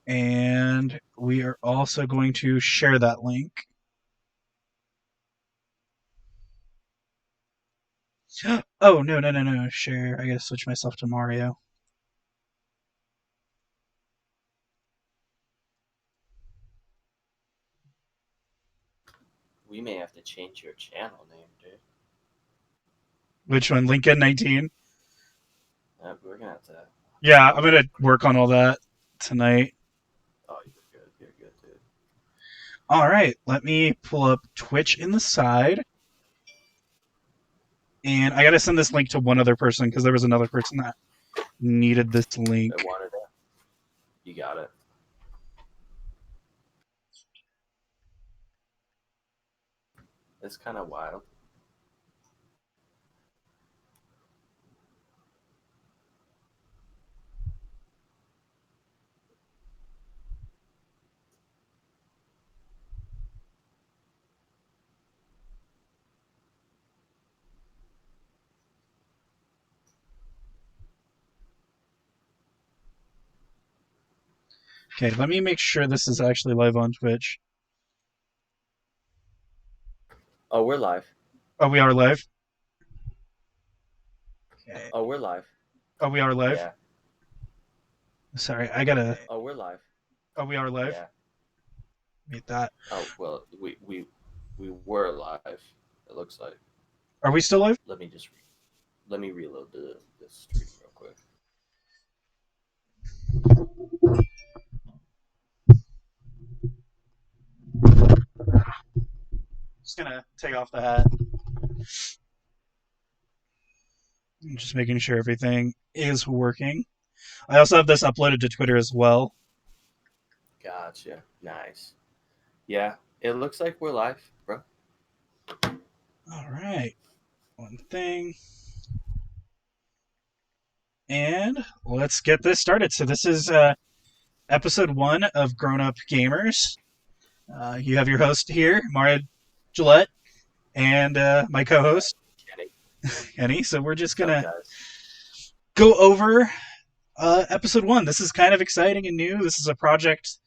And we are also going to share that link. Oh, no, no, no, no. Share. I gotta switch myself to Mario. We may have to change your channel name, dude. Which one? Lincoln 19? We're gonna have to. Yeah, I'm We're gonna gonna put. work on all that tonight. Oh, you're good. You're good, dude. All right, let me pull up Twitch in the side. And I gotta send this link to one other person because there was another person that needed this I link. wanted it. You got it. It's kind of wild. Okay, let me make sure this is actually live on Twitch. Oh, we're live. Oh, we are live? Okay. Oh, we're live. Oh, we are live? Yeah. Sorry, I gotta. Oh, we're live. Oh, we are live? Yeah. Mute that. Oh well, we were live. It looks like. Are we still live? Let me just let me reload the stream real quick. Just gonna take off the hat. I'm just making sure everything is working. I also have this uploaded to Twitter as well. Gotcha. Nice. Yeah. It looks like we're live, bro. All right. One thing. And let's get this started. So, this is episode 1 of Grown Up Gamers. You have your host here, Mario Gillette, and my co host, Kenny. Kenny. So, we're just What's going up, to guys? go over episode 1. This is kind of exciting and new. This is a project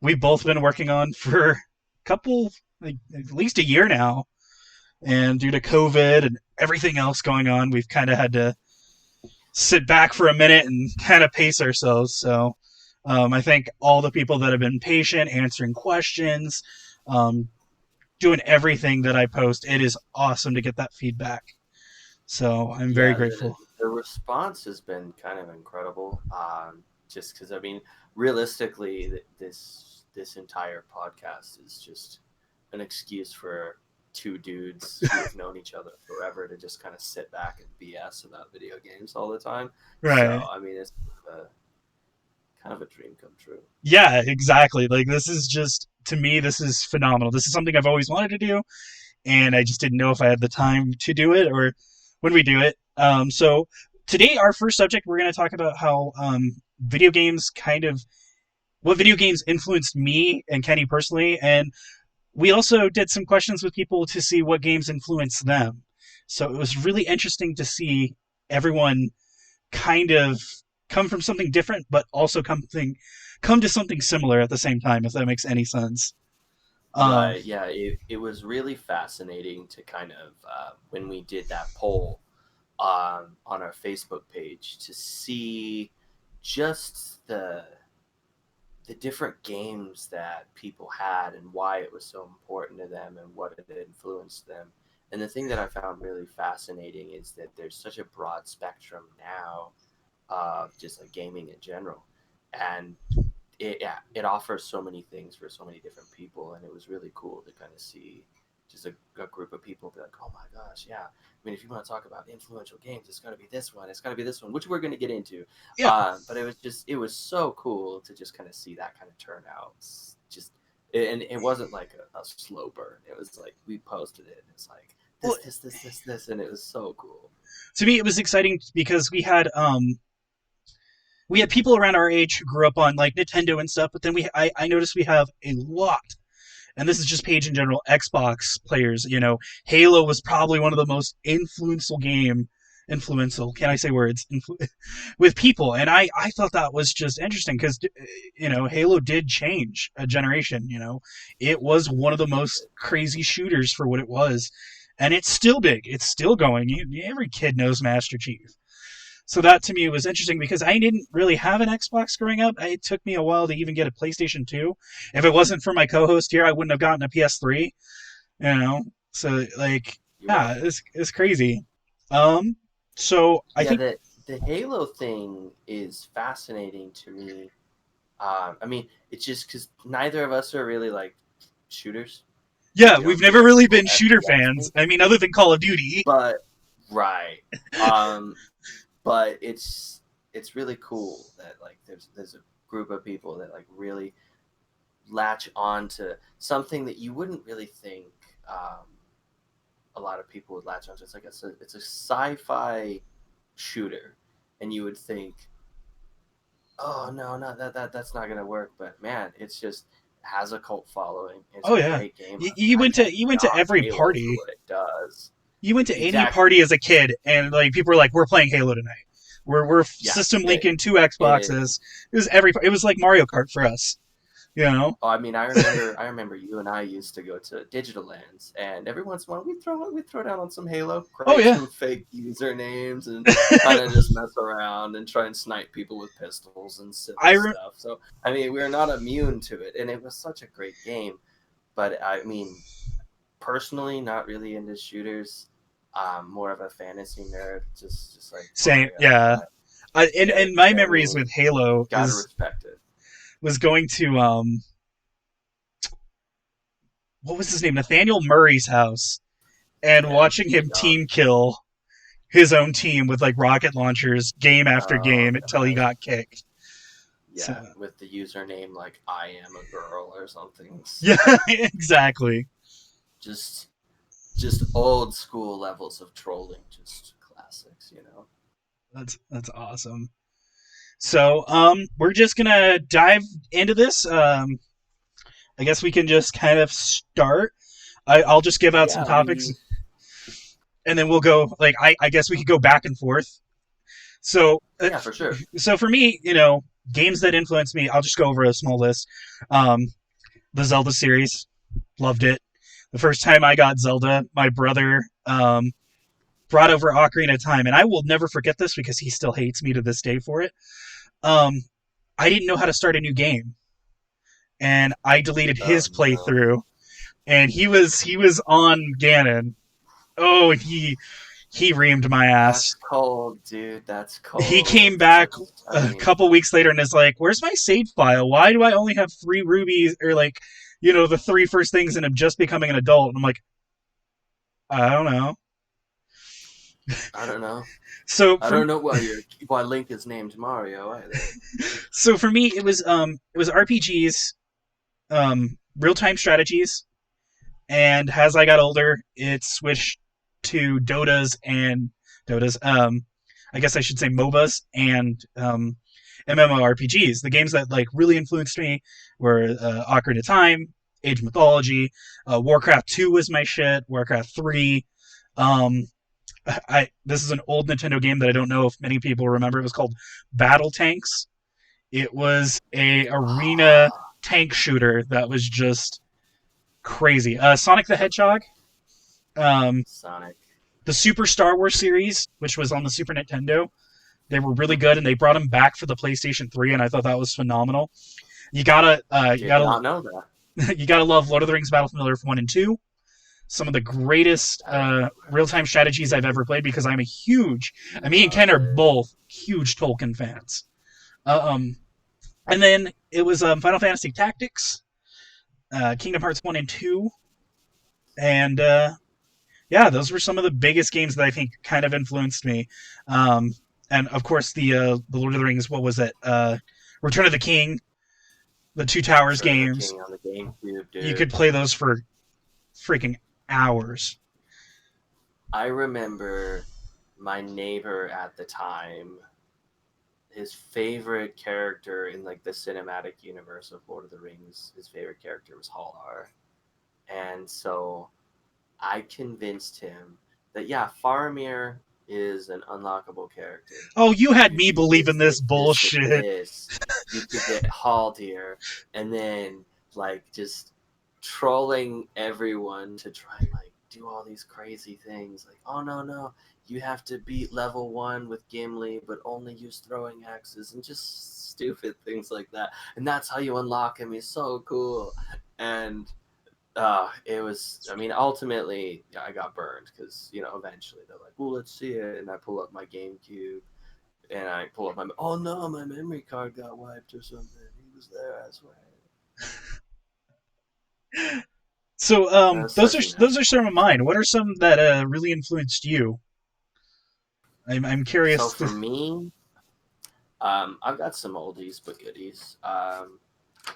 we've both been working on for a couple, like, at least a year now. And due to COVID and everything else going on, we've kind of had to sit back for a minute and kind of pace ourselves. So I thank all the people that have been patient, answering questions, um, doing everything that I post. It is awesome to get that feedback. So I'm very Yeah, grateful. the response has been kind of incredible. Just because I mean, realistically, this entire podcast is just an excuse for two dudes who have known each other forever to just kind of sit back and BS about video games all the time. So Right. I mean, it's uh, kind of a dream come true. Yeah, exactly. Like, this is just, to me, this is phenomenal. This is something I've always wanted to do, and I just didn't know if I had the time to do it or when we do it. So today, our first subject, we're going to talk about how video games kind of what video games influenced me and Kenny personally, and we also did some questions with people to see what games influenced them. So it was really interesting to see everyone kind of come from something different, but also come to something similar at the same time. If that makes any sense. Um, Right. Yeah. It was really fascinating to kind of when we did that poll on our Facebook page to see just the different games that people had and why it was so important to them and what it influenced them. And the thing that I found really fascinating is that there's such a broad spectrum now of just like gaming in general, and it offers so many things for so many different people, and it was really cool to kind of see just a group of people be like, oh my gosh, yeah. I mean, if you want to talk about influential games, it's got to be this one. It's got to be this one, which we're going to get into. yeah, But it was so cool to just kind of see that kind of turnout. Just and it wasn't like a slow burn. It was like we posted it, and it's like well, this, and it was so cool. to me, it was exciting because we had people around our age who grew up on like Nintendo and stuff, but then I noticed we have a lot, and this is just page in general, Xbox players. Halo was probably one of the most influential influential. Can I say words? With people, and I thought that was just interesting because Halo did change a generation. It was one of the most crazy shooters for what it was, and it's still big. It's still going. Every kid knows Master Chief. So that to me was interesting because I didn't really have an Xbox growing up. It took me a while to even get a PlayStation 2. If it wasn't for my co-host here, I wouldn't have gotten a PS3. So like, You're yeah, right. it's crazy. Um, so I Yeah, think, the Halo thing is fascinating to me. I mean, it's just because neither of us are really like shooters. yeah, We we've don't do never like the really whole been shooter FPS fans. thing. I mean, other than Call of Duty. But right, um, but it's really cool that like there's a group of people that like really latch on to something that you wouldn't really think um, a lot of people would latch on to. It's a sci-fi shooter, and you would think, oh no, not that's not gonna work. But man, it's just has a cult following. It's Oh a yeah, great game. you I went to can't you went to knock every Halo for party. what it does. You went to any Exactly. party as a kid, and like people were like, "We're playing Halo tonight. We're Yeah. system It linking two it Xboxes." It was every. It was like Mario Kart for us. You know? Oh, I mean, I remember you and I used to go to Digital Lands, and every once in a while we throw down on some Halo, Oh create yeah. some fake usernames, and kind of just mess around and try and snipe people with pistols and silly I re- stuff. So I mean, we're not immune to it, and it was such a great game. But I mean, personally, not really into shooters. More of a fantasy nerd, just like Same. Mario. Yeah. And my I memories mean, with Halo gotta is respect it. was going to what was his name, Nathaniel Murray's house, and Yeah, watching too him young. team kill his own team with like rocket launchers game after Oh game until he god. got kicked. So Yeah, with the username like I am a girl or something yeah, silly. exactly. Just just old school levels of trolling, just classics, you know. That's awesome. So we're just gonna dive into this. I guess we can just kind of start. I'll just give out some Yeah, topics, we and then we'll go. Like I guess we could go back and forth. So yeah, for sure. so for me, games that influenced me, I'll just go over a small list. Um, the Zelda series, loved it. The first time I got Zelda, my brother brought over Ocarina of Time, and I will never forget this because he still hates me to this day for it. Um, I didn't know how to start a new game, and I deleted Oh his no. playthrough, and he was on Ganon. Oh, he reamed my That's ass. cold, dude. That's He came cold. back That's I a mean, couple weeks later and is like, "Where's my save file? Why do I only have 3 rubies or like, the three first things and I'm just becoming an adult?" And I'm like, I don't know. I don't know. So I for don't know why Link is named Mario either. for me, it was RPGs, real time strategies, and as I got older, it switched to Dotas. I guess I should say MOBAs and MMORPGs. The games that like really influenced me were Ocarina of Time, Age of Mythology, Warcraft 2 was my shit. Warcraft 3. Um, this is an old Nintendo game that I don't know if many people remember. It was called Battle Tanks. It was a arena Ah, tank shooter that was just crazy. Sonic the Hedgehog, um, Sonic. the Super Star Wars series, which was on the Super Nintendo. They were really good, Mm-hmm. and they brought them back for the PlayStation 3, and I thought that was phenomenal. You gotta, you Did gotta, not know that. you gotta love Lord of the Rings: Battle for Middle Earth 1 and 2. Some of the greatest real-time strategies I've ever played because I'm a huge. Me and Ken Love are it. both huge Tolkien fans. Uh, um, and then it was Final Fantasy Tactics, Kingdom Hearts 1 and 2, and yeah, those were some of the biggest games that I think kind of influenced me. Um, and of course, the Lord of the Rings. What was it? Return of the King, the Two Towers Return of the games. King on the GameCube, You dude. could play those for freaking hours. I remember my neighbor at the time, his favorite character in like the cinematic universe of Lord of the Rings, his favorite character was Halar. And so I convinced him that yeah, Faramir is an unlockable character. Oh, you had You me do believe in this this, bullshit. this. You could get Haldir, and then like just trolling everyone to try and like do all these crazy things. Like, oh no no, you have to beat level 1 with Gimli, but only use throwing axes and just stupid things like that. And that's how you unlock him. He's so cool. And it was. I mean, ultimately, yeah, I got burned because eventually they're like, "Well, let's see it," and I pull up my GameCube and I pull up my. Oh no, my memory card got wiped or something. He was there, I swear. So, That was those such are an those are asshole. some of mine. What are some that really influenced you? I'm So curious. for me, I've got some oldies but goodies.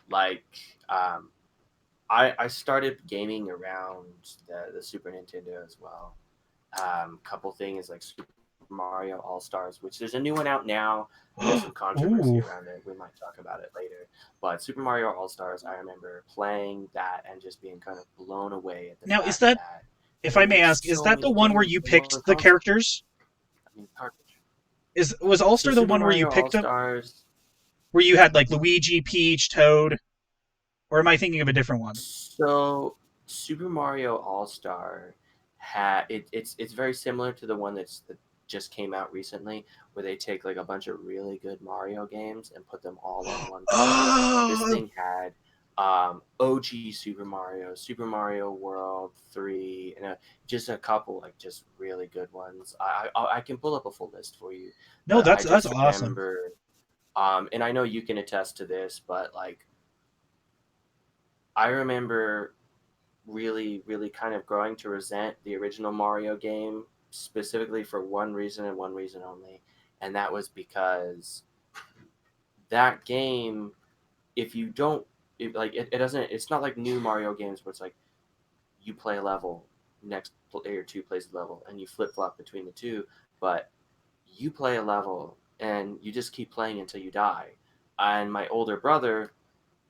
Like um, I started gaming around the Super Nintendo as well. Couple things like Super Mario All Stars, which there's a new one out now. There's some controversy Ooh. around it. We might talk about it later. But Super Mario All Stars, I remember playing that and just being kind of blown away at the Now, is fact that, that if there I were may ask, is so that the many one where games you in one picked the console. characters? I mean, cartridge. Was All So Star the Super one where you Mario All picked up, Stars. where you had like Luigi, Peach, Toad, or am I thinking of a different one? So Super Mario All Star it's very similar to the one that just came out recently, where they take like a bunch of really good Mario games and put them all on one console. This Oh, thing had OG Super Mario, Super Mario World 3, and just a couple like just really good ones. I can pull up a full list for you, no, but I that's just awesome. remember, and I know you can attest to this, but like I remember really, really kind of growing to resent the original Mario game specifically for one reason and one reason only. And that was because that game, if you don't, it doesn't, it's not like new Mario games where it's like you play a level, next player two plays the level, and you flip flop between the two. But you play a level and you just keep playing until you die. And my older brother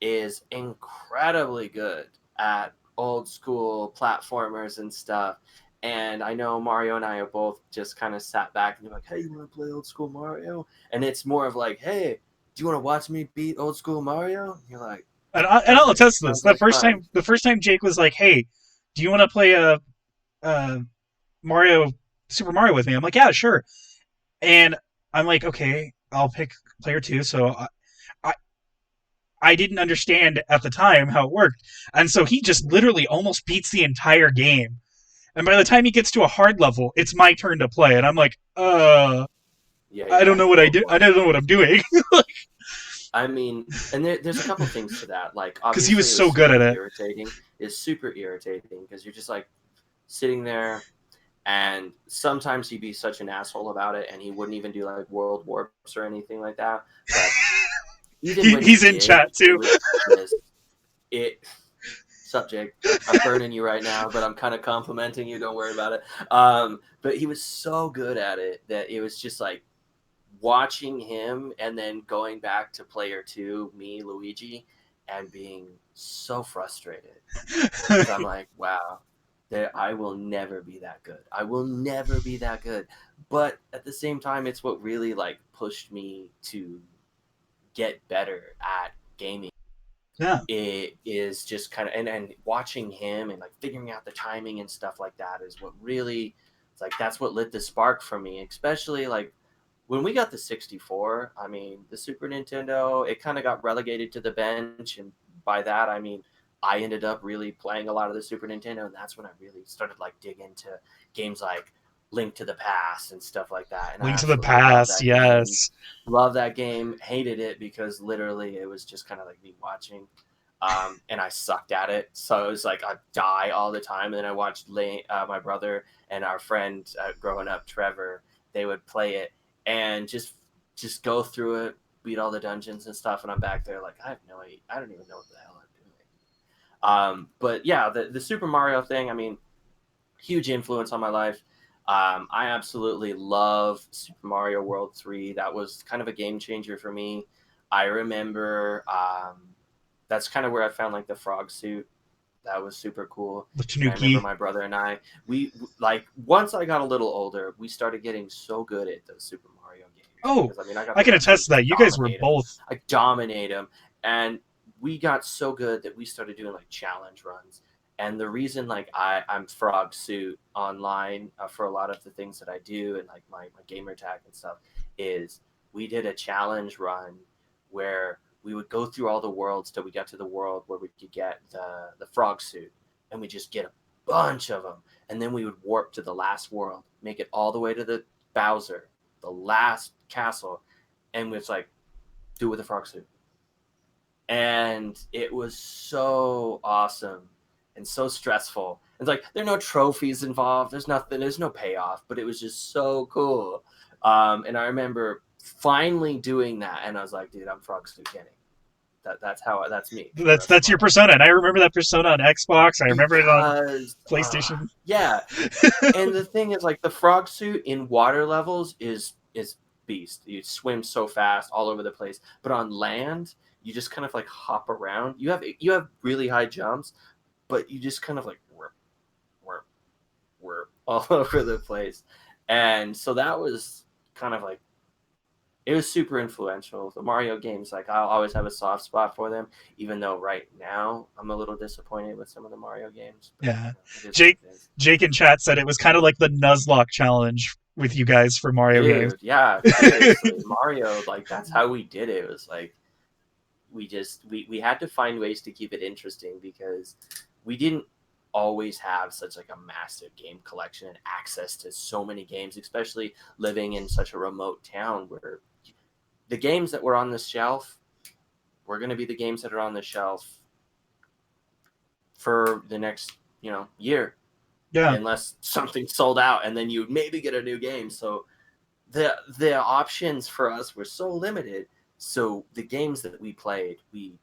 is incredibly good at old school platformers and stuff. And I know Mario and I have both just kind of sat back and be like, "Hey, you want to play old school Mario?" And it's more of like, "Hey, do you want to watch me beat old school Mario?" And you're like, And I'll "Perfect, attest to this. sounds like fun." The first time Jake was like, "Hey, do you want to play a Mario Super Mario with me?" I'm like, "Yeah, sure." And I'm like, "Okay, I'll pick player two." So I I didn't understand at the time how it worked, and so he just literally almost beats the entire game. And by the time he gets to a hard level, it's my turn to play, and I'm like, Yeah, I don't yeah. know what I Oh do. I boy. don't know what I'm doing I mean, and there's a couple things to that. Like, because he was obviously, it was so good super at it. irritating. It's super irritating because you're just like sitting there, and sometimes he'd be such an asshole about it, and he wouldn't even do like world warps or anything like that. But even when he He's in did, chat it too. was just it. Subject, I'm burning you right now, but I'm kind of complimenting you. Don't worry about it. But he was so good at it that it was just like watching him and then going back to player two, me, Luigi, and being so frustrated because I'm like, wow, I will never be that good. I will never be that good. But at the same time, it's what really like pushed me to get better at gaming. Yeah. It is just kind of and watching him and like figuring out the timing and stuff like that is what really it's like that's what lit the spark for me, especially like when we got the 64. I mean, the Super Nintendo, it kind of got relegated to the bench. And by that, I mean, I ended up really playing a lot of the Super Nintendo. And that's when I really started like dig into games like Link to the Past and stuff like that. And I Link to the absolutely love Past, that game. yes. Love that game. Hated it because literally it was just kind of like me watching. And I sucked at it. So it was like I'd die all the time. And then I watched my brother and our friend growing up, Trevor, they would play it and just go through it, beat all the dungeons and stuff, and I'm back there like I have no idea. I don't even know what the hell I'm doing. But yeah, the Super Mario thing. I mean, huge influence on my life. I absolutely love Super Mario World 3. That was kind of a game changer for me. I remember that's kind of where I found like the frog suit. That was super cool. The And I remember Tanuki. my brother and I, like once I got a little older, we started getting so good at those Super Mario games Oh, because I mean I got I to can actually attest to that. just You guys were dominate them. both. I dominate them, and we got so good that we started doing like challenge runs. And the reason like I'm frog suit online for a lot of the things that I do and like my gamer tag and stuff is we did a challenge run where we would go through all the worlds till we got to the world where we could get the frog suit, and we just get a bunch of them, and then we would warp to the last world, make it all the way to the Bowser, the last castle, and it's like do it with a frog suit, and it was so awesome and so stressful. It's like there are no trophies involved. There's nothing. There's no payoff, but it was just so cool. And I remember finally doing that, and I was like, dude, I'm Frog Stu Kenny. That's me for the rest of That's my your life. persona, and I remember that persona on Xbox. I remember it on Because PlayStation. yeah, and the thing is, like the frog suit in water levels is beast. You swim so fast all over the place, but on land you just kind of like hop around. You have really high jumps, but you just kind of like work, work all over the place. And so that was kind of like it was super influential. The Mario games, like I'll always have a soft spot for them, even though right now I'm a little disappointed with some of the Mario games. But Yeah, it is what Jake. it is. Jake in chat said it was kind of like the Nuzlocke challenge with you guys for Mario games. Dude, yeah, seriously, Mario, like that's how we did it. It was like we had to find ways to keep it interesting because we didn't always have such like a massive game collection and access to so many games, especially living in such a remote town where the games that were on the shelf were going to be the games that are on the shelf for the next year, Yeah, unless something sold out and then you maybe get a new game. So the options for us were so limited. So the games that we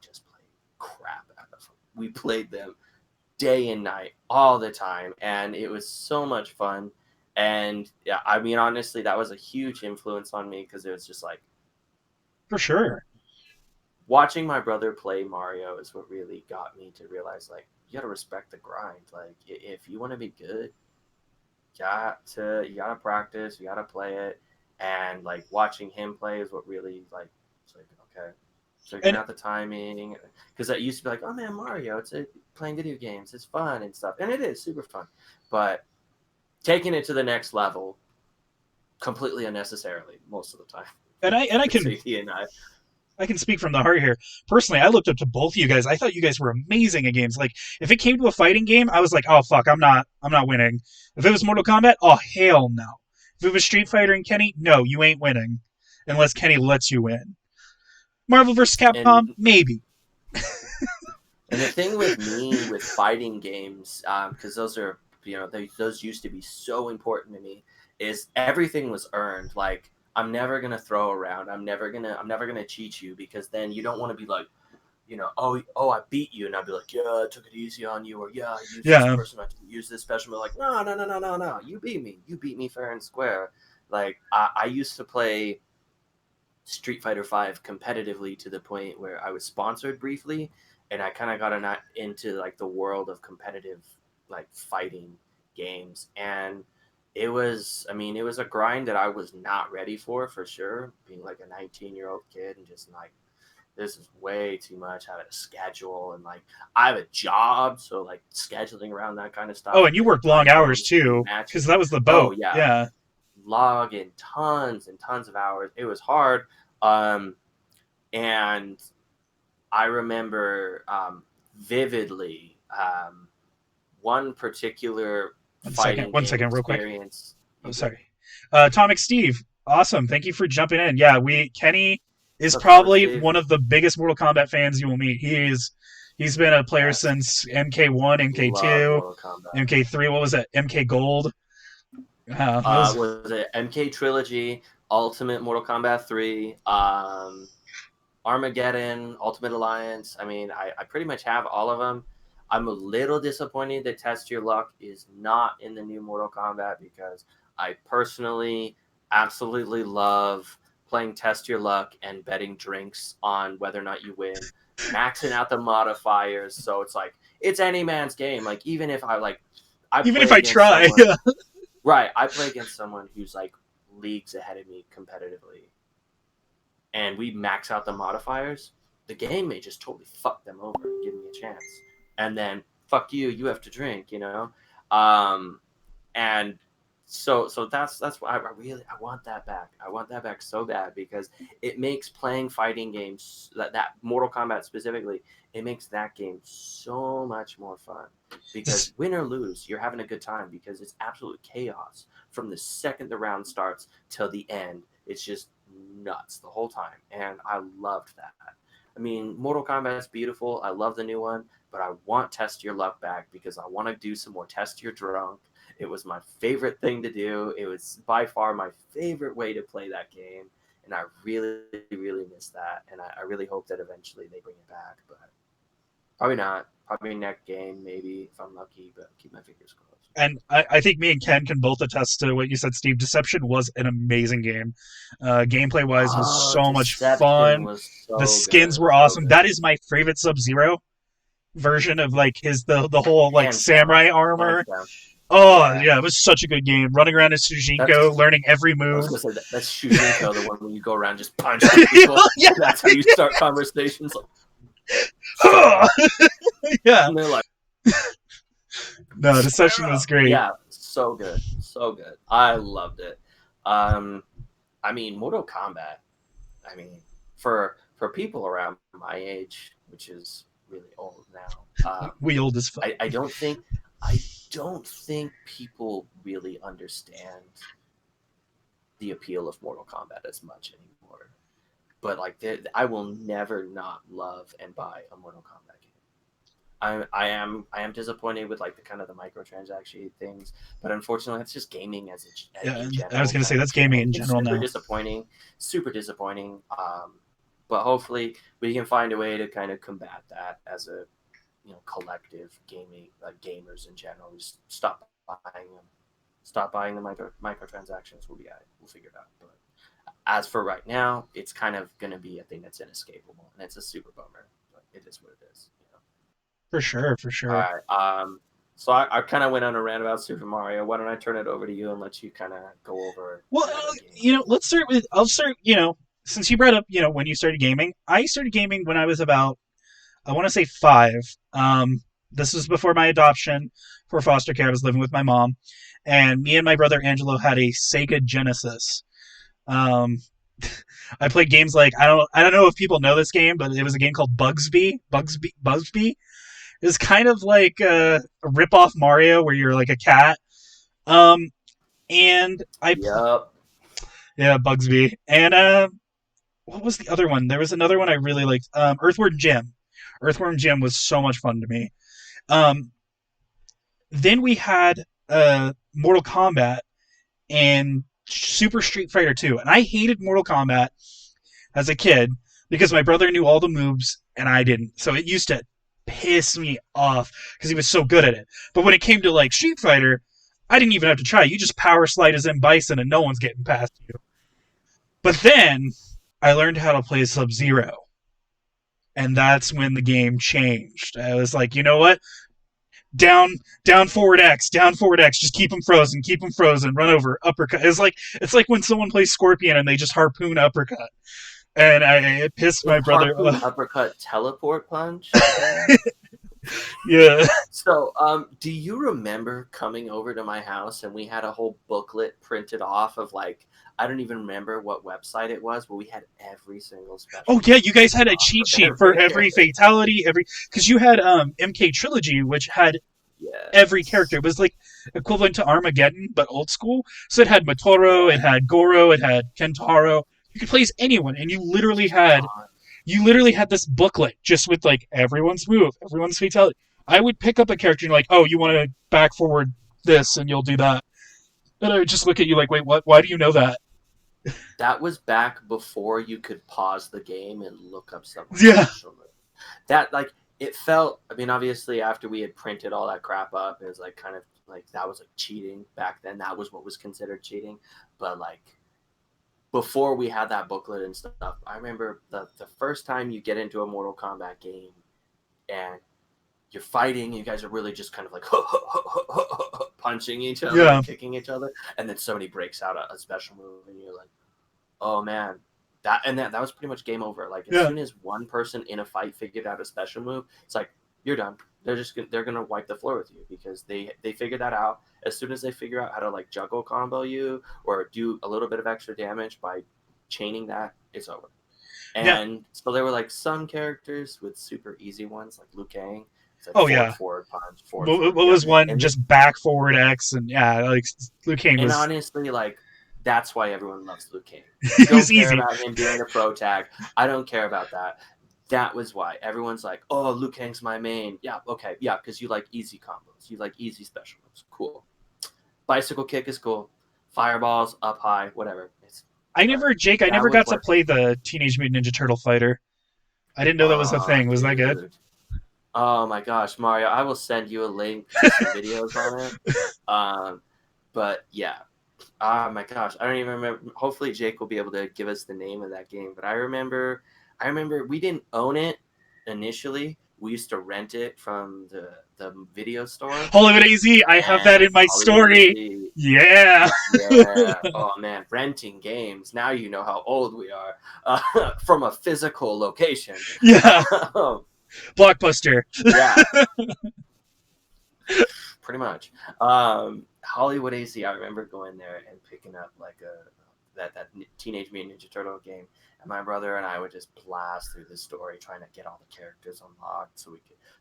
just played crap out of them. We played them day and night all the time, and it was so much fun. And yeah, I mean honestly that was a huge influence on me because it was just like for sure. watching my brother play Mario is what really got me to realize like you got to respect the grind. Like if you want to be good, you gotta practice, you gotta play it, and like watching him play is what really like it's like okay, figuring And out the timing because I used to be like, oh man, Mario, playing video games, it's fun and stuff, and it is super fun, but taking it to the next level completely unnecessarily most of the time and between he and I. I can speak from the heart here. Personally, I looked up to both of you guys. I thought you guys were amazing at games. Like if it came to a fighting game, I was like, oh fuck, I'm not winning. If it was Mortal Kombat, oh hell no. If it was Street Fighter and Kenny, no, you ain't winning unless Kenny lets you win. Marvel vs. Capcom, and maybe. And the thing with me with fighting games, because those are those used to be so important to me, is everything was earned. Like I'm never gonna throw around. I'm never gonna cheat you because then you don't want to be like, oh I beat you, and I'd be like, yeah, I took it easy on you, or yeah, I used this Yeah, person, I didn't use this special. But like, no, no, no, no, no, no, you beat me fair and square. Like I used to play Street Fighter Five competitively to the point where I was sponsored briefly, and I kind of got into like the world of competitive like fighting games, and it was a grind that I was not ready for sure. Being like a 19-year-old kid and just like this is way too much. Having a schedule and like I have a job, so like scheduling around that kind of oh, stuff and and you getting worked long time hours zones and too, because matching. that was the Oh boat. yeah, Yeah. log in tons and tons of hours. It was hard. Um, and I remember vividly one particular fighting One game second, real quick. experience. Oh, You good? sorry. Atomic Steve, awesome. Thank you for jumping in. Yeah, Kenny is What's up, Atomic probably Steve? one of the biggest Mortal Kombat fans you will meet. He's been a player Yes, since MK1, love MK2, Mortal Kombat. MK3. What was it? MK Gold. Those. Was it MK Trilogy, Ultimate Mortal Kombat 3, Armageddon, Ultimate Alliance? I mean, I pretty much have all of them. I'm a little disappointed that Test Your Luck is not in the new Mortal Kombat because I personally absolutely love playing Test Your Luck and betting drinks on whether or not you win. maxing out the modifiers. So it's like it's any man's game. Like even if I Even if play I against try, someone, yeah. right? I play against someone who's like leagues ahead of me competitively, and we max out the modifiers. The game may just totally fuck them over and give me a chance, and then fuck you, you have to drink, you know. And so that's why I want that back. I want that back so bad because it makes playing fighting games that Mortal Kombat specifically, it makes that game so much more fun because win or lose, you're having a good time because it's absolute chaos from the second the round starts till the end. It's just nuts the whole time, and I loved that. I mean, Mortal Kombat is beautiful. I love the new one, but I want Test Your Luck back because I want to do some more Test Your Drunk. It was my favorite thing to do. It was by far my favorite way to play that game, and I really, really miss that. And I really hope that eventually they bring it back, but probably not. Probably next game, maybe if I'm lucky. But keep my fingers crossed. And I think me and Ken can both attest to what you said, Steve. Deception was an amazing game. Gameplay wise, was Oh, so much Deception fun. was The so skins good, were so awesome. good. That is my favorite Sub Zero version of like his the whole like Hands down, samurai hands armor. down. Oh Yeah, yeah, it was such a good game. Running around as Sujinko, that's. learning every I was move. gonna say that's Shujinko, the one where you go around just punching people. Yeah, That's how you start conversations. Like, yeah. Yeah. and they're like, No, square Deception was up. great. Yeah, so good, so good. I loved it. Um, I mean, Mortal Kombat. I mean, for people around my age, which is really old now, We old as fuck. I don't think people really understand the appeal of Mortal Kombat as much anymore. But like, I will never not love and buy a Mortal Kombat game. I am disappointed with like the kind of the microtransaction things, but unfortunately, it's just gaming Yeah, in I was general gonna say kind of that's gaming in it's general super now. disappointing, super disappointing. But hopefully, we can find a way to kind of combat that as a collective gaming gamers in general. Just buying them, stop buying the microtransactions. We'll be at it. We'll figure it out. But as for right now, it's kind of going to be a thing that's inescapable, and it's a super bummer. But it is what it is. For sure, for All sure. right. So I kind of went on a rant about Super Mario. Why don't I turn it over to you and let you kind of go over Well, another game that you let's start with. I'll start. Since you brought up, when you started gaming, I started gaming when I was about, I want to say 5. This was before my adoption for foster care. I was living with my mom, and me and my brother Angelo had a Sega Genesis. Um, I played games like I don't know if people know this game, but it was a game called Bugsby. It was kind of like a rip off Mario where you're like a cat. Um, and Yep. yeah, Bugsby, and what was the other one? There was another one I really liked. Earthworm Jim. Earthworm Jim was so much fun to me. Um, then we had Mortal Kombat and Super Street Fighter 2. And I hated Mortal Kombat as a kid because my brother knew all the moves and I didn't. So it used to piss me off because he was so good at it. But when it came to like Street Fighter, I didn't even have to try. You just power slide as M Bison and no one's getting past you. But then I learned how to play Sub Zero. And that's when the game changed. I was like, you know what? Down forward X, just keep them frozen, run over, uppercut. It's like when someone plays Scorpion and they just harpoon uppercut, and it pissed my brother Harpoon off. uppercut teleport punch. Okay. Yeah. So, do you remember coming over to my house and we had a whole booklet printed off of like I don't even remember what website it was, but we had every single Oh special yeah, move you guys printed had a off cheat of sheet for every every character. fatality, every because you had MK Trilogy, which had every character. Yes. It was like equivalent to Armageddon, but old school. So it had Motoro, it Yeah. had Goro, it had Kentaro. You could play as anyone, and you literally had this booklet just with like everyone's move, everyone's fatality. I would pick up a character and like, oh, you want to back forward this, and you'll do that. And I would just look at you like, wait, what? Why do you know that? That was back before you could pause the game and look up someone's Yeah, special move. That like it felt. I mean, obviously, after we had printed all that crap up, it was like kind of like that was like cheating back then. That was what was considered cheating. But like before we had that booklet and stuff, I remember the first time you get into a Mortal Kombat game and you're fighting, you guys are really just kind of like punching each other Yeah. and kicking each other, and then somebody breaks out a special move, and you're like, oh man, that was pretty much game over. Like as Yeah. soon as one person in a fight figured out a special move, it's like you're done. They're gonna wipe the floor with you because they figured that out. As soon as they figure out how to like juggle combo you or do a little bit of extra damage by chaining that, it's over. Yeah. And so there were like some characters with super easy ones like Liu Kang. It's like Oh yeah. forward punch, What yeah. was one And just back forward X and yeah, like Liu Kang and was honestly, like that's why everyone loves Liu Kang. it Don't was care easy. about him being a pro tag. I don't care about that. That was why everyone's like, "Oh, Liu Kang's my main." Yeah, okay, yeah, because you like easy combos, you like easy special moves. Cool. Bicycle kick is cool. Fireballs up high, whatever. I That never was got to what. play the Teenage Mutant Ninja Turtle Fighter. I didn't know that was a Oh, thing. Was that good? dude. Oh my gosh, Mario! I will send you a link to some videos on it. But yeah, oh my gosh, I don't even remember. Hopefully, Jake will be able to give us the name of that game. But I remember we didn't own it initially. We used to rent it from the video store Hollywood AZ, I have that in and my Hollywood story. AC. Yeah. Yeah. Oh man, renting games. Now you know how old we are from a physical location. Yeah. Blockbuster. Yeah, pretty much. Hollywood AC. I remember going there and picking up like that Teenage Mutant Ninja Turtle game, and my brother and I would just blast through the story trying to get all the characters unlocked,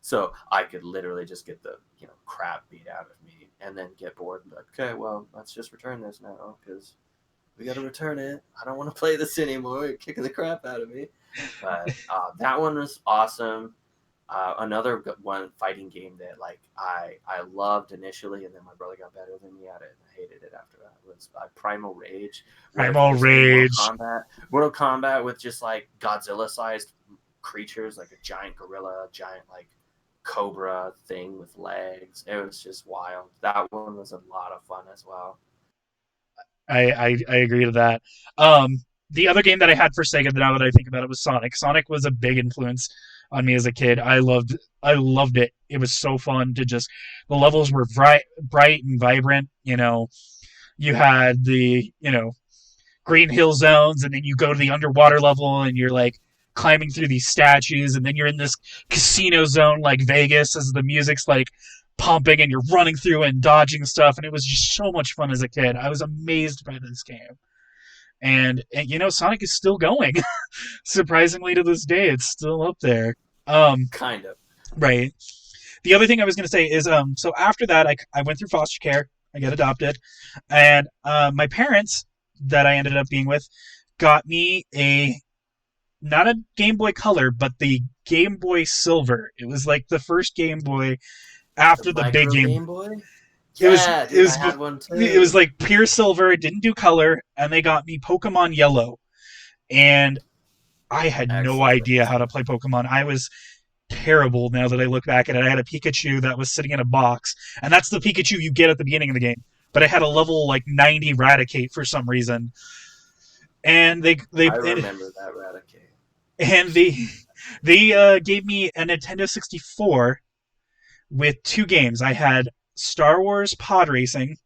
so I could literally just get the crap beat out of me, and then get bored and be like, okay, well, let's just return this now because we got to return it. I don't want to play this anymore. You're kicking the crap out of me. But that one was awesome. Another one fighting game that like I loved initially, and then my brother got better than me at it, and I hated it after that. Was Primal Rage, where it's Primal basically Rage. Mortal Kombat with just like Godzilla-sized creatures, like a giant gorilla, a giant like cobra thing with legs. It was just wild. That one was a lot of fun as well. I agree to that. The other game that I had for Sega, now that I think about it, was Sonic. Sonic was a big influence on me as a kid. I loved it. It was so fun to just the levels were bright and vibrant. You had the green hill zones, and then you go to the underwater level, and you're like climbing through these statues, and then you're in this casino zone like Vegas as the music's like pumping, and you're running through and dodging stuff, and it was just so much fun as a kid. I was amazed by this game. And Sonic is still going. Surprisingly, to this day, it's still up there. Um, Kind of. right. The other thing I was going to say is, so after that, I went through foster care. I got adopted, and my parents that I ended up being with got me a not a Game Boy Color, but the Game Boy Silver. It was like the first Game Boy The after the big micro game. Game Boy. It was Yeah, it dude, I was had one it was too. like pure silver. It didn't do color, and they got me Pokemon Yellow, and I had no idea Excellent. how to play Pokemon. I was terrible now that I look back at it. I had a Pikachu that was sitting in a box, and that's the Pikachu you get at the beginning of the game. But I had a level like 90 Raticate for some reason, and I remember that Raticate. and they gave me a Nintendo 64 with two games. I had Star Wars Pod Racing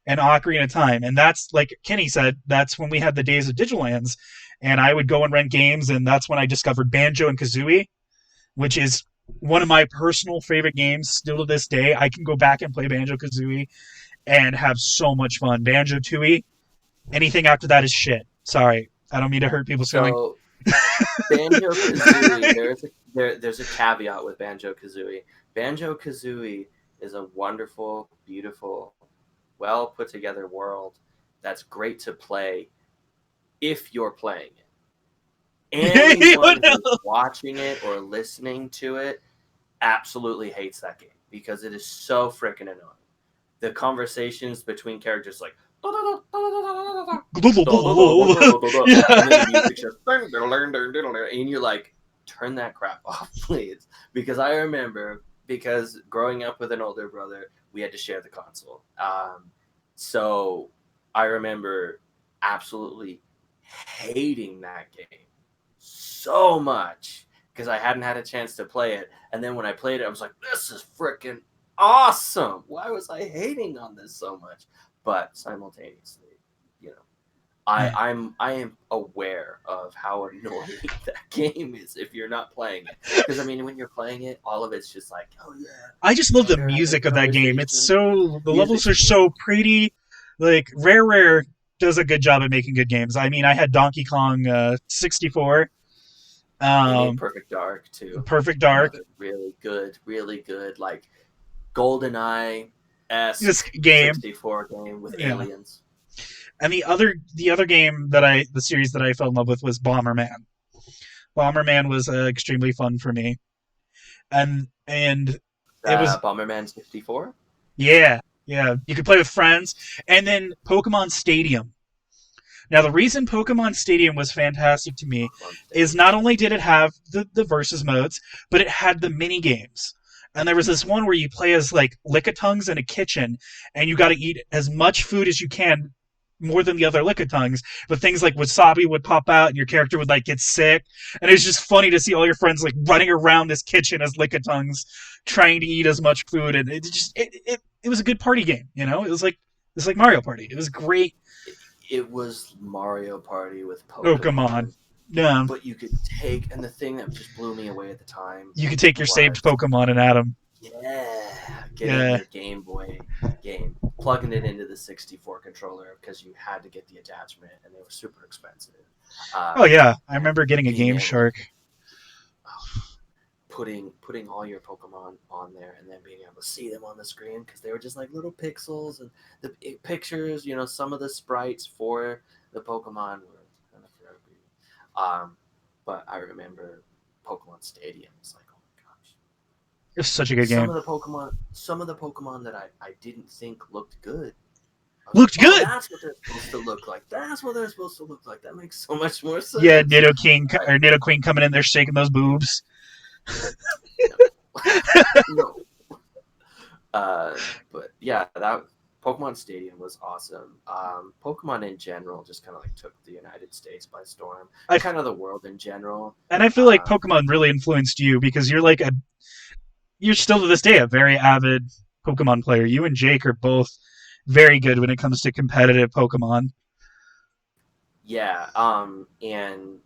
and Ocarina of Time, and that's like Kenny said. That's when we had the days of Digilands, and I would go and rent games, and that's when I discovered Banjo and Kazooie, which is one of my personal favorite games still to this day. I can go back and play Banjo Kazooie and have so much fun. Banjo Tooie, anything after that is shit. Sorry, I don't mean to hurt people's feelings. So Banjo Kazooie, there's a caveat with Banjo Kazooie. Banjo Kazooie is a wonderful, beautiful, well put together world that's great to play if you're playing it. Anyone who's watching it or listening to it absolutely hates that game because it is so freaking annoying. The conversations between characters like and then the music just and you're like, turn that crap off, please. Because I remember growing up with an older brother, we had to share the console. So I remember absolutely hating that game so much because I hadn't had a chance to play it. And then when I played it, I was like, this is freaking awesome. Why was I hating on this so much? But simultaneously, you know, Yeah. I am aware of how annoying that game is if you're not playing it. Because I mean, when you're playing it, all of it's just like, oh yeah, I just love the standardized music of that game. It's conversation, so the levels music. are so pretty. Like Rare does a good job at making good games. I mean, I had Donkey Kong 64, They made um, Perfect Dark too. Perfect Dark. Another really good like GoldenEye This esque game, 64 game with yeah. aliens. And the other game that the series that I fell in love with was Bomberman. Bomberman was extremely fun for me, and it was Bomberman 64. yeah, yeah. You could play with friends, and then Pokemon Stadium. Now, the reason Pokemon Stadium was fantastic to me Pokemon is Stadium. not only did it have the versus modes, but it had the mini games. And there was this one where you play as like Lickitungs in a kitchen, and you got to eat as much food as you can, more than the other Lickitungs. But things like wasabi would pop out, and your character would like get sick. And it's just funny to see all your friends like running around this kitchen as Lickitungs, trying to eat as much food. And it was a good party game. It was like Mario Party. It was great. It was Mario Party with Pokemon. Pokemon, Yeah, but you could take, and the thing that just blew me away at the time you could take your saved was, Pokemon and add them. yeah, getting Yeah. your Game Boy game, plugging it into the 64 controller because you had to get the attachment, and they were super expensive. Oh yeah, I And remember getting a being Game able to Shark. putting all your Pokemon on there and then being able to see them on the screen because they were just like little pixels and the pictures. You know, some of the sprites for the Pokemon were kind of therapy. Um, but I remember Pokemon Stadium. It's like, oh my gosh, It was such a good game. some of the Pokemon that I didn't think looked good. I was like, Looked oh, good. that's what they're supposed to look like. That's what they're supposed to look like. That makes so much more Yeah, sense. Nidoking I, or Nidoqueen coming in there shaking those boobs. no, Uh, but yeah, that Pokemon Stadium was awesome. Pokemon in general just kind of like took the United States by storm, I kind of the world in general. and I feel like Um, Pokemon really influenced you because you're still to this day a very avid Pokemon player. You and Jake are both very good when it comes to competitive Pokemon. yeah, and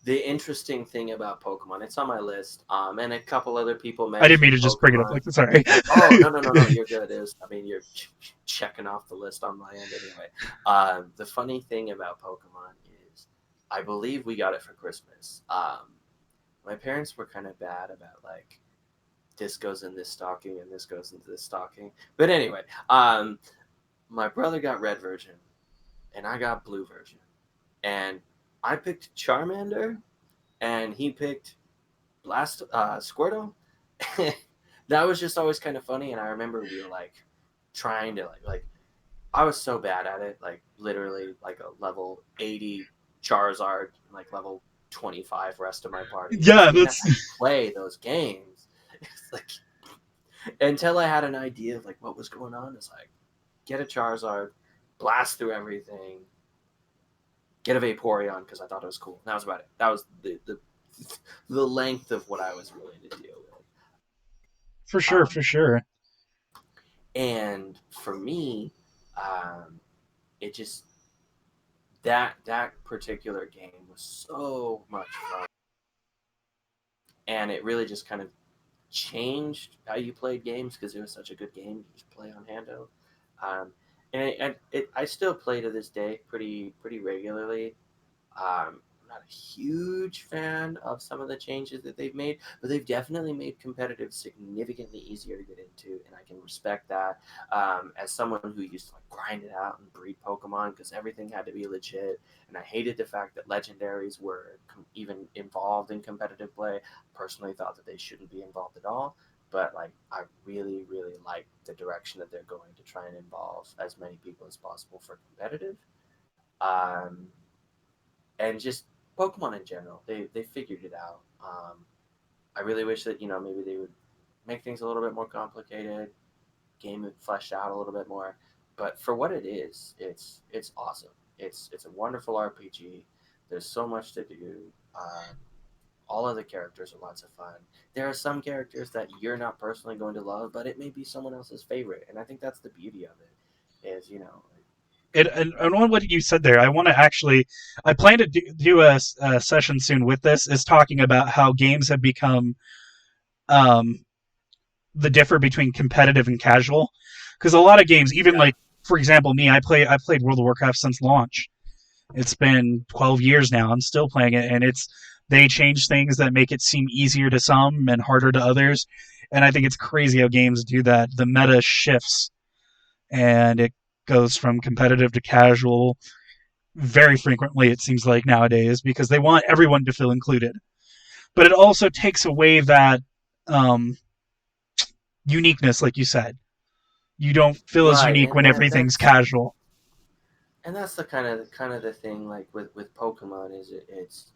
the interesting thing about Pokemon, it's on my list. And a couple other people I didn't mean mentioned to just bring it up Pokemon. like sorry. Oh no, you're good. I mean, you're checking off the list on my end anyway. The funny thing about Pokemon is, I believe we got it for Christmas. My parents were kind of bad about like this goes in this stocking and this goes into this stocking. But anyway, my brother got red version and I got blue version, and I picked Charmander and he picked Squirtle. That was just always kind of funny, and I remember we were like trying to like I was so bad at it, like literally like a level 80 Charizard, and like level 25 rest of my party. I Yeah, didn't even have to that's play those games. It's like until I had an idea of like what was going on. It's like get a Charizard, blast through everything, get a Vaporeon because I thought it was cool. And that was about it. That was the length of what I was willing to deal with. for sure, Um, for sure. and for me, um, it just that particular game was so much fun, and it really just kind of changed how you played games because it was such a good game to just play on handheld. I still play to this day pretty regularly. I'm not a huge fan of some of the changes that they've made, but they've definitely made competitive significantly easier to get into, and I can respect that. As someone who used to like grind it out and breed Pokemon because everything had to be legit, and I hated the fact that legendaries were even involved in competitive play. Personally, thought that they shouldn't be involved at all. But like, I really like the direction that they're going to try and involve as many people as possible for competitive. Um, and just Pokemon in general. They figured it out. I really wish that maybe they would make things a little bit more complicated, game it fleshed out a little bit more. But for what it is, it's awesome. It's a wonderful RPG. There's so much to do. All of the characters are lots of fun. There are some characters that you're not personally going to love, but it may be someone else's favorite, and I think that's the beauty of it. Is And on what you said there, I want to actually, I plan to do a session soon with this, is talking about how games have become um, the differ between competitive and casual. Because a lot of games, even yeah, like, for example, me, I played World of Warcraft since launch. It's been 12 years now. I'm still playing it, and they change things that make it seem easier to some and harder to others. And I think it's crazy how games do that. The meta shifts, and it goes from competitive to casual very frequently, it seems like nowadays, because they want everyone to feel included. But it also takes away that um, uniqueness, like you said. You don't feel as right, unique and when everything's casual. that's the kind of the thing like with Pokemon is it's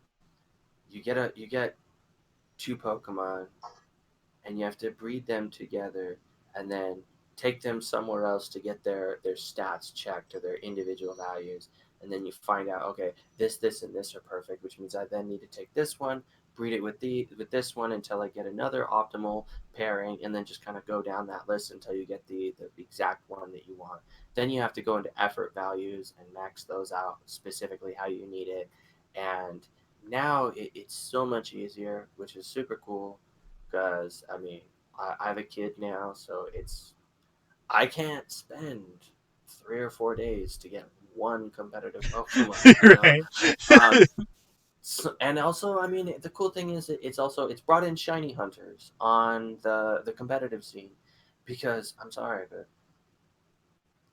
you get two Pokemon and you have to breed them together and then take them somewhere else to get their stats checked or their individual values, and then you find out, okay, this and this are perfect, which means I then need to take this one, breed it with this one until I get another optimal pairing, and then just kind of go down that list until you get the exact one that you want. Then you have to go into effort values and max those out specifically how you need it. And now it's so much easier, which is super cool because I mean I have a kid now, so I can't spend 3 or 4 days to get one competitive Pokemon. Right. Um, and also, I mean, the cool thing is it's brought in shiny hunters on the competitive scene, because I'm sorry, but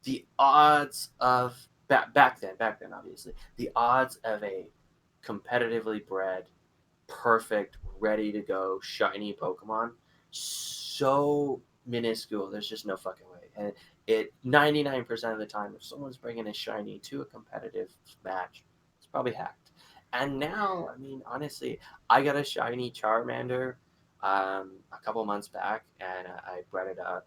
the odds of back then obviously the odds of a competitively bred perfect, ready to go, shiny Pokemon, so minuscule. There's just no fucking way. And it 99% of the time, if someone's bringing a shiny to a competitive match, it's probably hacked. And now, I mean, honestly, I got a shiny Charmander a couple months back, and I bred it up.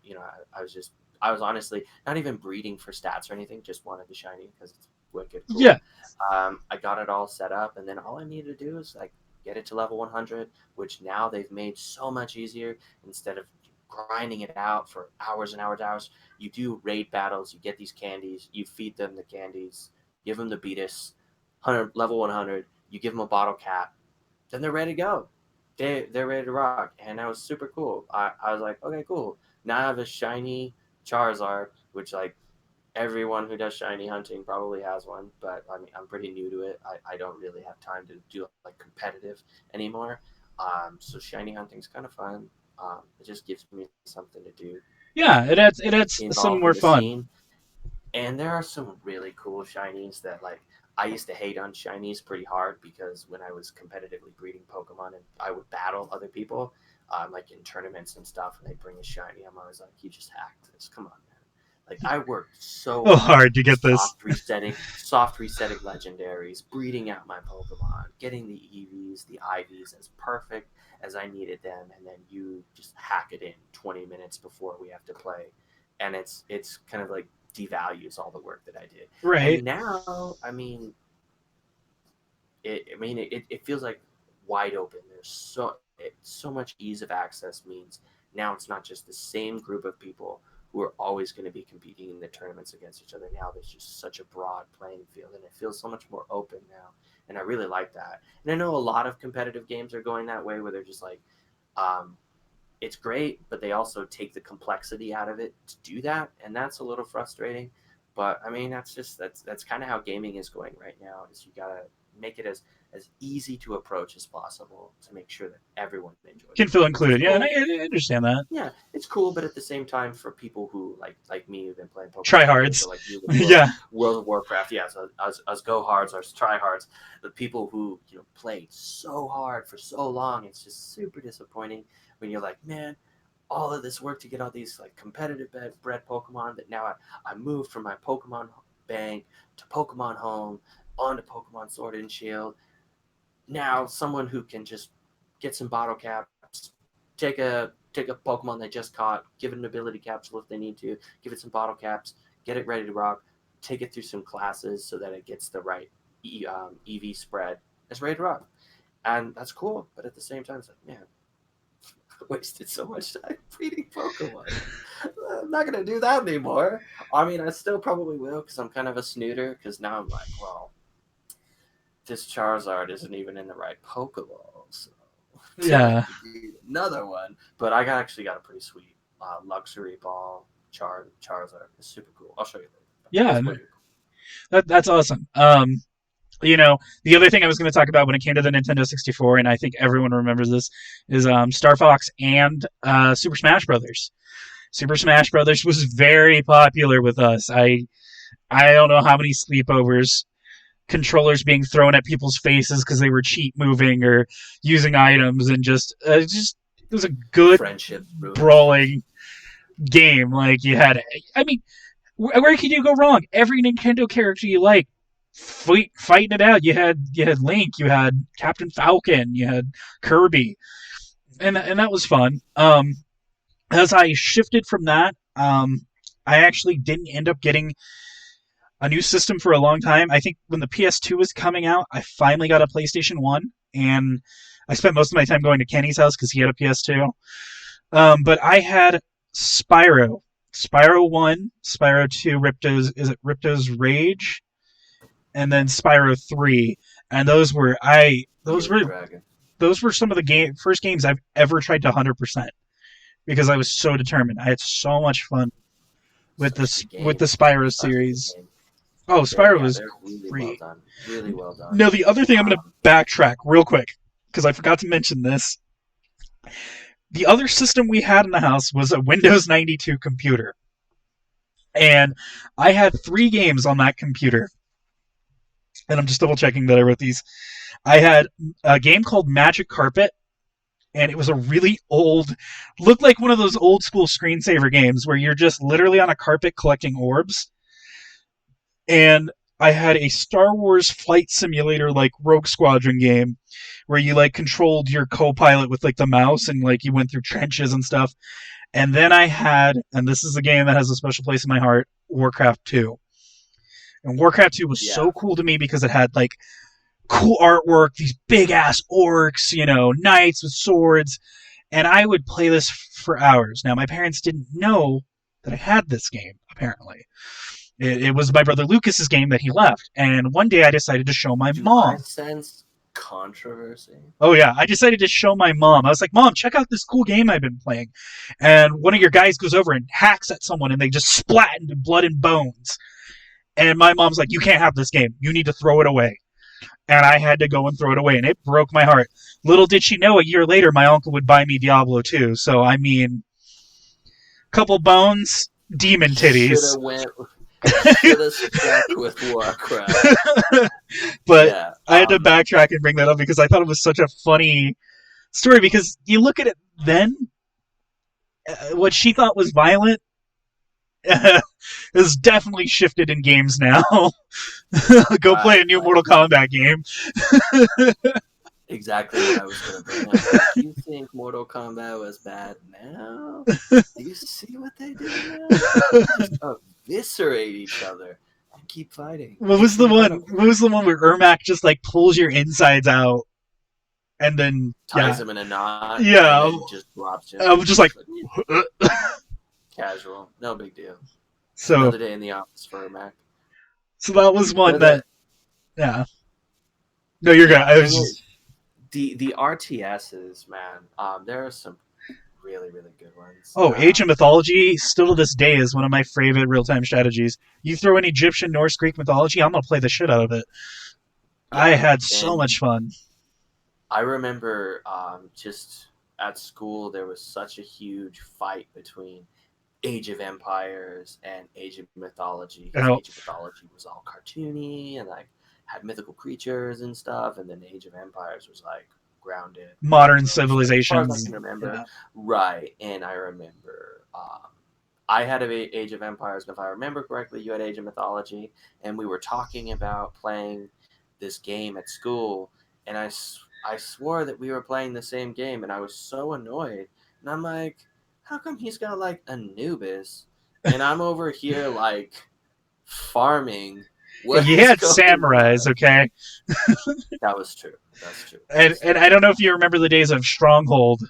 I was honestly not even breeding for stats or anything, just wanted the shiny because it's wicked Yeah. cool. I got it all set up, and then all I needed to do is like get it to level 100, which now they've made so much easier. Instead of grinding it out for hours and hours, you do raid battles, you get these candies, you feed them the candies, give them the Beatus, 100, level 100, you give them a bottle cap, then they're ready to go. They're ready to rock, and that was super cool. I was like, okay, cool. Now I have a shiny Charizard, which like everyone who does shiny hunting probably has one, but I mean, I'm pretty new to it. I don't really have time to do like competitive anymore. So shiny hunting's kind of fun. It just gives me something to do to Yeah, keep it adds some involved more in the fun. scene. And there are some really cool shinies that like I used to hate on shinies pretty hard because when I was competitively breeding Pokemon and I would battle other people, like in tournaments and stuff, and they bring a shiny, I'm always like, you just hacked this. Come on, man. Like I worked so Oh, hard, hard to get this. soft resetting legendaries, breeding out my Pokemon, getting the EVs, the IVs as perfect as I needed them, and then you just hack it in 20 minutes before we have to play, and it's kind of like devalues all the work that I did. Right. And now, I mean, it feels like wide open. So much ease of access means now it's not just the same group of people who are always going to be competing in the tournaments against each other. Now there's just such a broad playing field, and it feels so much more open now. And I really like that. And I know a lot of competitive games are going that way, where they're just like, um, it's great, but they also take the complexity out of it to do that, and that's a little frustrating. But I mean, that's kind of how gaming is going right now. Is you gotta make it as easy to approach as possible to make sure that everyone enjoys Can it, feel which is included. Yeah, and cool. I understand that. Yeah, it's cool, but at the same time, for people who like me who've been playing Pokemon for years, Tryhards. or like you with Yeah. World of Warcraft, yeah, so us go hards, us try hards, the people who played so hard for so long, it's just super disappointing when you're like, man, all of this work to get all these like competitive bred Pokemon that now I moved from my Pokemon bank to Pokemon Home onto Pokemon Sword and Shield. Now someone who can just get some bottle caps, take a Pokemon they just caught, give it an ability capsule if they need to, give it some bottle caps, get it ready to rock. take it through some classes so that it gets the right EV spread. It's ready to rock, and that's cool. But at the same time, it's like, man, I wasted so much time breeding Pokemon. I'm not gonna do that anymore. I mean, I still probably will because I'm kind of a snooter. Because now I'm like, well, this Charizard isn't even in the right Pokeball, so Yeah. another one. But I actually got a pretty sweet luxury ball Charizard. It's super cool. I'll show you later. Yeah, It's pretty cool. that's awesome. The other thing I was going to talk about when it came to the Nintendo 64, and I think everyone remembers this, is Star Fox and Super Smash Brothers. Super Smash Brothers was very popular with us. I don't know how many sleepovers, controllers being thrown at people's faces because they were cheat moving or using items, and just it was a good Friendship ruined. brawling game. Like you had, I mean, where can you go wrong? Every Nintendo character you like, fighting it out. You had Link, you had Captain Falcon, you had Kirby, and that was fun. As I shifted from that, I actually didn't end up getting a new system for a long time. I think when the PS2 was coming out, I finally got a PlayStation 1, and I spent most of my time going to Kenny's house because he had a PS2. But I had Spyro. Spyro 1, Spyro 2, Ripto's Rage, and then Spyro 3. And Dragon. those were some of the first games I've ever tried to 100% because I was so determined. I had so much fun with the Spyro series. Oh, Spyro was really great. well done. Really well done. No, the other thing I'm going to backtrack real quick because I forgot to mention this. The other system we had in the house was a Windows 92 computer. And I had 3 games on that computer. And I'm just double checking that I wrote these. I had a game called Magic Carpet, and it was a really old, looked like one of those old school screensaver games where you're just literally on a carpet collecting orbs. And I had a Star Wars flight simulator like Rogue Squadron game where you like controlled your co-pilot with like the mouse and like you went through trenches and stuff. And then I had, and this is a game that has a special place in my heart, Warcraft 2. And Warcraft 2 was so cool to me because it had like cool artwork, these big ass orcs, knights with swords, and I would play this for hours. Now my parents didn't know that I had this game, apparently. It was my brother Lucas's game that he left, and one day I decided to show my mom. I sense controversy. Oh yeah, I decided to show my mom. I was like, "Mom, check out this cool game I've been playing." And one of your guys goes over and hacks at someone, and they just splat into blood and bones. And my mom's like, "You can't have this game. You need to throw it away." And I had to go and throw it away, and it broke my heart. Little did she know, a year later, my uncle would buy me Diablo 2. So I mean, couple bones, demon titties. Should have stuck with Warcraft. But yeah, I had to backtrack and bring that up because I thought it was such a funny story. Because you look at it then, what she thought was violent is definitely shifted in games now. Go play a new Mortal Kombat game. Exactly what I was going to bring up. Do you think Mortal Kombat was bad now? Do you see what they do now? Just eviscerate each other and keep fighting. What was the one where Ermac just like pulls your insides out and then ties him in a knot? Yeah, and then just drops him. I was just like casual, no big deal. So another day in the office for Ermac. So that was one that, yeah. No, you're good. I was just the RTSs, man. There are some really, really good ones. Oh, Age of Mythology, still to this day, is one of my favorite real-time strategies. You throw in Egyptian, Norse, Greek mythology, I'm going to play the shit out of it. Yeah, I had so much fun. I remember just at school, there was such a huge fight between Age of Empires and Age of Mythology. Age of Mythology was all cartoony and like had mythical creatures and stuff, and then Age of Empires was like grounded modern civilizations. As far as I can remember. Yeah. Right. And I remember I had Age of Empires, and if I remember correctly, you had Age of Mythology, and we were talking about playing this game at school, and I swore that we were playing the same game, and I was so annoyed. And I'm like, how come he's got like Anubis and I'm over here like farming. What You is had going samurais, on? okay? That was true. That's true. And That's and true. I don't know if you remember the days of Stronghold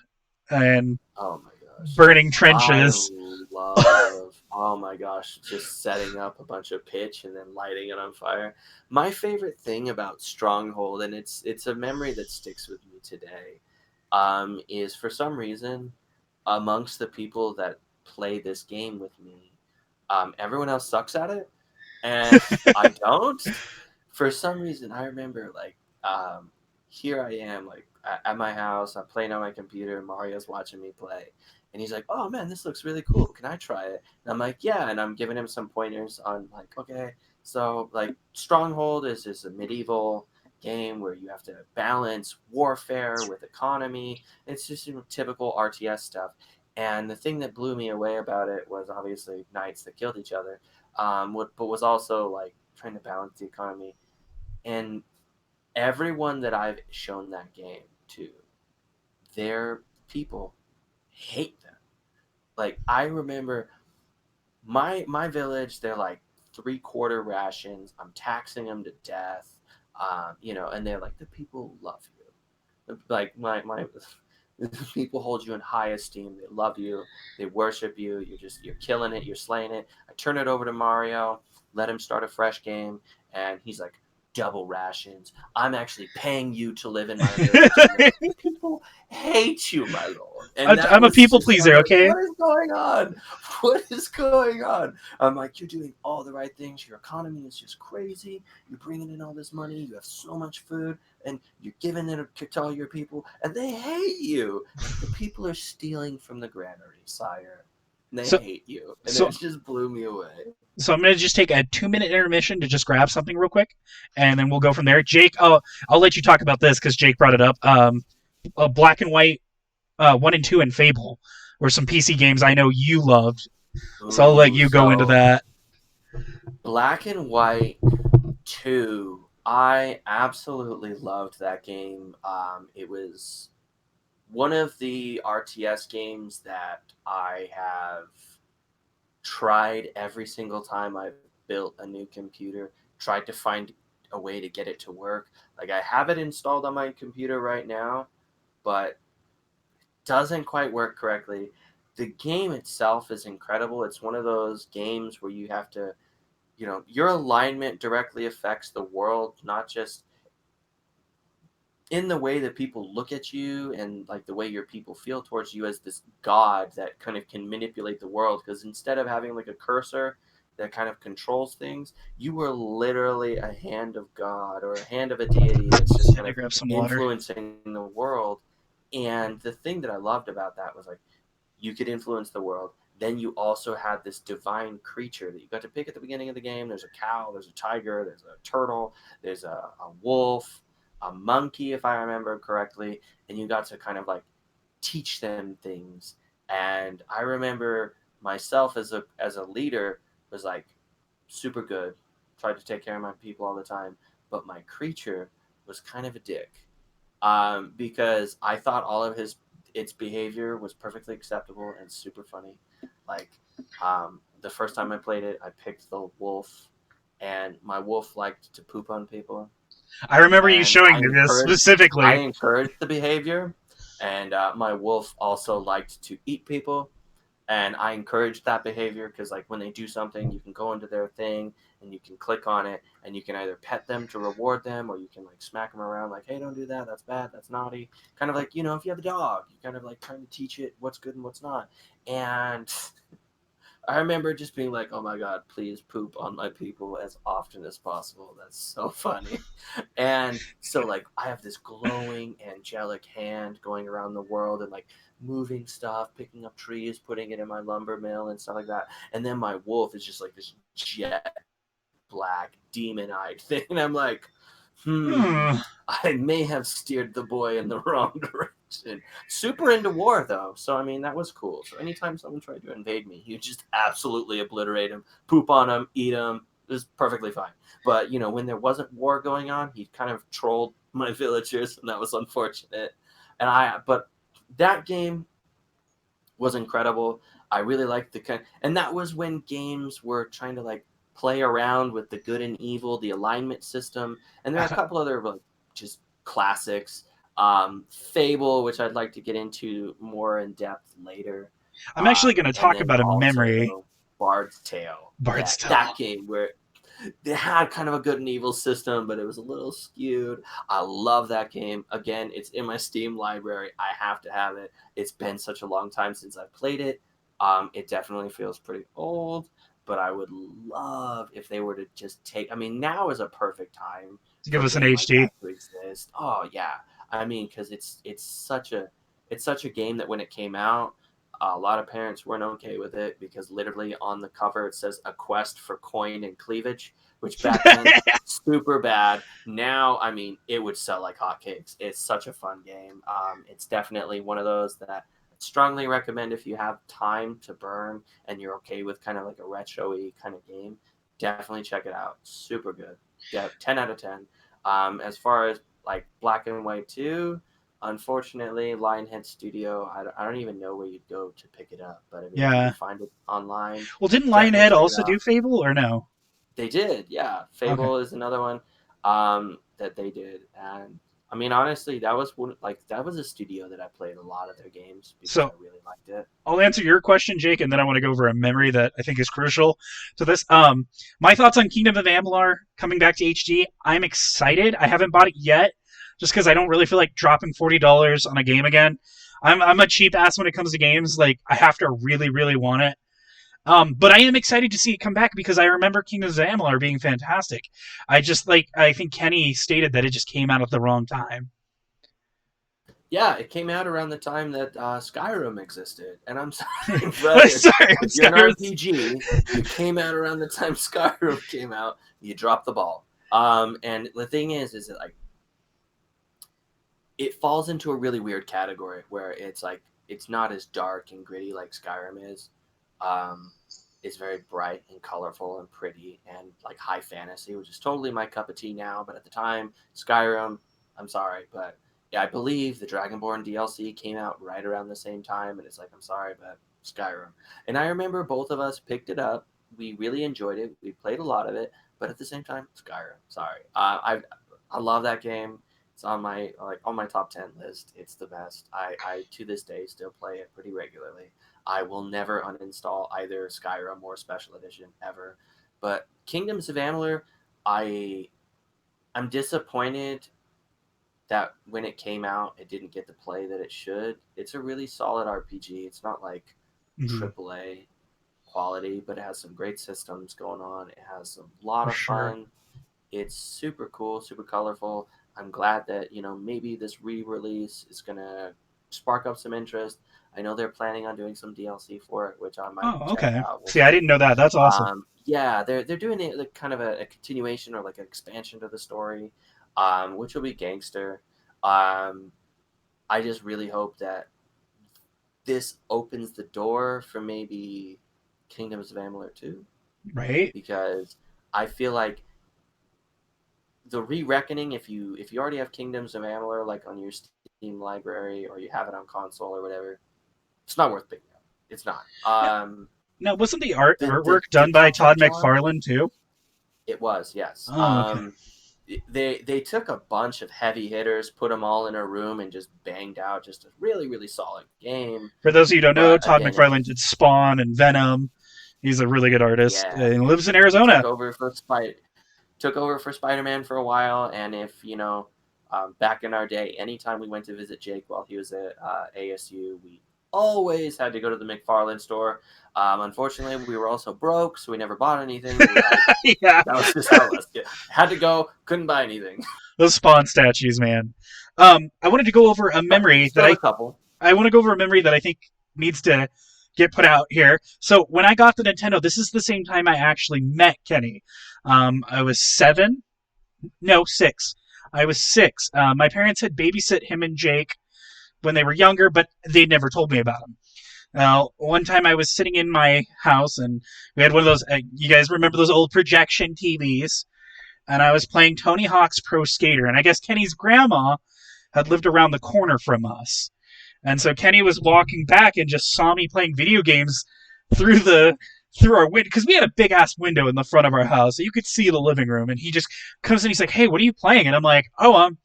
and Oh my gosh. burning I trenches. love, oh my gosh, just setting up a bunch of pitch and then lighting it on fire. My favorite thing about Stronghold, and it's a memory that sticks with me today, is for some reason, amongst the people that play this game with me, everyone else sucks at it, and I don't. For some reason, I remember like here I am like at my house. I'm playing on my computer. Mario's watching me play, and he's like, "Oh man, this looks really cool. Can I try it?" And I'm like, "Yeah." And I'm giving him some pointers on like, okay, so like Stronghold is a medieval game where you have to balance warfare with economy. It's just typical RTS stuff. And the thing that blew me away about it was obviously knights that killed each other, but was also like trying to balance the economy. And everyone that I've shown that game to, their people hate them. Like I remember my village, they're like 3/4 rations. I'm taxing them to death, and they're like the people love you. Like my people hold you in high esteem. They love you. They worship you. You're killing it. You're slaying it. I turn it over to Mario, let him start a fresh game, and he's like, double rations. I'm actually paying you to live in my village. And the people hate you, my lord. And that I'm a was people just, I'm pleaser, like, okay? what is going on? What is going on? I'm like, you're doing all the right things. Your economy is just crazy. You're bringing in all this money. You have so much food and you're giving it to all your people, and they hate you. The people are stealing from the granary, sire. And they So hate you, and so it just blew me away. so I'm gonna just take a 2 minute intermission to just grab something real quick, and then we'll go from there. Jake, I'll let you talk about this because Jake brought it up. Black and White 1 and 2 and Fable were some PC games I know you loved, so I'll let Ooh, you go into so that. Black and White 2. I absolutely loved that game. It was one of the RTS games that I have tried every single time I've built a new computer, tried to find a way to get it to work. Like I have it installed on my computer right now, but doesn't quite work correctly. The game itself is incredible. It's one of those games where you have to, your alignment directly affects the world, not just in the way that people look at you and like the way your people feel towards you as this god that kind of can manipulate the world, because instead of having like a cursor that kind of controls things, you were literally a hand of god or a hand of a deity that's just Just had kind to of grab some water. influencing the world. And the thing that I loved about that was like you could influence the world. Then you also had this divine creature that you got to pick at the beginning of the game. There's a cow, there's a tiger, there's a turtle, there's a wolf, a monkey, if I remember correctly, and you got to kind of like teach them things. And I remember myself as a leader was like super good, tried to take care of my people all the time, but my creature was kind of a dick, because I thought all of its behavior was perfectly acceptable and super funny. Like the first time I played it, I picked the wolf, and my wolf liked to poop on people, I remember you and showing me this I specifically. encouraged the behavior, and my wolf also liked to eat people, and I encourage that behavior because like when they do something, you can go into their thing and you can click on it and you can either pet them to reward them or you can like smack them around like, hey, don't do that, that's bad, that's naughty. Kind of like, if you have a dog, you kind of like trying to teach it what's good and what's not. And I remember just being like, oh my god, please poop on my people as often as possible. That's so funny. And so like I have this glowing angelic hand going around the world and like moving stuff, picking up trees, putting it in my lumber mill and stuff like that. And then my wolf is just like this jet black demon eyed thing. And I'm like, Hmm. I may have steered the boy in the wrong direction. Super into war though, so I mean that was cool. So anytime someone tried to invade me, you just absolutely obliterate him, poop on him, eat him. It was perfectly fine. But when there wasn't war going on, he kind of trolled my villagers, and that was unfortunate. But that game was incredible. I really liked and that was when games were trying to like play around with the good and evil, the alignment system, and there are a couple other like just classics. Fable, which I'd like to get into more in depth later. I'm actually going to And talk then about a memory. also Bard's Tale. Bard's Tale. That game where they had kind of a good and evil system, but it was a little skewed. I love that game. Again, it's in my Steam library. I have to have it. It's been such a long time since I've played it. It definitely feels pretty old, but I would love if they were to just take. I mean, now is a perfect time to give us an like HD to exist. Oh yeah, I mean, because it's such a game that when it came out, a lot of parents weren't okay with it because literally on the cover it says a quest for coin and cleavage, which back then super bad. Now, I mean, it would sell like hotcakes. It's such a fun game. It's definitely one of those that I strongly recommend if you have time to burn and you're okay with kind of like a retro-y kind of game. Definitely check it out. Super good. Yeah, 10 out of 10. As far as like Black and White 2, unfortunately, Lionhead Studio, I don't even know where you'd go to pick it up. But I mean, if you can find it online. Well, didn't Lionhead also do Fable or no? They did, yeah. Fable is another one that they did. And I mean, honestly, that was a studio that I played a lot of their games because I really liked it. I'll answer your question, Jake, and then I want to go over a memory that I think is crucial to this. My thoughts on Kingdom of Amalur coming back to HD. I'm excited. I haven't bought it yet, just because I don't really feel like dropping $40 on a game again. I'm a cheap ass when it comes to games. Like, I have to really, really want it. But I am excited to see it come back because I remember Kingdoms of Amalur being fantastic. I think Kenny stated that it just came out at the wrong time. Yeah, it came out around the time that Skyrim existed, and I'm sorry, brother, sorry, if you're an RPG, you came out around the time Skyrim came out. You dropped the ball. And the thing is that like it falls into a really weird category where it's like it's not as dark and gritty like Skyrim is. It's very bright and colorful and pretty and like high fantasy, which is totally my cup of tea now. But at the time, Skyrim, I'm sorry, but yeah, I believe the Dragonborn DLC came out right around the same time, and it's like, I'm sorry, but Skyrim. And I remember both of us picked it up. We really enjoyed it. We played a lot of it, but at the same time, Skyrim. Sorry, I love that game. It's on my top 10 list. It's the best. I to this day still play it pretty regularly. I will never uninstall either Skyrim or Special Edition ever. But Kingdoms of Amalur, I'm disappointed that when it came out, it didn't get the play that it should. It's a really solid RPG. It's not like AAA quality, but it has some great systems going on. It has a lot of fun. It's super cool, super colorful. I'm glad that, maybe this re-release is going to spark up some interest. I know they're planning on doing some DLC for it, which I might check out. See, I didn't know that. That's awesome. Yeah, they're doing it like kind of a continuation or like an expansion to the story, which will be gangster. I just really hope that this opens the door for maybe Kingdoms of Amalur 2. Right. Because I feel like the Re-Reckoning, if you already have Kingdoms of Amalur like on your Steam library or you have it on console or whatever, it's not worth picking up. It's not. Now, wasn't the artwork done by Todd McFarlane too? It was, yes. Oh, okay. They took a bunch of heavy hitters, put them all in a room, and just banged out just a really, really solid game. For those of you who don't know, Todd McFarlane did Spawn and Venom. He's a really good artist. Yeah. And lives in Arizona. Took over for Spider-Man for a while, and if back in our day, anytime we went to visit Jake while he was at ASU, we always had to go to the McFarlane store. Unfortunately, we were also broke, so we never bought anything. Yeah, that was just how it was. Had to go, couldn't buy anything. Those Spawn statues, man. I wanted to go over a memory I want to go over a memory that I think needs to get put out here. So when I got the Nintendo, this is the same time I actually met Kenny. I was 6. I was 6. My parents had babysit him and Jake when they were younger, but they never told me about him. One time I was sitting in my house and we had one of those, you guys remember those old projection TVs? And I was playing Tony Hawk's Pro Skater. And I guess Kenny's grandma had lived around the corner from us. And so Kenny was walking back and just saw me playing video games through the through our window, because we had a big ass window in the front of our house, so you could see the living room. And he just comes in, he's like, "Hey, what are you playing?" And I'm like, "Oh, I'm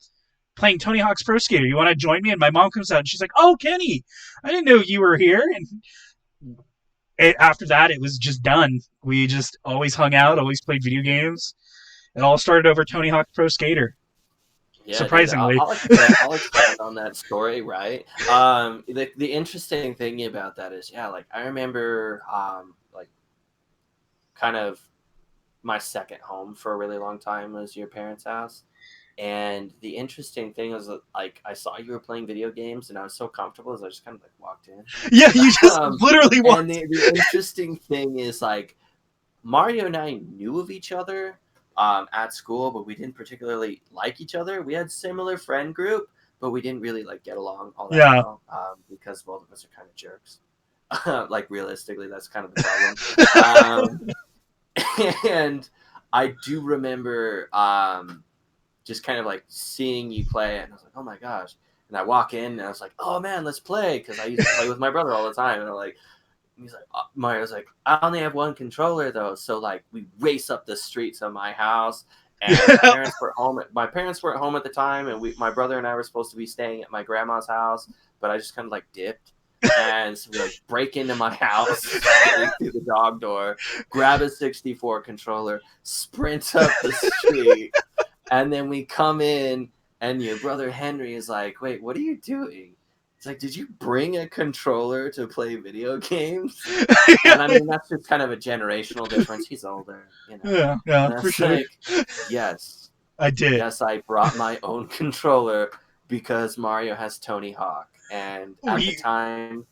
playing Tony Hawk's Pro Skater. You want to join me?" And my mom comes out and she's like, "Oh, Kenny, I didn't know you were here." And after that, it was just done. We just always hung out, always played video games. It all started over Tony Hawk Pro Skater. Yeah, dude, Surprisingly. I'll expand on that story, right? The interesting thing about that is, yeah, like I remember, like kind of my second home for a really long time was your parents' house. And the interesting thing was that, like, I saw you were playing video games, and I was so comfortable, as I just kind of like walked in. Yeah, you just literally walked. And the interesting thing is, like, Mario and I knew of each other at school, but we didn't particularly like each other. We had similar friend group, but we didn't really like get along all that well because both of us are kind of jerks. Like realistically, that's kind of the problem. And I do remember just kind of like seeing you play, and I was like, oh my gosh. And I walk in, and I was like, oh man, let's play, because I used to play with my brother all the time. And I'm like, he's like, Mario's like, I only have one controller though, so like we race up the streets of my house, and my parents weren't home at the time, and my brother and I were supposed to be staying at my grandma's house, but I just kind of like dipped. And so we like break into my house through the dog door, grab a 64 controller, sprint up the street, and then we come in, and your brother Henry is like, wait, what are you doing? It's like, did you bring a controller to play video games? And I mean, that's just kind of a generational difference. He's older, you know. Yeah, for sure. Like, yes, I did. Yes, I brought my own controller because Mario has Tony Hawk, and at the time,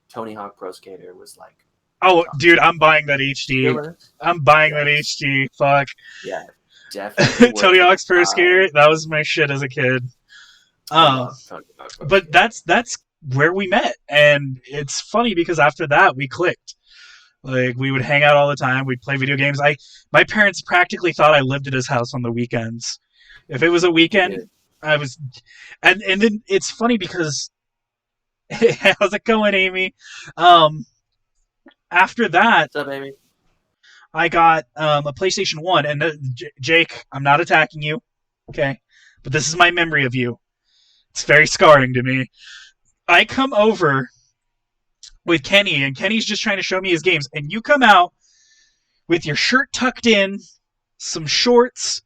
Tony Hawk Pro Skater was like, oh, dude, I'm buying that HD. I'm buying that HD. Fuck. Yeah, definitely. Tony Hawk's Pro Skater, that was my shit as a kid. But that's where we met, and it's funny because after that we clicked. Like, we would hang out all the time. We'd play video games. My parents practically thought I lived at his house on the weekends. If it was a weekend, I was, and then it's funny because, how's it going, Amy? After that, what's up, Amy? I got a PlayStation 1, and Jake, I'm not attacking you, okay? But this is my memory of you. It's very scarring to me. I come over with Kenny, and Kenny's just trying to show me his games, and you come out with your shirt tucked in, some shorts,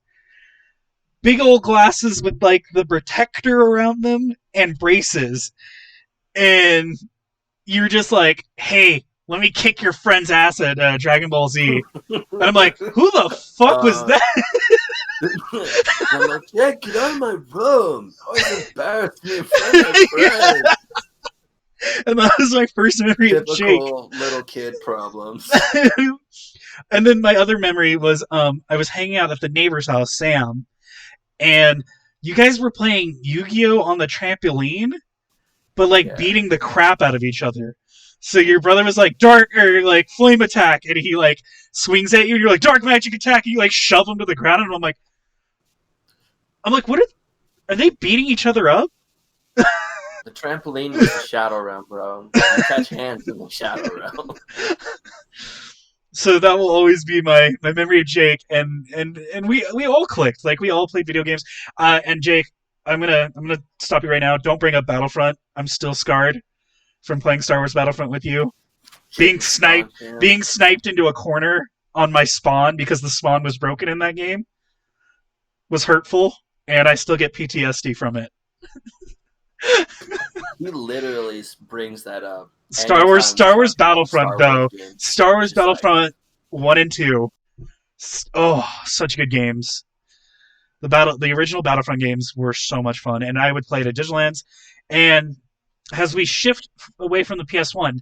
big old glasses with like the protector around them, and braces, and you're just like, hey, let me kick your friend's ass at Dragon Ball Z. And I'm like, who the fuck was that? I'm like, yeah, get out of my room. I was embarrassed me in front of my friends. And that was my first memory of Jake. Little kid problems. And then my other memory was I was hanging out at the neighbor's house, Sam, and you guys were playing Yu-Gi-Oh! On the trampoline, but like beating the crap out of each other. So your brother was like, dark, or like flame attack, and he like swings at you, and you're like, dark magic attack, and you like shove him to the ground, and I'm like, what are they beating each other up? The trampoline was the shadow realm, bro. You catch hands in the shadow realm. So that will always be my memory of Jake, and we all clicked. Like, we all played video games. And Jake, I'm gonna stop you right now. Don't bring up Battlefront. I'm still scarred from playing Star Wars Battlefront with you. Being sniped into a corner on my spawn because the spawn was broken in that game was hurtful, and I still get PTSD from it. He literally brings that up. Star Wars Battlefront, though. Star Wars Battlefront 1 and 2. Oh, such good games. The original Battlefront games were so much fun, and I would play it at Digilands. And as we shift away from the PS1,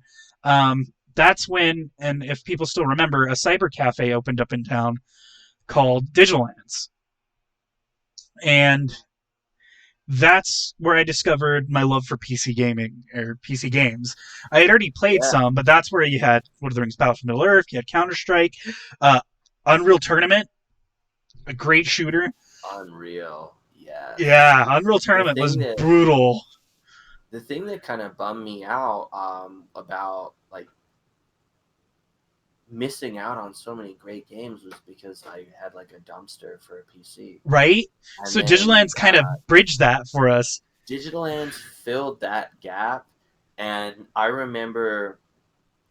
that's when, and if people still remember, a cyber cafe opened up in town called Digilands. And that's where I discovered my love for PC gaming, or PC games. I had already played some, but that's where you had Lord of the Rings, Battle for Middle-earth, you had Counter-Strike, Unreal Tournament, a great shooter. Unreal, yeah. Yeah, Unreal Tournament was brutal. The thing that kind of bummed me out about, like, missing out on so many great games was because I had like a dumpster for a PC. right? And So then Digiland's kind of bridged that for us. Digital Lands filled that gap. And I remember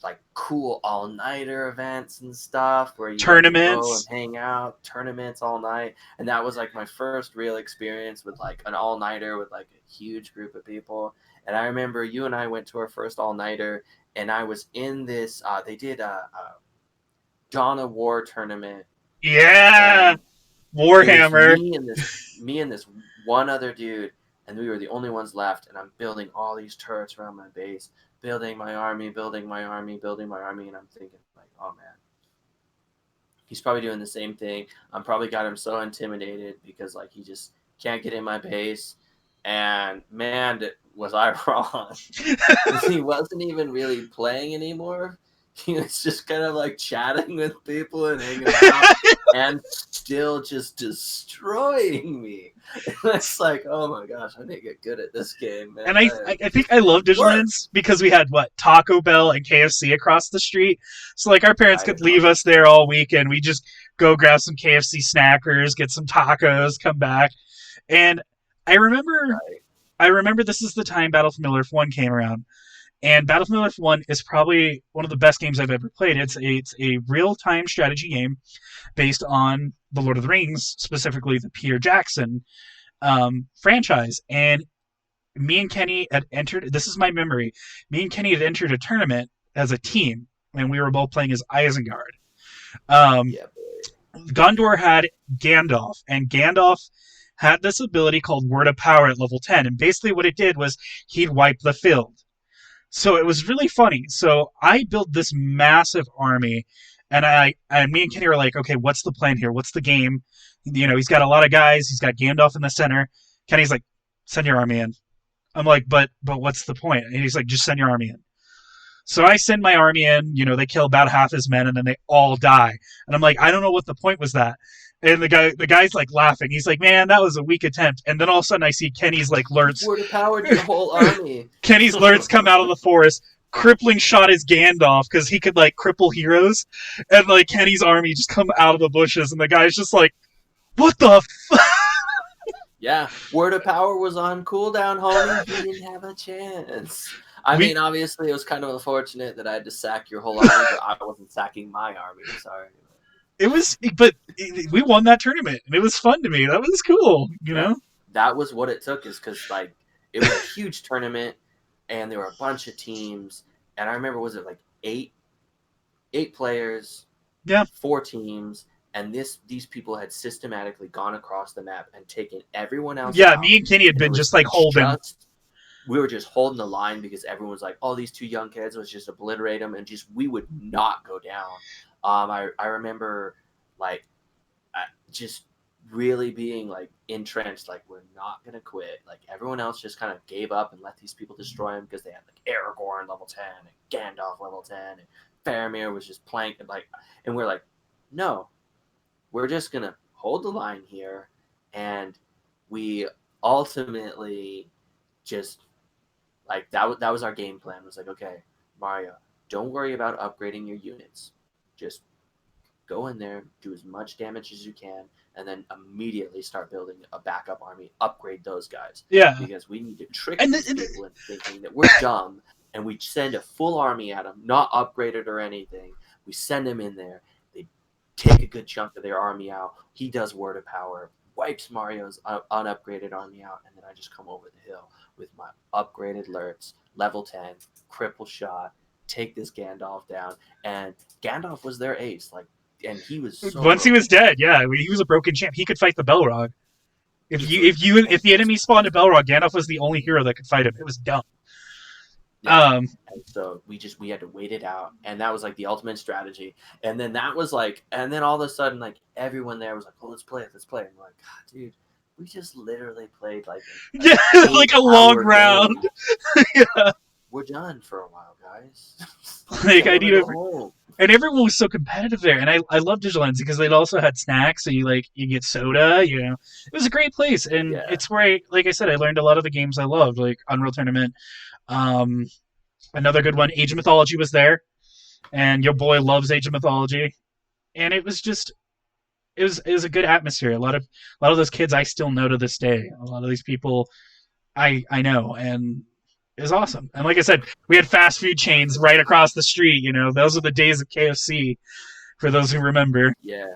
like cool all nighter events and stuff where you got to go and Tournaments. hang out, tournaments all night. And that was like my first real experience with like an all nighter with like a huge group of people. And I remember you and I went to our first all nighter, and I was in this. They did a Dawn of War tournament, Yeah. and it was Warhammer. me and this one other dude, and we were the only ones left. And I'm building all these turrets around my base, building my army, building my army, building my army, and I'm thinking like, oh man, he's probably doing the same thing. I'm probably got him so intimidated because like he just can't get in my base. And man, was I wrong. He wasn't even really playing anymore. He was just kind of like chatting with people and hanging out and still just destroying me. It's like, oh my gosh, I need to get good at this game, man. And I think I love Digiland's because we had what Taco Bell and KFC across the street, so like our parents I could leave us there all weekend. We just go grab some KFC snackers, get some tacos, come back, and I remember right. I remember this is the time Battlefield Middle Earth One came around, and Battlefield Middle Earth One is probably one of the best games I've ever played. It's a real time strategy game based on the Lord of the Rings, specifically the Peter Jackson franchise, and me and Kenny had entered. This is my memory. Me and Kenny had entered a tournament as a team, and we were both playing as Isengard. Um, Yeah, Gondor had Gandalf, and Gandalf had this ability called Word of Power at level 10, and basically what it did was he'd wipe the field. So it was really funny. So I built this massive army, and me and Kenny were like, okay, what's the plan here? What's the game? You know, he's got a lot of guys. He's got Gandalf in the center. Kenny's like, send your army in. I'm like, but what's the point? And he's like, just send your army in. So I send my army in. You know, they kill about half his men, and then they all die. And I'm like, I don't know what the point was that. And the guy's like laughing. He's like, man, that was a weak attempt. And then all of a sudden, I see Kenny's like lurts. Word of Power your whole army. Kenny's lurts come out of the forest. Crippling shot is Gandalf because he could like cripple heroes, and like Kenny's army just come out of the bushes, and the guy's just like, "What the?" Yeah, Word of Power was on cooldown, homie. You didn't have a chance. I mean, obviously, it was kind of unfortunate that I had to sack your whole army, but I wasn't sacking my army. Sorry. It was, but we won that tournament, and it was fun to me. That was cool, you know. That was what it took, is because like it was a huge tournament, and there were a bunch of teams, and I remember, was it like eight players, Yeah, 4 teams, and these people had systematically gone across the map and taken everyone else. yeah. out, Me and Kenny had been just like holding. We were just holding the line because everyone was like, "Oh, these 2 young kids, let's just obliterate them," and just we would not go down. I remember like just really being like entrenched, like we're not gonna quit. Like everyone else just kind of gave up and let these people destroy them because they had like Aragorn level 10 and Gandalf level 10 and Faramir was just plank and we're like, no, we're just gonna hold the line here, and we ultimately just like that was our game plan. It was like, okay, Mario, don't worry about upgrading your units. Just go in there, do as much damage as you can, and then immediately start building a backup army. Upgrade those guys. Yeah, Because we need to trick these people into thinking that we're dumb, and we send a full army at them, not upgraded or anything. We send them in there. They take a good chunk of their army out. He does Word of Power, wipes Mario's unupgraded army out, and then I just come over the hill with my upgraded Lurtz, level 10, cripple shot, take this Gandalf down. And Gandalf was their ace. Like, and he was so once he was dead, yeah, he was a broken champ. He could fight the Belrog. If the enemy spawned a Belrog, Gandalf was the only hero that could fight him. It was dumb. Yeah. And so we had to wait it out, and that was like the ultimate strategy. And then that was like, and then all of a sudden, like everyone there was like, "Oh, let's play it." And we're like, God, dude, we just literally played like like a long round. Yeah. We're done for a while, guys. Like I need a. And everyone was so competitive there, and I love Digilands because they also had snacks, so you get soda, you know. It was a great place, and it's where like I said, I learned a lot of the games I loved, like Unreal Tournament. Another good one, Age of Mythology was there. and your boy loves Age of Mythology, and it was just it was a good atmosphere. A lot of those kids I still know to this day. A lot of these people I know, and it was awesome. And like I said, we had fast food chains right across the street. Those are the days of KFC for those who remember. Yeah,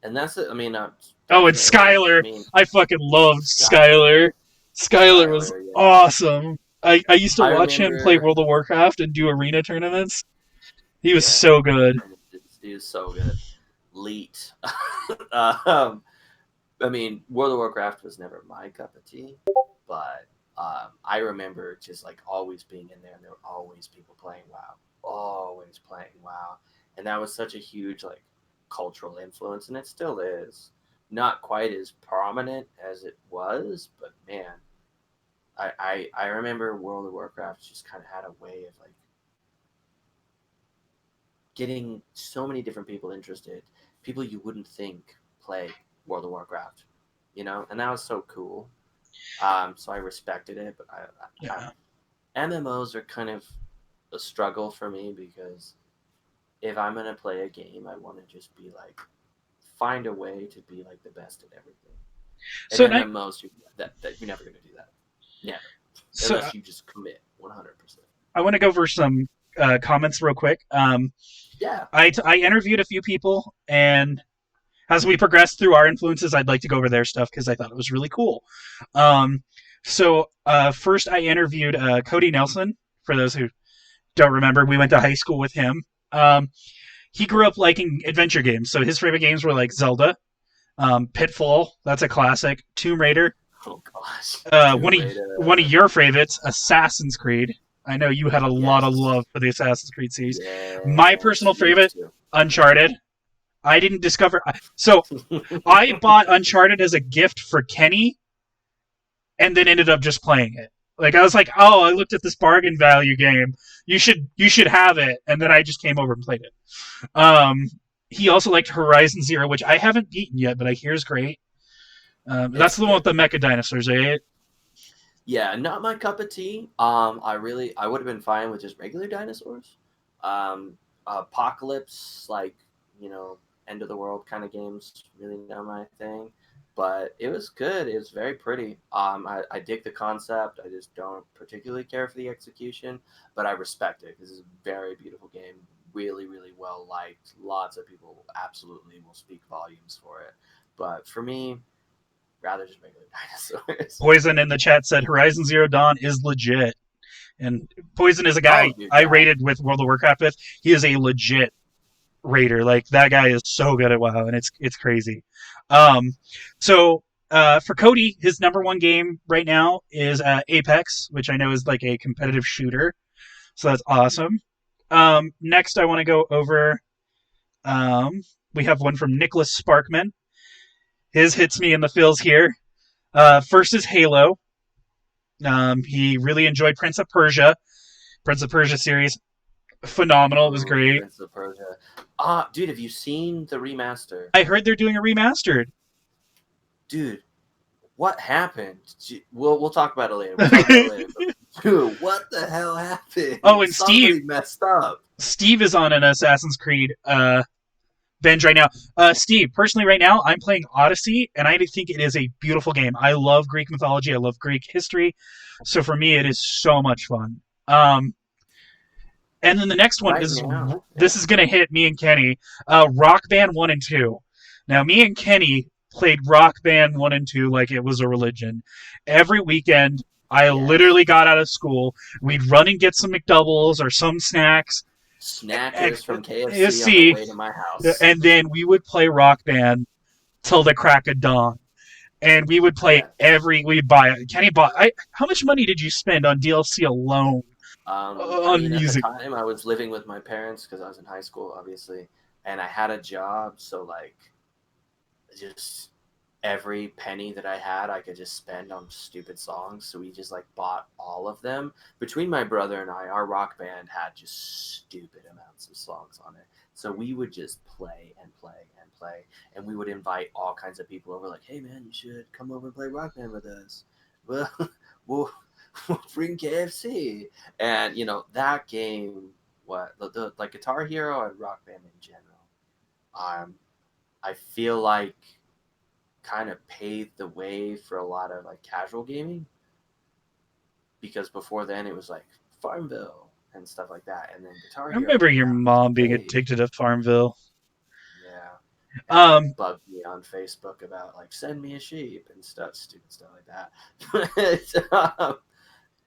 and that's it. I mean, Oh, and definitely. I Skylar. mean, I fucking loved Skylar, Skylar. Skylar was Skylar. Yeah, awesome. I used to I watch him play remember. World of Warcraft and do arena tournaments. He was Yeah, so good. he was so good. Leet. um, I mean, World of Warcraft was never my cup of tea, but I remember just like always being in there, and there were always people playing WoW, always playing WoW, and that was such a huge like cultural influence, and it still is. Not quite as prominent as it was, but man, I remember World of Warcraft just kind of had a way of like getting so many different people interested, people you wouldn't think play World of Warcraft, and that was so cool. So I respected it, but Yeah. MMOs are kind of a struggle for me because if I'm gonna play a game, I want to just be like find a way to be like the best at everything. And So I MMOs, that you're never gonna do that, never, so unless you just commit 100%. I want to go over some comments real quick. Yeah, I interviewed a few people, and as we progress through our influences, I'd like to go over their stuff because I thought it was really cool. Um, first, I interviewed Cody Nelson. For those who don't remember, we went to high school with him. He grew up liking adventure games, so his favorite games were like Zelda, Pitfall, that's a classic, Tomb Raider, oh gosh, one Tomb of one of Raider. your favorites, Assassin's Creed. I know you had a lot of Yes, love for the Assassin's Creed series. My yes, personal used favorite, Uncharted. I didn't discover. So to. I bought Uncharted as a gift for Kenny, and then ended up just playing it. Like I was like, oh, I looked at this bargain value game. You should have it, and then I just came over and played it. He also liked Horizon Zero, which I haven't beaten yet, but I hear is great. That's It's the one with good. the mecha dinosaurs, eh? Yeah, not my cup of tea. I would have been fine with just regular dinosaurs. Apocalypse, like you know, end of the world kind of games, really not my thing. But it was good. It was very pretty. I dig the concept. I just don't particularly care for the execution, but I respect it. This is a very beautiful game. Really, really well liked. Lots of people absolutely will speak volumes for it. But for me, rather just regular dinosaurs. Poison in the chat said Horizon Zero Dawn is legit. And Poison is a guy Oh, dude, I yeah. rated with World of Warcraft with. He is a legit raider. Like that guy is so good at WoW, and it's crazy. Um, for Cody, his number one game right now is Apex, which I know is like a competitive shooter. So that's awesome. Next, I want to go over. Um, we have one from Nicholas Sparkman. His hits me in the feels here. First is Halo. He really enjoyed Prince of Persia. Prince of Persia series, phenomenal. It was Oh, great. Prince of Persia. Dude, have you seen the remaster? I heard they're doing a remastered. Dude, what happened? We'll talk about it later. We'll talk about it later. But, dude, what the hell Oh, happened? and Steve Somebody messed up. Steve is on an Assassin's Creed binge right now. Steve, personally, right now, I'm playing Odyssey, and I think it is a beautiful game. I love Greek mythology. I love Greek history. So for me, it is so much fun. And then the next one Right is now, this yeah. is gonna hit me and Kenny. Rock Band 1 and 2. Now, me and Kenny played Rock Band 1 and 2 like it was a religion. Every weekend, I literally Yes. got out of school. We'd run and get some McDoubles or some snacks. Snackers from You KFC on the see, way to my house. and then we would play Rock Band till the crack of dawn. And we would play Yeah. we buy it. Kenny bought. How much money did you spend on DLC alone I on mean, at the music? time, I was living with my parents because I was in high school, obviously, and I had a job. So, like, just every penny that I had, I could just spend on stupid songs. So we just like bought all of them. Between my brother and I, our rock band had just stupid amounts of songs on it. So we would just play and play and play, and we would invite all kinds of people over. Like, hey man, you should come over and play rock band with us. Well, we'll bring KFC, and that game what the like Guitar Hero and Rock Band in general. I feel like kind of paved the way for a lot of like casual gaming, because before then it was like Farmville and stuff like that, and then Guitar I Hero remember came your out. mom being Hey, addicted to Farmville. yeah, and like Um, bugged me on Facebook about like send me a sheep and stuff, stupid stuff like that. But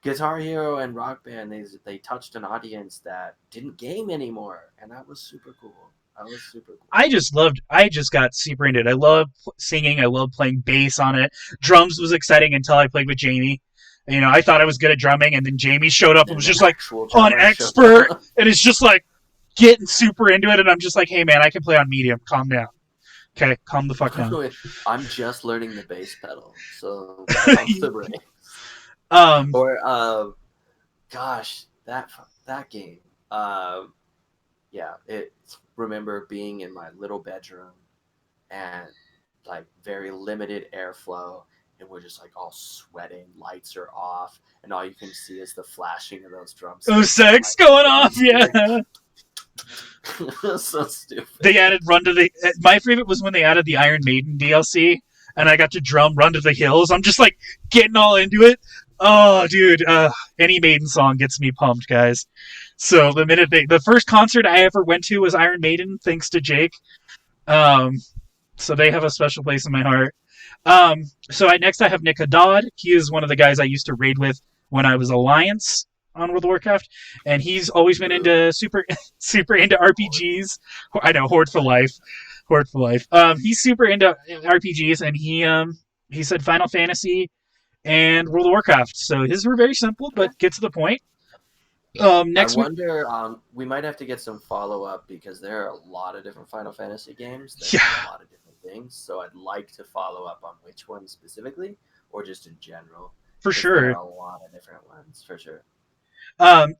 Guitar Hero and Rock Band, they touched an audience that didn't game anymore, and that was super cool. That was super cool. I just got super into it. I love singing. I love playing bass on it. Drums was exciting until I played with Jamie. I thought I was good at drumming, and then Jamie showed up and Then was the just like, actual on drummer showed expert, up. and it's just like getting super into it, and I'm just like, hey man, I can play on medium. Calm down. Okay, calm the fuck down. I'm just learning the bass pedal, so pump the brakes. um, Or gosh, that game. Um, yeah, it. Remember being in my little bedroom and like very limited airflow, and we're just like all sweating. Lights are off, and all you can see is the flashing of those oh, drumsticks. sex going off, yeah. So stupid. They added Run to the. My favorite was when they added the Iron Maiden DLC, and I got to drum Run to the Hills. I'm just like getting all into it. Oh, dude, any Maiden song gets me pumped, guys. So the first concert I ever went to was Iron Maiden, thanks to Jake. Um, so they have a special place in my heart. Next I have Nick Haddad. He is one of the guys I used to raid with when I was Alliance on World of Warcraft, and he's always been into super into RPGs. I know, Horde for life, Horde for life. He's super into RPGs, and he said Final Fantasy and World of Warcraft. So his were very simple, but get to the point. I Next, wonder. We might have to get some follow up because there are a lot of different Final Fantasy games that do yeah, a lot of different things. So I'd like to follow up on which one specifically, or just in general, for because there sure. are a lot of different ones for sure.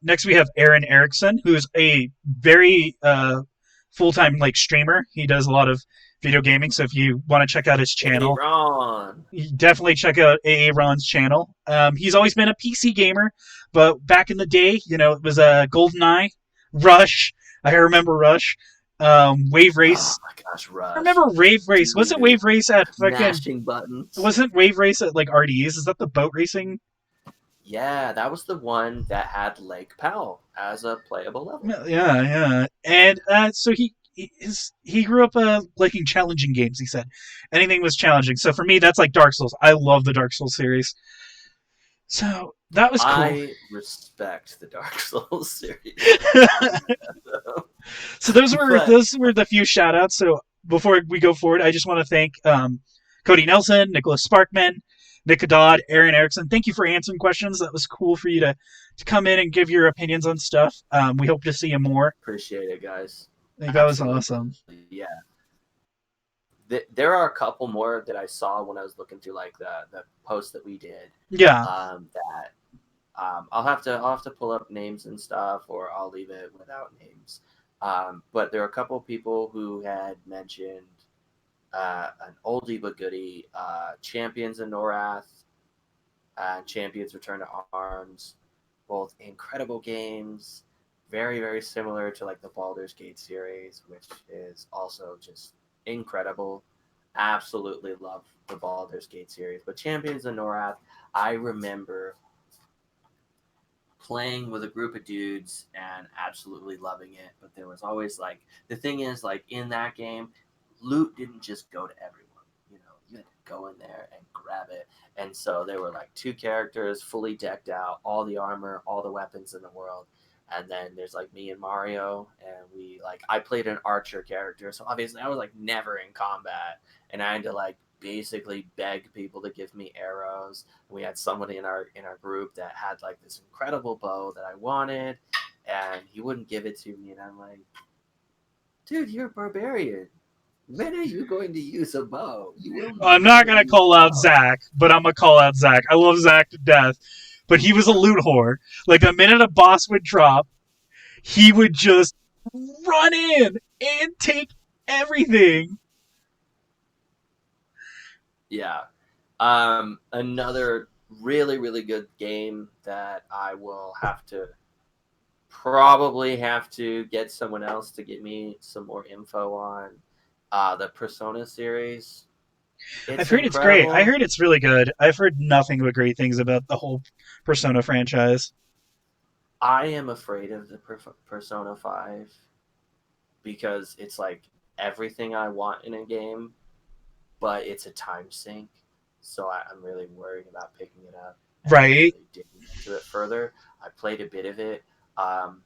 Next we have Aaron Erickson, who's a very full time like streamer. He does a lot of video gaming. So if you want to check out his Hey, channel, Ron. you definitely check out AA Ron's channel. He's always been a PC gamer, but back in the day, it was a GoldenEye, Rush. I remember Rush, Wave Oh Race. my gosh, I Rush, remember Wave Race. Wasn't dude, Wave Race at fucking? mashing buttons. Wasn't Wave Race at like RDs? Is that the boat racing? Yeah, that was the one that had Lake Powell as a playable level. Yeah, yeah. And so he grew up liking challenging games. He said anything was challenging. So for me, that's like Dark Souls. I love the Dark Souls series. So that was cool. I respect the Dark Souls series. So those were But those were the few shout outs. So before we go forward, I just want to thank Cody Nelson, Nicholas Sparkman, Nick Dodd, Aaron Erickson. Thank you for answering questions. That was cool for you to come in and give your opinions on stuff. We hope to see you more. appreciate it, guys. I think that was Absolutely. awesome. Yeah. There are a couple more that I saw when I was looking through like the post that we did. Yeah. That I'll have to pull up names and stuff, or I'll leave it without names. But there are a couple people who had mentioned an oldie but goodie, Champions of Norath, Champions Return to Arms, both incredible games, very very similar to like the Baldur's Gate series, which is also just incredible. Absolutely love the Baldur's Gate series, but Champions of Norath, I remember playing with a group of dudes and absolutely loving it. But there was always like the thing is like in that game, loot didn't just go to everyone. You had to go in there and grab it. And so there were like two characters fully decked out, all the armor, all the weapons in the world. And then there's like me and Mario, and I played an archer character, so obviously I was like never in combat, and I had to like basically beg people to give me arrows. We had somebody in our group that had like this incredible bow that I wanted, and he wouldn't give it to me, and I'm like, dude, you're a barbarian. When are you going to use a bow? You will. I'm not gonna call out Zach, but I'm gonna call out Zach. I love Zach to death, but he was a loot whore. Like the minute a boss would drop, he would just run in and take everything. Yeah. Another really, really good game that I will have to probably have to get someone else to get me some more info on the Persona series. I've It's heard it's great. I incredible. heard it's really good. I've heard nothing but great things about the whole Persona franchise. I am afraid of the Persona 5 because it's like everything I want in a game, but it's a time sink. So I'm really worried about picking it up and Right. really digging into it further. I played a bit of it. Um,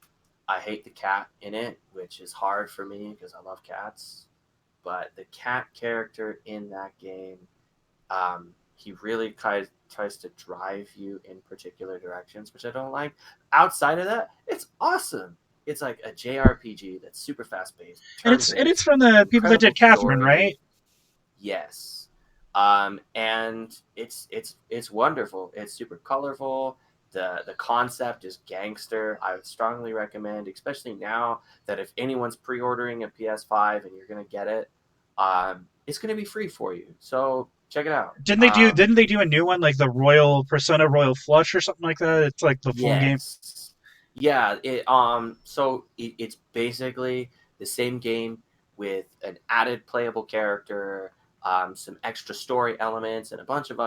I hate the cat in it, which is hard for me because I love cats. But the cat character in that game, he really tries to drive you in particular directions, which I don't like. Outside of that, it's awesome. It's like a JRPG that's super fast paced, turn And it's based, from the people that incredible did Catherine, right? story. Yes, and it's wonderful. It's super colorful. The concept is gangster. I would strongly recommend, especially now that if anyone's pre-ordering a PS5 and you're gonna get it, it's gonna be free for you. So check it out. Didn't they do a new one like the Royal Persona Royal Flush or something like that? It's like the full game. Yes. Yeah, it's basically the same game with an added playable character, some extra story elements, and a bunch of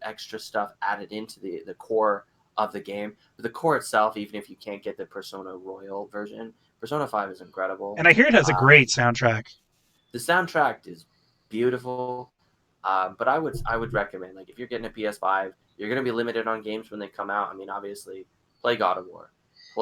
extra stuff added into the core of the game. But the core itself, even if you can't get the Persona Royal version, Persona 5 is incredible. And I hear it has a great Um, soundtrack. the soundtrack is beautiful, but I would recommend, like, if you're getting a PS5, you're gonna be limited on games when they come out. I mean, obviously, play God of War,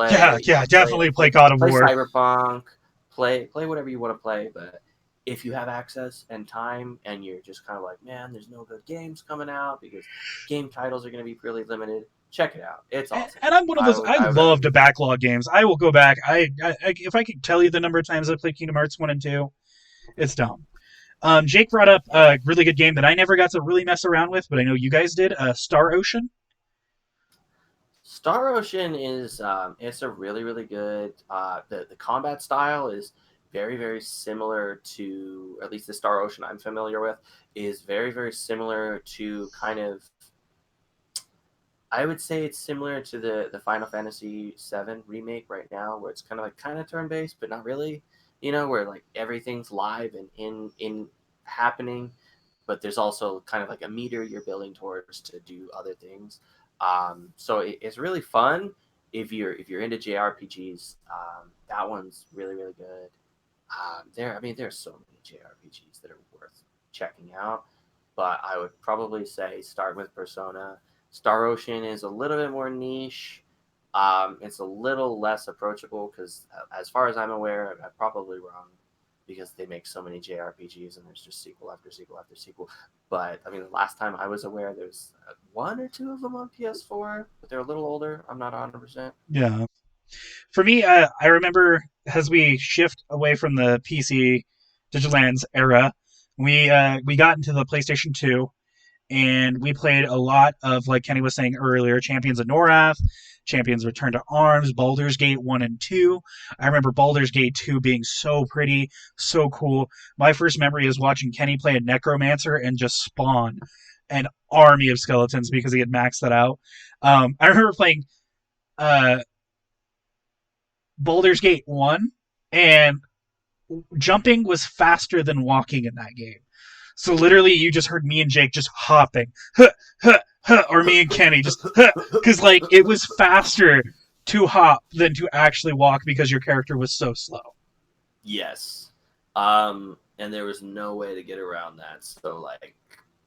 Yeah, play you yeah, know play definitely play play God of play War. Cyberpunk, play whatever you want to play. But if you have access and time, and you're just kind of like, man, there's no good games coming out because game titles are gonna be really limited, check it out. It's awesome. And I'm one of those. I I would love recommend to it. backlog games. I will go back. If I could tell you the number of times I played Kingdom Hearts 1 and 2, it's dumb. Jake brought up a really good game that I never got to really mess around with, but I know you guys did. Star Ocean. Star Ocean is it's a really really good. The combat style is very very similar to, at least the Star Ocean I'm familiar with, is very very similar to kind of, I would say it's similar to the Final Fantasy VII remake right now, where it's kind of turn based, but not really. Where like everything's live and in happening, but there's also kind of like a meter you're building towards to do other things. So it's really fun if you're into JRPGs. That one's really really good. I mean, there's so many JRPGs that are worth checking out, but I would probably say start with Persona. Star Ocean is a little bit more niche. It's a little less approachable because, as far as I'm aware, I'm probably wrong because they make so many JRPGs and there's just sequel after sequel after sequel. But I mean, the last time I was aware, there's one or two of them on PS4, but they're a little older. I'm not 100%. Yeah. For me, I remember as we shift away from the PC Digiland's era, we got into the PlayStation 2, and we played a lot of, like Kenny was saying earlier, Champions of Norath, Champions Return to Arms, Baldur's Gate 1 and 2. I remember Baldur's Gate 2 being so pretty, so cool. My first memory is watching Kenny play a Necromancer and just spawn an army of skeletons because he had maxed that out. I remember playing uh, Baldur's Gate 1, and jumping was faster than walking in that game. So literally, you just heard me and Jake just hopping, huh, huh, huh, or me and Kenny just, because like it was faster to hop than to actually walk because your character was so slow. Yes. And there was no way to get around that. So like,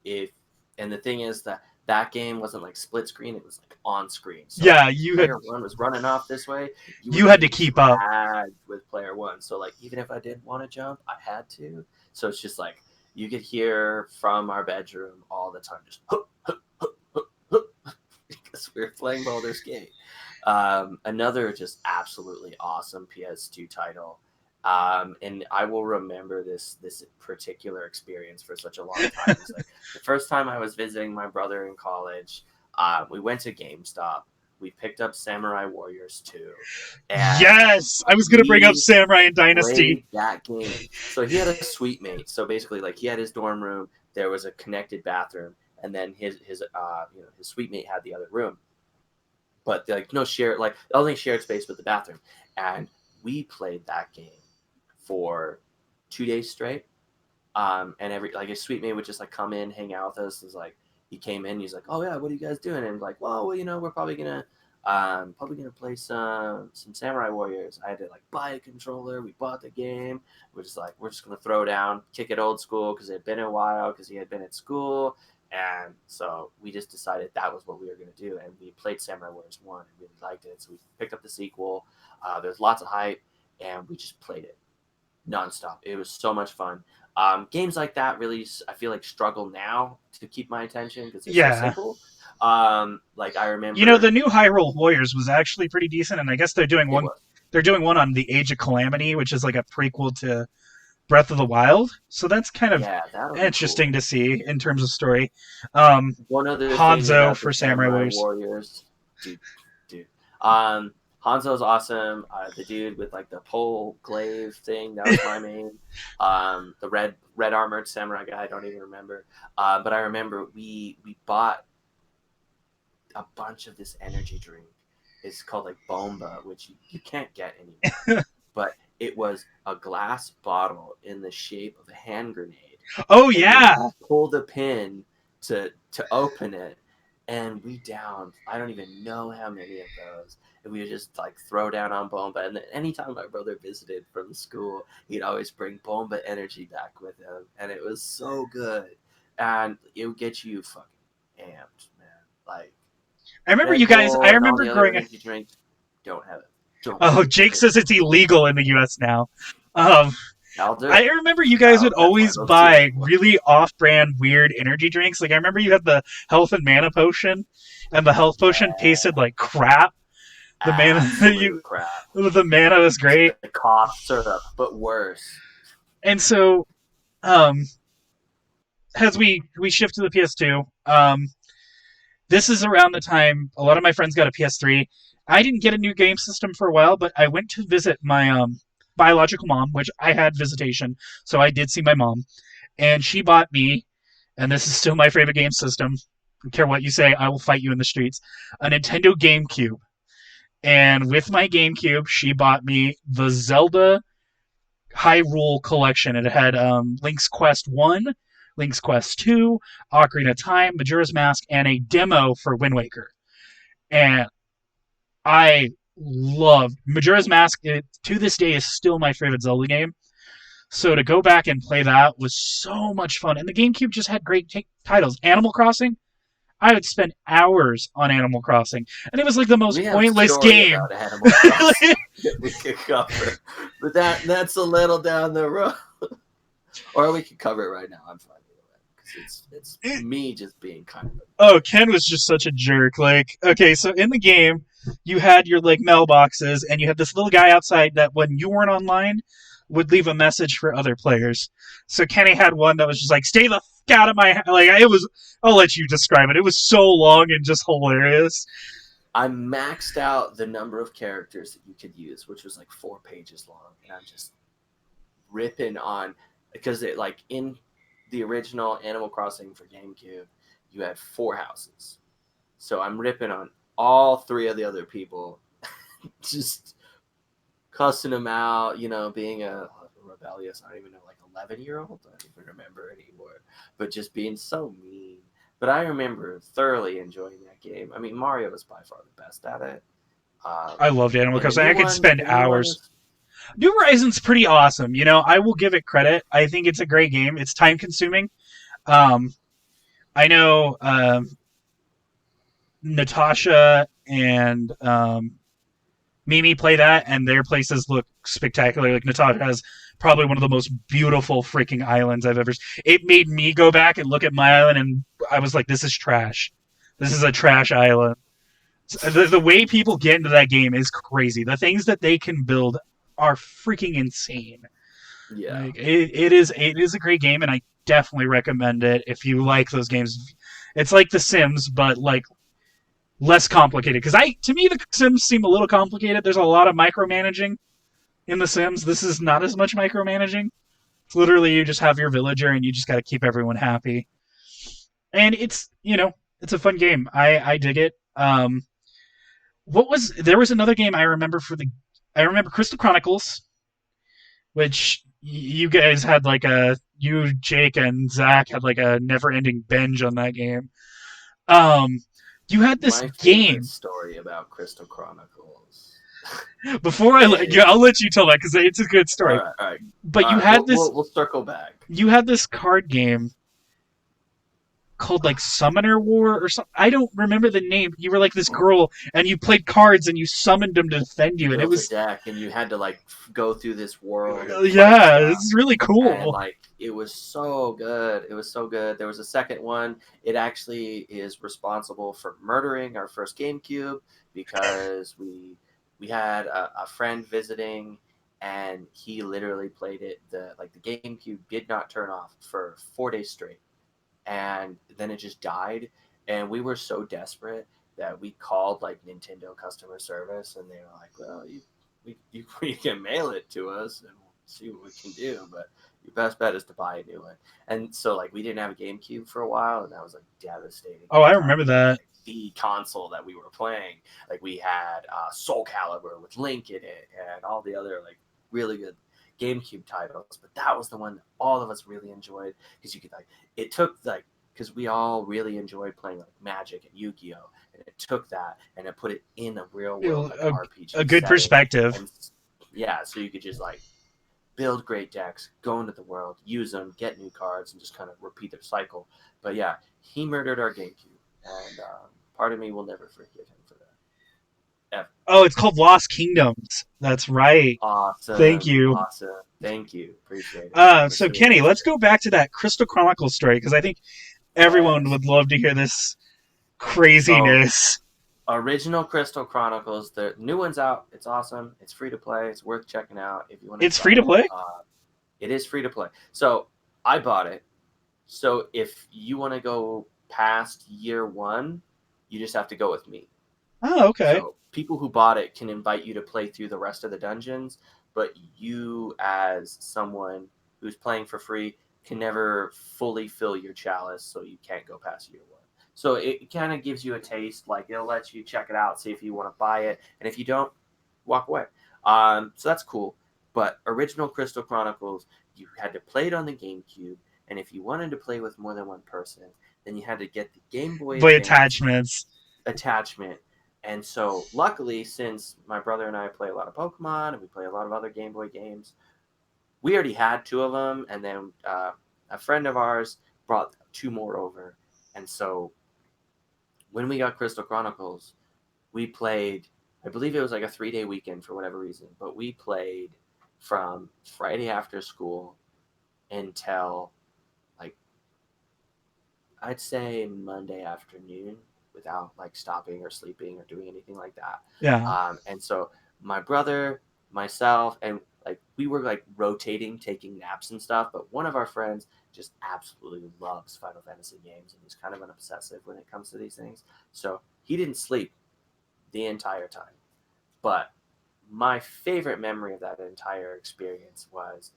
if and the thing is that game wasn't like split screen; it was like on screen. So Yeah, like, if player one was running off this way, you were you had to getting keep up. dragged with player one. So like, even if I did want to jump, I had to. So it's just like you could hear from our bedroom all the time, just because we were playing Baldur's Gate. Another just absolutely awesome PS2 title. And I will remember this particular experience for such a long time. It's like the first time I was visiting my brother in college. We went to GameStop. We picked up Samurai Warriors 2, and Yes, I was gonna bring up we Samurai and Dynasty. played that game. So he had a suite mate. So basically, like, he had his dorm room. There was a connected bathroom, and then his suite mate had the other room. but like no share, like only shared space with the bathroom. And we played that game for 2 days straight. And every like a suite mate would just like come in, hang out with us. It's like he came in, he's like, "Oh yeah, what are you guys doing?" And like, well, you know, we're probably gonna play some Samurai Warriors. I had to like buy a controller. We bought the game. We're just gonna throw down, kick it old school because it had been a while because he had been at school. And so we just decided that was what we were going to do. And we played Samurai Warriors 1 and really liked it. So we picked up the sequel. There's lots of hype, and we just played it nonstop. It was so much fun. Games like that really, I feel like, struggle now to keep my attention because they're so simple. Like I remember, You know, the new Hyrule Warriors was actually pretty decent, and I guess they're doing one. They're doing one on the Age of Calamity, which is like a prequel to Breath of the Wild. So that's kind of interesting to see in terms of story. One other Hanzo for Samurai Warriors. Dude. Hanzo's awesome. The dude with like the pole glaive thing, that was my main. The red armored samurai guy, I don't even remember. But I remember we bought a bunch of this energy drink. It's called like Bomba, which you can't get anymore. But it was a glass bottle in the shape of a hand grenade. Oh yeah! Pull the pin to open it, and we downed, I don't even know how many of those. And we would just like throw down on Bomba. And then anytime my brother visited from school, he'd always bring Bomba energy back with him, and it was so good. And it would get you fucking amped, man. Like I remember you guys. I remember growing up. Don't have it. Jake says it's illegal in the U.S. now. I remember you guys would always buy really off-brand, weird energy drinks. Like I remember you had the health and mana potion, and the health potion tasted like crap. The mana was great. The cough syrup, but worse. And so, as we shift to the PS2, this is around the time a lot of my friends got a PS3. I didn't get a new game system for a while, but I went to visit my biological mom, which I had visitation, so I did see my mom, and she bought me, and this is still my favorite game system, I don't care what you say, I will fight you in the streets, a Nintendo GameCube. And with my GameCube, she bought me the Zelda Hyrule collection. It had Link's Quest 1, Link's Quest 2, Ocarina of Time, Majora's Mask, and a demo for Wind Waker. And I love Majora's Mask. It, to this day, is still my favorite Zelda game. So to go back and play that was so much fun. And the GameCube just had great titles. Animal Crossing, I would spend hours on Animal Crossing. And it was like the most pointless game. We could cover. But that's a little down the road. Or we could cover it right now. I'm fine. It's me just being kind of. Oh, Ken was just such a jerk. Like, okay, so in the game, you had your like mailboxes, and you had this little guy outside that when you weren't online would leave a message for other players. So Kenny had one that was just like, "Stay the fuck out of my like." It was. I'll let you describe it. It was so long and just hilarious. I maxed out the number of characters that you could use, which was like 4 pages long, and I'm just ripping on because it like in the original Animal Crossing for GameCube, you had 4 houses. So I'm ripping on all 3 of the other people, just cussing them out, you know, being a rebellious, I don't even know, like 11-year-old? I don't even remember anymore. But just being so mean. But I remember thoroughly enjoying that game. I mean, Mario was by far the best at it. I loved Animal Crossing. I could spend hours. New Horizons pretty awesome. You know, I will give it credit. I think it's a great game. It's time consuming. I know Natasha and Mimi play that, and their places look spectacular. Like Natasha has probably one of the most beautiful freaking islands I've ever seen. It made me go back and look at my island, and I was like, this is trash. This is a trash island. The way people get into that game is crazy. The things that they can build are freaking insane. Yeah, like, it is a great game, and I definitely recommend it if you like those games. It's like The Sims, but like less complicated. Because to me, The Sims seem a little complicated. There's a lot of micromanaging in The Sims. This is not as much micromanaging. It's literally you just have your villager, and you just got to keep everyone happy. And it's, you know, it's a fun game. I dig it. There was another game I remember I remember Crystal Chronicles, which you guys had like you, Jake, and Zach had like a never-ending binge on that game. Um, you had this My favorite game story about Crystal Chronicles before I'll is let you tell that because it's a good all story. right, all right, But all right. We'll circle back. you had this card game called like Summoner War or something. I don't remember the name. You were like this girl and you played cards and you summoned them to defend You you, and it built a was deck, and you had to like go through this world and fight yeah, stuff. it's really And cool. like it was so good. It was so good. There was a second one. It actually is responsible for murdering our first GameCube because we had a friend visiting, and he literally played it. The GameCube did not turn off for 4 days straight, and then it just died. And we were so desperate that we called like Nintendo customer service, and they were like, "Well, we can mail it to us, and we'll see what we can do, but your best bet is to buy a new one." And so like we didn't have a GameCube for a while, and that was like devastating Oh, at I the time remember because that. like the console that we were playing, like we had Soul Calibur with Link in it, and all the other like really good GameCube titles, but that was the one that all of us really enjoyed because you could like it took like because we all really enjoyed playing like Magic and Yu-Gi-Oh, and it took that and it put it in a real world like A RPG good setting, perspective. and yeah, so you could just like build great decks, go into the world, use them, get new cards, and just kind of repeat their cycle. But yeah, he murdered our GameCube, and part of me will never forgive him for that. Ever. Oh, it's called Lost Kingdoms. That's right. Thank Awesome, you. awesome. Thank you, appreciate it. That's So really Kenny, let's nice. go back to that Crystal Chronicles story because I think everyone Yes. would love to hear this So craziness. original Crystal Chronicles. The new one's out. It's awesome. It's free to play. It's worth checking out if you want to It's free try to it. play. It is free to play. So I bought it. So if you want to go past year one, you just have to go with me. Oh, okay. So people who bought it can invite you to play through the rest of the dungeons, but you as someone who's playing for free can never fully fill your chalice, so you can't go past year one. So it kind of gives you a taste, like it'll let you check it out, see if you want to buy it, and if you don't, walk away. So that's cool. But original Crystal Chronicles, you had to play it on the GameCube, and if you wanted to play with more than one person, then you had to get the Game Boy Boy Advance attachments. attachment. And so, luckily, since my brother and I play a lot of Pokemon and we play a lot of other Game Boy games, we already had two of them. And then a friend of ours brought two more over. And so, when we got Crystal Chronicles, we played, I believe it was like a 3 day weekend for whatever reason, but we played from Friday after school until like I'd say Monday afternoon without like stopping or sleeping or doing anything like that. Yeah. And so my brother, myself, and like we were like rotating, taking naps and stuff. But one of our friends just absolutely loves Final Fantasy games and he's kind of an obsessive when it comes to these things. So he didn't sleep the entire time. But my favorite memory of that entire experience was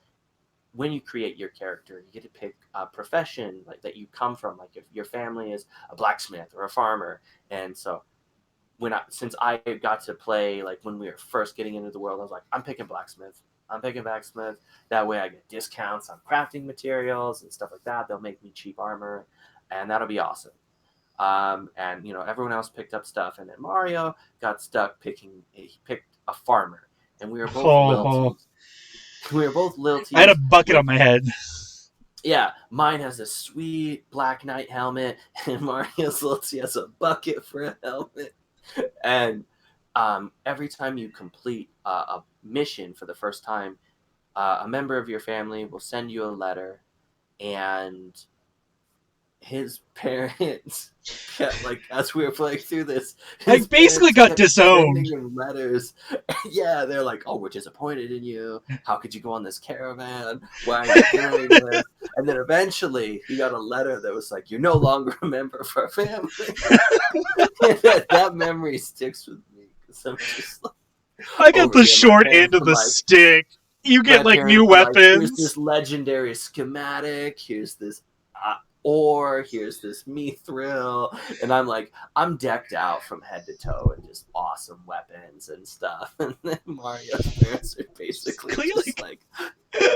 when you create your character, you get to pick a profession like that you come from. Like if your family is a blacksmith or a farmer, and so since I got to play like when we were first getting into the world, I was like, I'm picking blacksmith. I'm picking blacksmith. That way, I get discounts on crafting materials and stuff like that. They'll make me cheap armor, and that'll be awesome. And everyone else picked up stuff, and then Mario got stuck picking. He picked a farmer, and we were both Oh, lilties. We were both I had a lilties bucket with on my head. yeah, mine has a sweet Black Knight helmet, and Mario's Lilty has a bucket for a helmet. And every time you complete a mission for the first time, a member of your family will send you a letter, and his parents kept like as we were playing through this, I his basically parents got kept disowned. sending him letters. Yeah, they're like, "Oh, we're disappointed in you. How could you go on this caravan? Why are you doing this?" And then eventually, he got a letter that was like, "You're no longer a member of our family." That memory sticks with me because I'm just like, I got over the here. My short end parents of were the like, stick. You my get like new parents were like, "Here's weapons. this legendary schematic. Here's this or here's this Mithril, and I'm like, I'm decked out from head to toe in just awesome weapons and stuff, and then Mario's parents are basically Clearly, just like,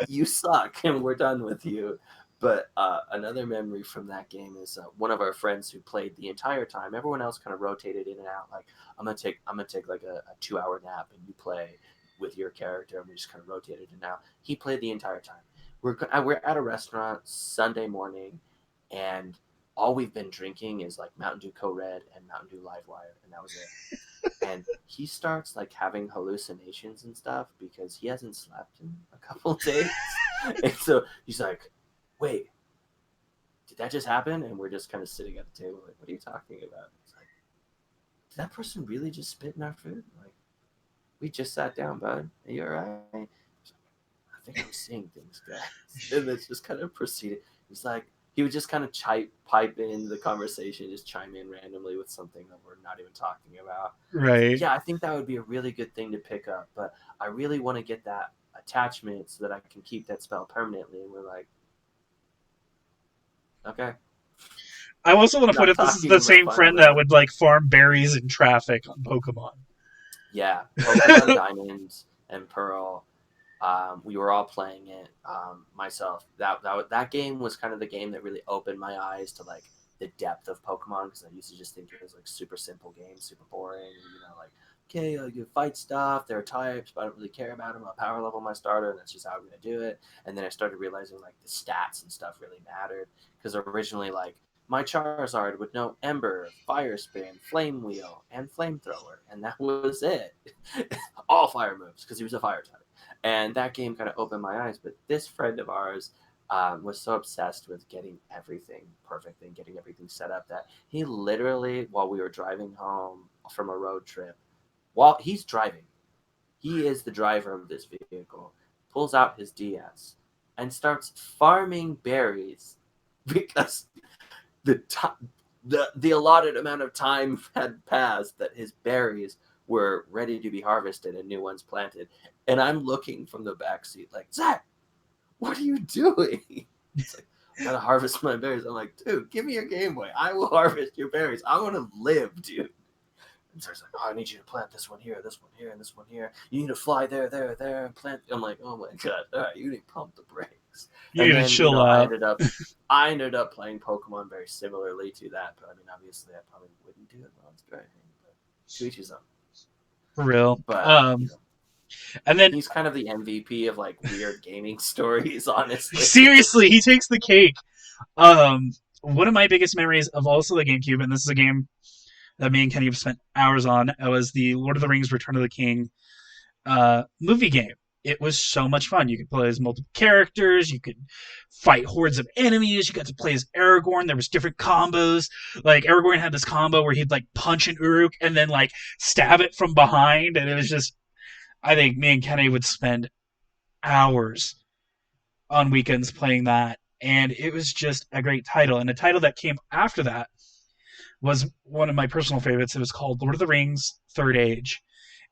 you suck, and we're done with you. But another memory from that game is one of our friends who played the entire time. Everyone else kind of rotated in and out. Like, I'm gonna take like a 2 hour nap, and you play with your character, and we just kind of rotated in and out. He played the entire time. We're at a restaurant Sunday morning, and all we've been drinking is like Mountain Dew Co Red and Mountain Dew Livewire, and that was it. And he starts like having hallucinations and stuff because he hasn't slept in a couple of days. And so he's like, wait, did that just happen? And we're just kind of sitting at the table like, what are you talking about? It's like, did that person really just spit in our food? Like, we just sat down, bud. Are you all right? He's like, I think I'm seeing things, guys. And it's just kind of proceeded. He's like, he would just kind of pipe in the conversation, just chime in randomly with something that we're not even talking about. right. Yeah, I think that would be a really good thing to pick up, but I really want to get that attachment so that I can keep that spell permanently. And we're like, okay, I also want to put not it. This is talking the about same Final friend that Fantasy. would like farm berries in traffic on Pokemon. Yeah, Pokemon Diamond and Pearl. We were all playing it. Myself, that game was kind of the game that really opened my eyes to like the depth of Pokemon, because I used to just think it was like super simple game, super boring. You know, like, okay, you fight stuff. There are types, but I don't really care about them. I'll power level my starter, and that's just how I'm gonna do it. And then I started realizing like the stats and stuff really mattered, because originally like my Charizard would know Ember, Fire Spin, Flame Wheel, and Flamethrower, and that was it. All fire moves because he was a fire type. And that game kind of opened my eyes. But this friend of ours was so obsessed with getting everything perfect and getting everything set up that he literally, while we were driving home from a road trip, while he's driving, he is the driver of this vehicle, pulls out his DS and starts farming berries because the time the allotted amount of time had passed that his berries were ready to be harvested and new ones planted. And I'm looking from the back seat like, Zach, what are you doing? It's like, I gotta harvest my berries. I'm like, dude, give me your Game Boy. I will harvest your berries. I want to live, dude. And so he's like, oh, I need you to plant this one here, and this one here. You need to fly there, and plant. I'm like, oh my god, all right, you need to pump the brakes. You And need to then, chill I out. ended up playing Pokemon very similarly to that. But I mean, obviously, I probably wouldn't do it while it's driving. But to each his own. For real. But And then he's kind of the MVP of like weird gaming stories, honestly. seriously, he takes the cake. Um, One of my biggest memories of also the GameCube, and this is a game that me and Kenny have spent hours on, was the Lord of the Rings: Return of the King movie game. It was so much fun. You could play as multiple characters. You could fight hordes of enemies. You got to play as Aragorn. There was different combos. Like Aragorn had this combo where he'd like punch an Uruk and then like stab it from behind, and it was just. I think me and Kenny would spend hours on weekends playing that, and it was just a great title. And a title that came after that was one of my personal favorites. It was called Lord of the Rings: Third Age,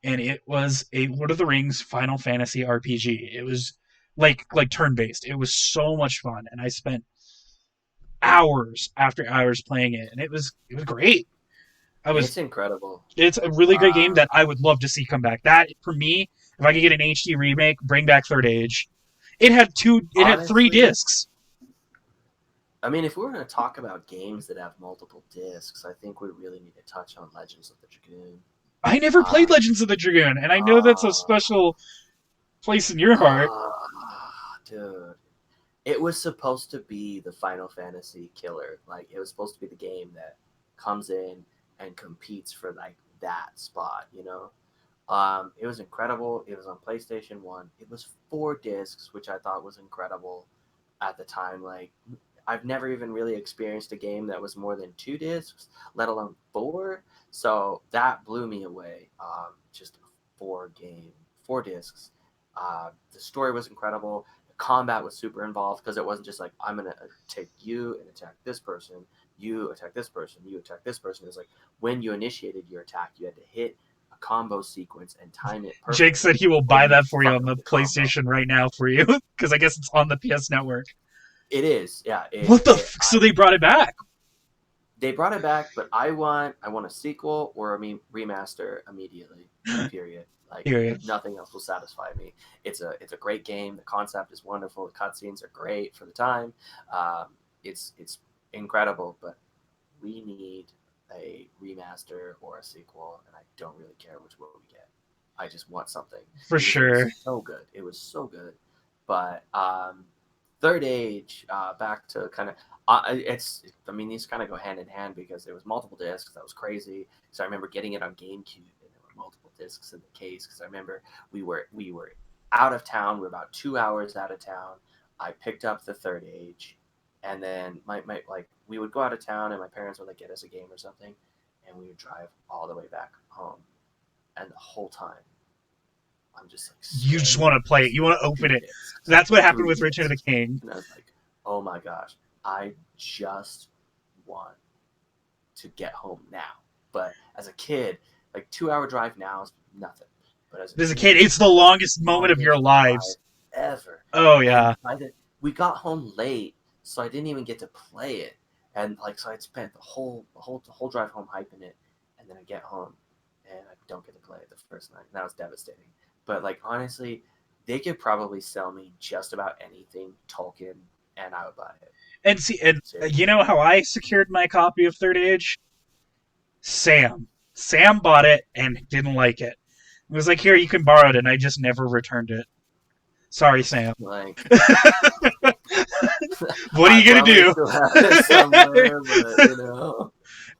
and it was a Lord of the Rings Final Fantasy RPG. It was like turn based. It was so much fun, and I spent hours after hours playing it, and it was great. I was It's incredible. It's a really great game Uh, that I would love to see come back. That for me, if I could get an HD remake, bring back Third Age. It had three Honestly, discs. I mean, if we were going to talk about games that have multiple discs, I think we really need to touch on Legends of the Dragoon. I never played Um, Legends of the Dragoon, and I know that's a uh, special place in your heart. dude, it was supposed to be the Final Fantasy killer. Like, it was supposed to be the game that comes in and competes for like that spot. It was incredible. It was on PlayStation 1. It was 4 discs, which I thought was incredible at the time. Like, I've never even really experienced a game that was more than 2 discs, let alone 4. So that blew me away. Just a 4 discs. The story was incredible. The combat was super involved because it wasn't just like, I'm going to take you and attack this person, you attack this person, you attack this person. It was like when you initiated your attack, you had to hit a combo sequence and time it Jake said perfectly, he will or buy you'd that for you fuck on up the the combo. PlayStation right now for you because I guess it's on the PS Network. It is, yeah. What the? So they brought it back. They brought it back, but I want a sequel or a remaster immediately. Period. Like Period. nothing else will satisfy me. It's a great game. The concept is wonderful. The cutscenes are great for the time. It's incredible, but we need a remaster or a sequel, and I don't really care which one we get. I just want something. For Because it sure. was so good. It was so good. But Third Age, back to kind of I mean, these kind of go hand in hand because there was multiple discs. That was crazy. So I remember getting it on GameCube, and there were multiple discs in the case. Because I remember we were out of town. We are about 2 hours out of town. I picked up the Third Age, and then my like we would go out of town, and my parents would like get us a game or something, and we would drive all the way back home, and the whole time I'm just like You just staring want at to play it. these You want to open two it. discs, That's what happened two with Return of the discs, King. and I was like, oh my gosh, I just want to get home now. But as a kid, like 2 hour drive now is nothing. But as a As a kid, kid, it's the longest moment of your longest drive lives. ever. Oh And yeah. we got home late, so I didn't even get to play it. And like so I'd spent the whole drive home hyping it, and then I get home and I don't get to play it the first night. And that was devastating. But like honestly, they could probably sell me just about anything Tolkien and I would buy it. And see, and you Seriously. know how I secured my copy of Third Age? Sam. Sam bought it and didn't like it. It was like, here, you can borrow it, and I just never returned it. Sorry, Sam. Like What are I you gonna probably do? still have it somewhere, but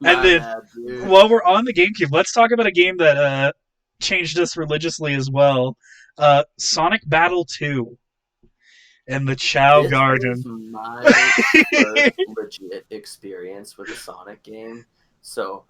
And my then, bad, dude. while we're on the GameCube, let's talk about a game that changed us religiously as well. Sonic Battle 2 and the Chow This was Garden. my first legit experience with a Sonic game. So,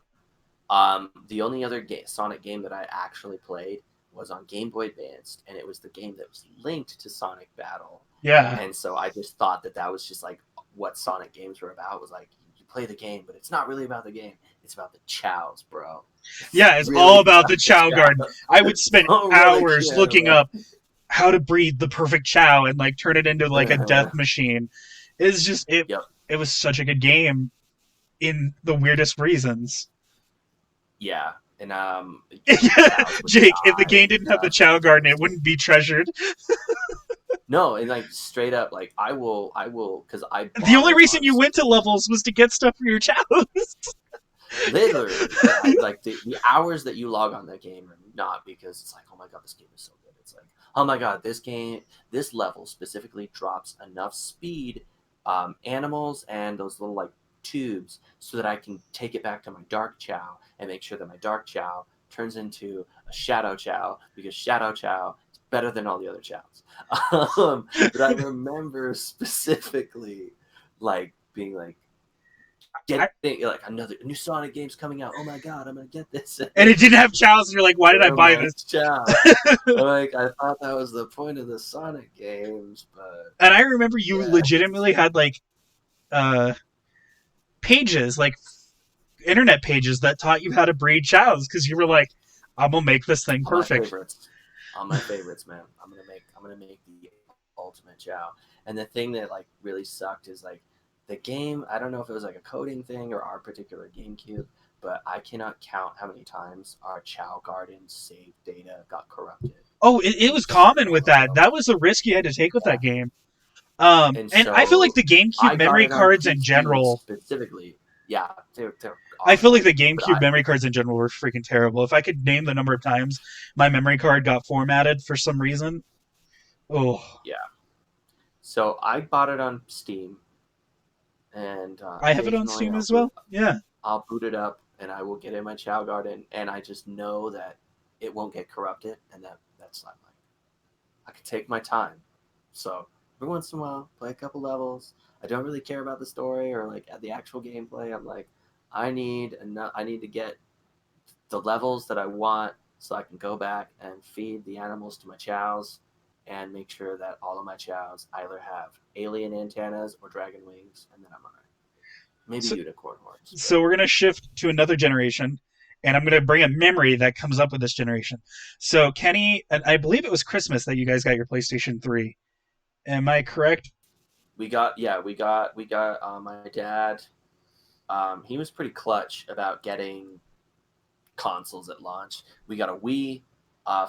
the only other Sonic game that I actually played was on Game Boy Advanced, and it was the game that was linked to Sonic Battle. Yeah. And so I just thought that was just like what Sonic games were about. Was like you play the game, but it's not really about the game. It's about the chows, bro. It's Yeah, it's really all about the about the Chow Garden. chows. I would spend Don't really hours care looking about. up how to breed the perfect Chow and like turn it into like a death machine. It's just it. Yep. It was such a good game in the weirdest reasons. Yeah, and the chows would Jake, if the die game and didn't have the stuff. Chow It Garden, was it wouldn't be treasured. no, and like straight up, like I will, because I The bought only it reason on you went to Steam. levels was to get stuff for your Chows. Literally, like the hours that you log on that game are not because it's like, oh my god, this game is so good. It's like, oh my god, this level specifically drops enough speed, animals and those little like tubes, so that I can take it back to my dark Chow and make sure that my dark Chow turns into a Shadow Chow because Shadow Chow is better than all the other Chows. But I remember specifically like being like I, getting like another new Sonic game's coming out. Oh my god, I'm gonna get this. and it didn't have Chows, and you're like, why did I So buy this? much Chow. Like I thought that was the point of the Sonic games, but And I remember you yeah, legitimately had like uh, pages, like internet pages that taught you how to breed Chows because you were like, I'm gonna make this thing all my perfect. favorites, all my favorites, man. I'm gonna make the ultimate Chow. And the thing that like really sucked is like the game. I don't know if it was like a coding thing or our particular GameCube, but I cannot count how many times our Chow Garden save data got corrupted. Oh, it was common with that. That was the risk you had to take with Yeah. that game. And And I feel like so the GameCube I got memory it on cards in PC general. specifically. Yeah, they're I feel like awful. the But GameCube memory cards in general were freaking terrible. If I could name the number of times my memory card got formatted for some reason, oh, yeah. So I bought it on Steam, and I have it on occasionally Steam as well. Yeah. I'll boot it up, and I will get in my Chow Garden, and I just know that it won't get corrupted, and that's not like I can take my time. So every once in a while, play a couple levels. I don't really care about the story or like the actual gameplay. I'm like, I need to get the levels that I want so I can go back and feed the animals to my chows and make sure that all of my chows either have alien antennas or dragon wings, and then I'm alright. Maybe So, unicorn horns, but so we're gonna shift to another generation, and I'm gonna bring a memory that comes up with this generation. So Kenny, and I believe it was Christmas that you guys got your PlayStation 3. Am I correct? we got my dad. He was pretty clutch about getting consoles at launch. We got a Wii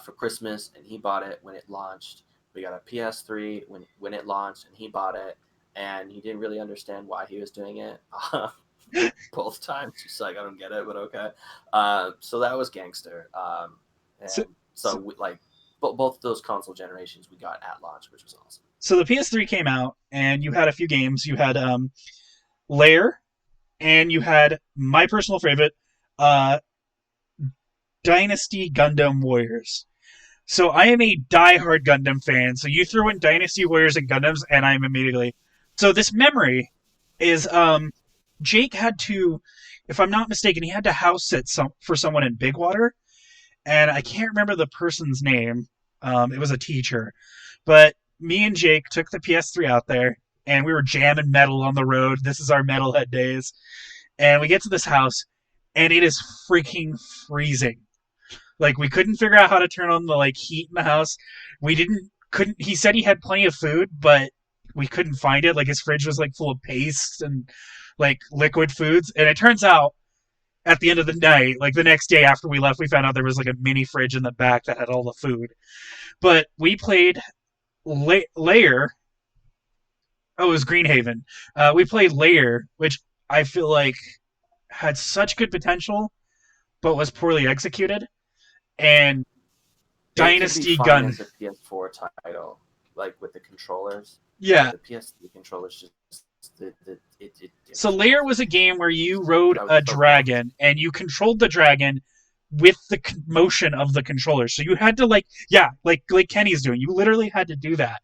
for Christmas, and he bought it when it launched. We got a PS3 when it launched, and he bought it. And he didn't really understand why he was doing it. Both times, he's like, I don't get it, but okay. So that was gangster. So, And so, so like both of those console generations we got at launch, which was awesome. so the PS3 came out, and you had a few games. You had Lair, and you had my personal favorite, uh, Dynasty Gundam Warriors. So I am a diehard Gundam fan. So you threw in Dynasty Warriors and Gundams, and I'm immediately. So this memory is Jake had to, if I'm not mistaken, he had to house sit for someone in Bigwater, and I can't remember the person's name. It was a teacher, but me and Jake took the PS3 out there, and we were jamming metal on the road. This is our metalhead days, and we get to this house, and it is freaking freezing. Like we couldn't figure out how to turn on the like heat in the house. We didn't couldn't. He said he had plenty of food, but we couldn't find it. Like his fridge was like full of paste and like liquid foods. And it turns out at the end of the night, like the next day after we left, we found out there was like a mini fridge in the back that had all the food. But we played Layer. Oh, it was Greenhaven. We played Layer, which I feel like had such good potential, but was poorly executed. And It could be Dynasty fine Gun. as a PS4 title, like with the controllers, but Yeah. the PS3 controllers just it So was Lair awful. was a game where you rode I was a so pumped. dragon and you controlled the dragon with the motion of the controller. So you had to like, yeah, like Kenny's doing. You literally had to do that,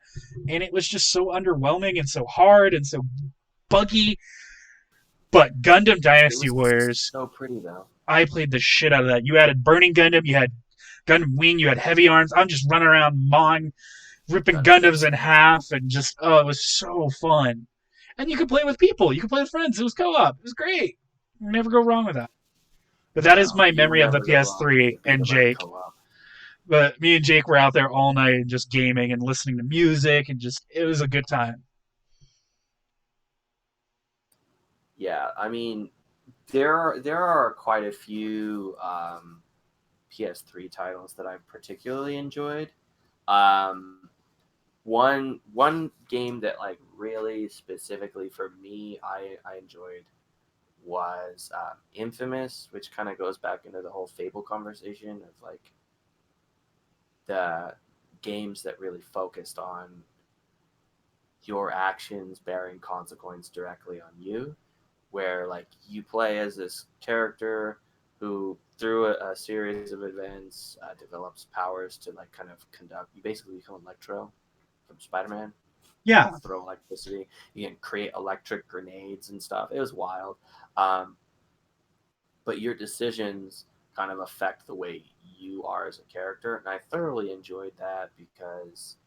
and it was just so underwhelming and so hard and so buggy. But Gundam It Dynasty was Warriors, so pretty though. I played the shit out of that. You added Burning Gundam, you had Gundam Wing, you had Heavy Arms. I'm just running around mawing, ripping Gundam Gundams in Wing. half, and just oh, it was so fun. And you could play with people. You could play with friends. It was co-op. It was great. You never go wrong with that. But that is No, my you memory of the never go wrong with PS3 a beat and 'em up Jake. co-op. But me and Jake were out there all night and just gaming and listening to music and just it was a good time. Yeah, I mean, there are quite a few PS3 titles that I've particularly enjoyed. Um, one game that like really specifically for me I enjoyed was Infamous, which kind of goes back into the whole Fable conversation of like the games that really focused on your actions bearing consequence directly on you, where like you play as this character who through a series of events develops powers to like kind of conduct. You basically become Electro from Spider-Man. You Yeah. can throw electricity. You can create electric grenades and stuff. It was wild. Um, but your decisions kind of affect the way you are as a character, and I thoroughly enjoyed that because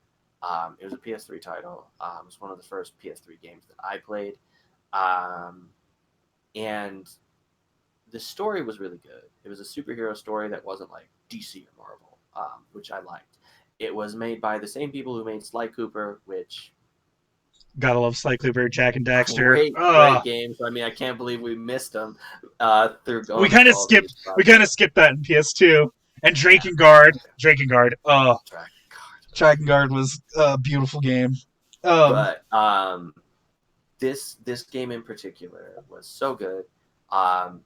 it was a PS3 title. It was one of the first PS3 games that I played, um, and the story was really good. It was a superhero story that wasn't like DC or Marvel, which I liked. It was made by the same people who made Sly Cooper, which Gotta love Sly Cooper, Jack and Daxter. great games. I mean, I can't believe we missed them through We going kind through of all skipped. these We kind of projects. skipped that in PS2. And Yeah, Drakengard. Drakengard. Oh, track card. Drakengard was a beautiful game. Um, But this game in particular was so good. Um,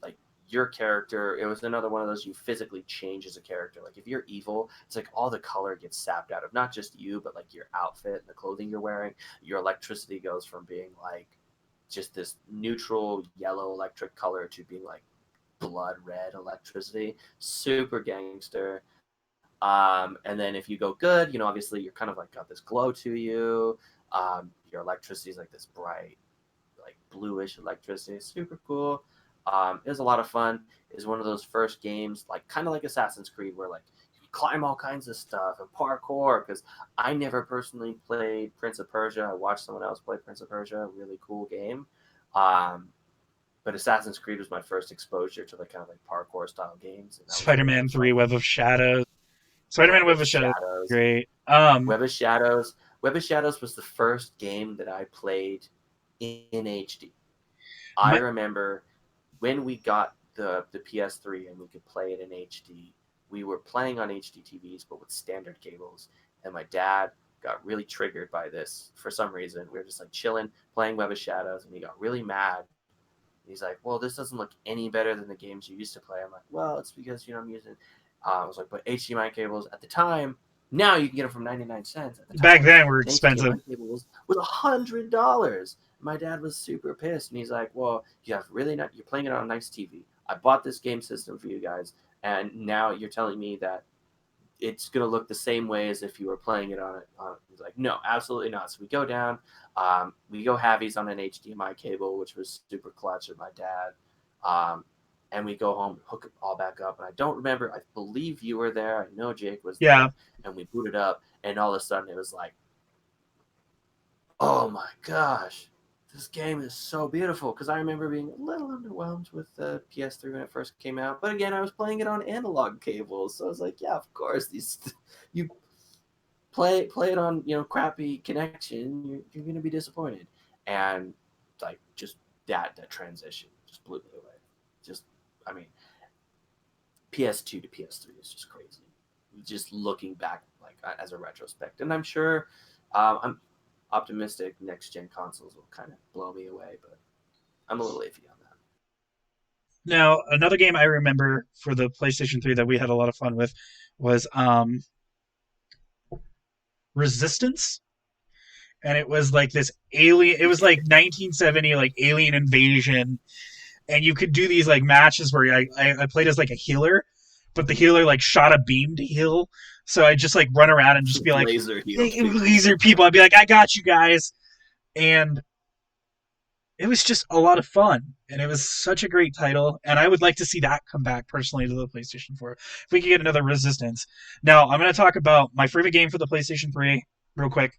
like your character, it was another one of those you physically change as a character. Like if you're evil, it's like all the color gets sapped out of not just you, but like your outfit and the clothing you're wearing. Your electricity goes from being like just this neutral yellow electric color to being like blood red electricity. Super gangster. And then if you go good, obviously you're kind of like got this glow to you. Your electricity is like this bright, like bluish electricity. Super cool. It was a lot of fun. It was one of those first games, like kind of like Assassin's Creed, where like you climb all kinds of stuff and parkour. Because I never personally played Prince of Persia. I watched someone else play Prince of Persia. A really cool game. Um, but Assassin's Creed was my first exposure to like kind of like parkour style games, and that was really Spider-Man fun. 3, Web of Shadows. Spider-Man Web Web of of Shadows, Shadows, great. Web of Shadows. Web of Shadows was the first game that I played in HD. I My, remember when we got the PS3 and we could play it in HD. We were playing on HD TVs, but with standard cables. And my dad got really triggered by this for some reason. We were just like chilling, playing Web of Shadows, and he got really mad. He's like, "Well, this doesn't look any better than the games you used to play." I'm like, "Well, it's because I'm using." I was like, "But HDMI cables at the time, now you can get them from 99 cents. At the back time, then were an expensive. HDMI cable was $100." My dad was super pissed, and he's like, "Well, you have really not. You're playing it on a nice TV. I bought this game system for you guys, and now you're telling me that it's gonna look the same way as if you were playing it on it." He's like, "No, absolutely not." So we go down, we go Havies on an HDMI cable, which was super clutch of my dad, um, and we go home, hook it all back up. And I don't remember. I believe you were there. I know Jake was Yeah, there, and we booted up, and all of a sudden it was like, oh my gosh, this game is so beautiful. Because I remember being a little underwhelmed with the PS3 when it first came out, but again, I was playing it on analog cables, so I was like, yeah, of course, these you play it on crappy connection, you're gonna be disappointed. And like just that transition just blew me away. Just, I mean, PS2 to PS3 is just crazy. Just looking back like as a retrospect, and I'm sure I'm optimistic next gen consoles will kind of blow me away, but I'm a little iffy on that. now another game I remember for the PlayStation 3 that we had a lot of fun with was Resistance, and it was like this alien. It was like 1970, like alien invasion, and you could do these like matches where I played as like a healer, but the healer like shot a beam to heal. So I just like run around and just be like, Laser healed "Hey, people. these are people." I'd be like, "I got you guys," and it was just a lot of fun, and it was such a great title. And I would like to see that come back personally to the PlayStation 4. If we could get another Resistance. Now I'm going to talk about my favorite game for the PlayStation 3 real quick.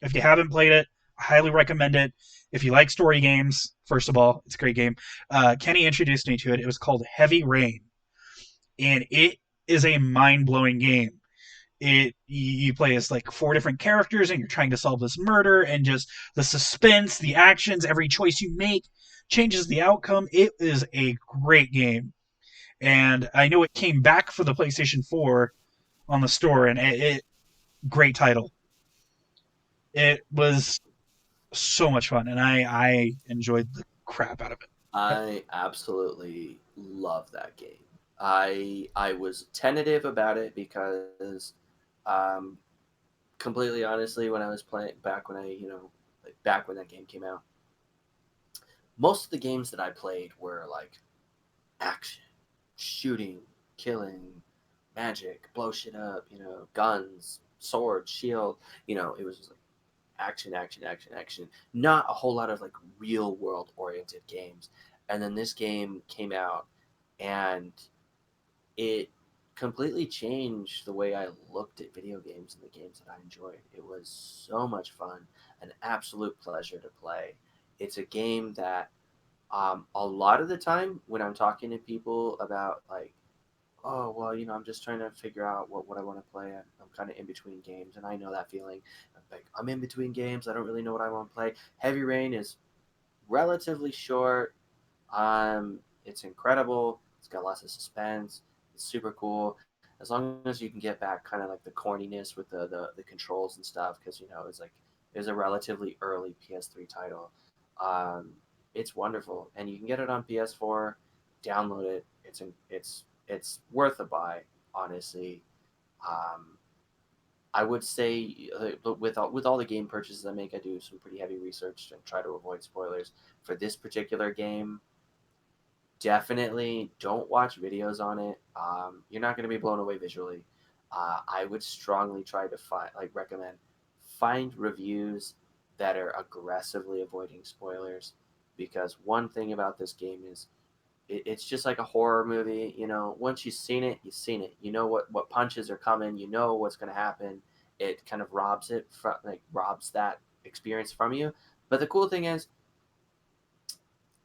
If you haven't played it, I highly recommend it. If you like story games, first of all, it's a great game. Kenny introduced me to it. It was called Heavy Rain, and it is a mind blowing game. You play as like four different characters, and you're trying to solve this murder, and just the suspense, the actions, every choice you make changes the outcome. It is a great game, and I know it came back for the PlayStation 4 on the store, and it great title. It was so much fun, and I enjoyed the crap out of it. I absolutely love that game. I was tentative about it because, um, completely honestly, when I was playing back when like back when that game came out, most of the games that I played were like action, shooting, killing, magic, blow shit up, guns, sword, shield. It was just like action, action, action, action. Not a whole lot of like real world oriented games. And then this game came out, and it completely changed the way I looked at video games and the games that I enjoyed. It was so much fun, an absolute pleasure to play. It's a game that, a lot of the time when I'm talking to people about like, oh well, I'm just trying to figure out what I want to play. I'm kind of in between games, and I know that feeling. Like, I'm in between games. I don't really know what I want to play. Heavy Rain is relatively short. It's incredible. It's got lots of suspense. It's super cool. As long as you can get back kind of like the corniness with the controls and stuff, because it's a relatively early PS3 title. Um, it's wonderful, and you can get it on PS4. Download it. It's worth a buy, honestly. Um, I would say, but with all the game purchases I make, I do some pretty heavy research and try to avoid spoilers. For this particular game, definitely don't watch videos on it. You're not going to be blown away visually. I would strongly try to recommend find reviews that are aggressively avoiding spoilers, because one thing about this game is it's just like a horror movie. Once you've seen it, you've seen it. You know what punches are coming. You know what's going to happen. It kind of robs that experience from you. But the cool thing is,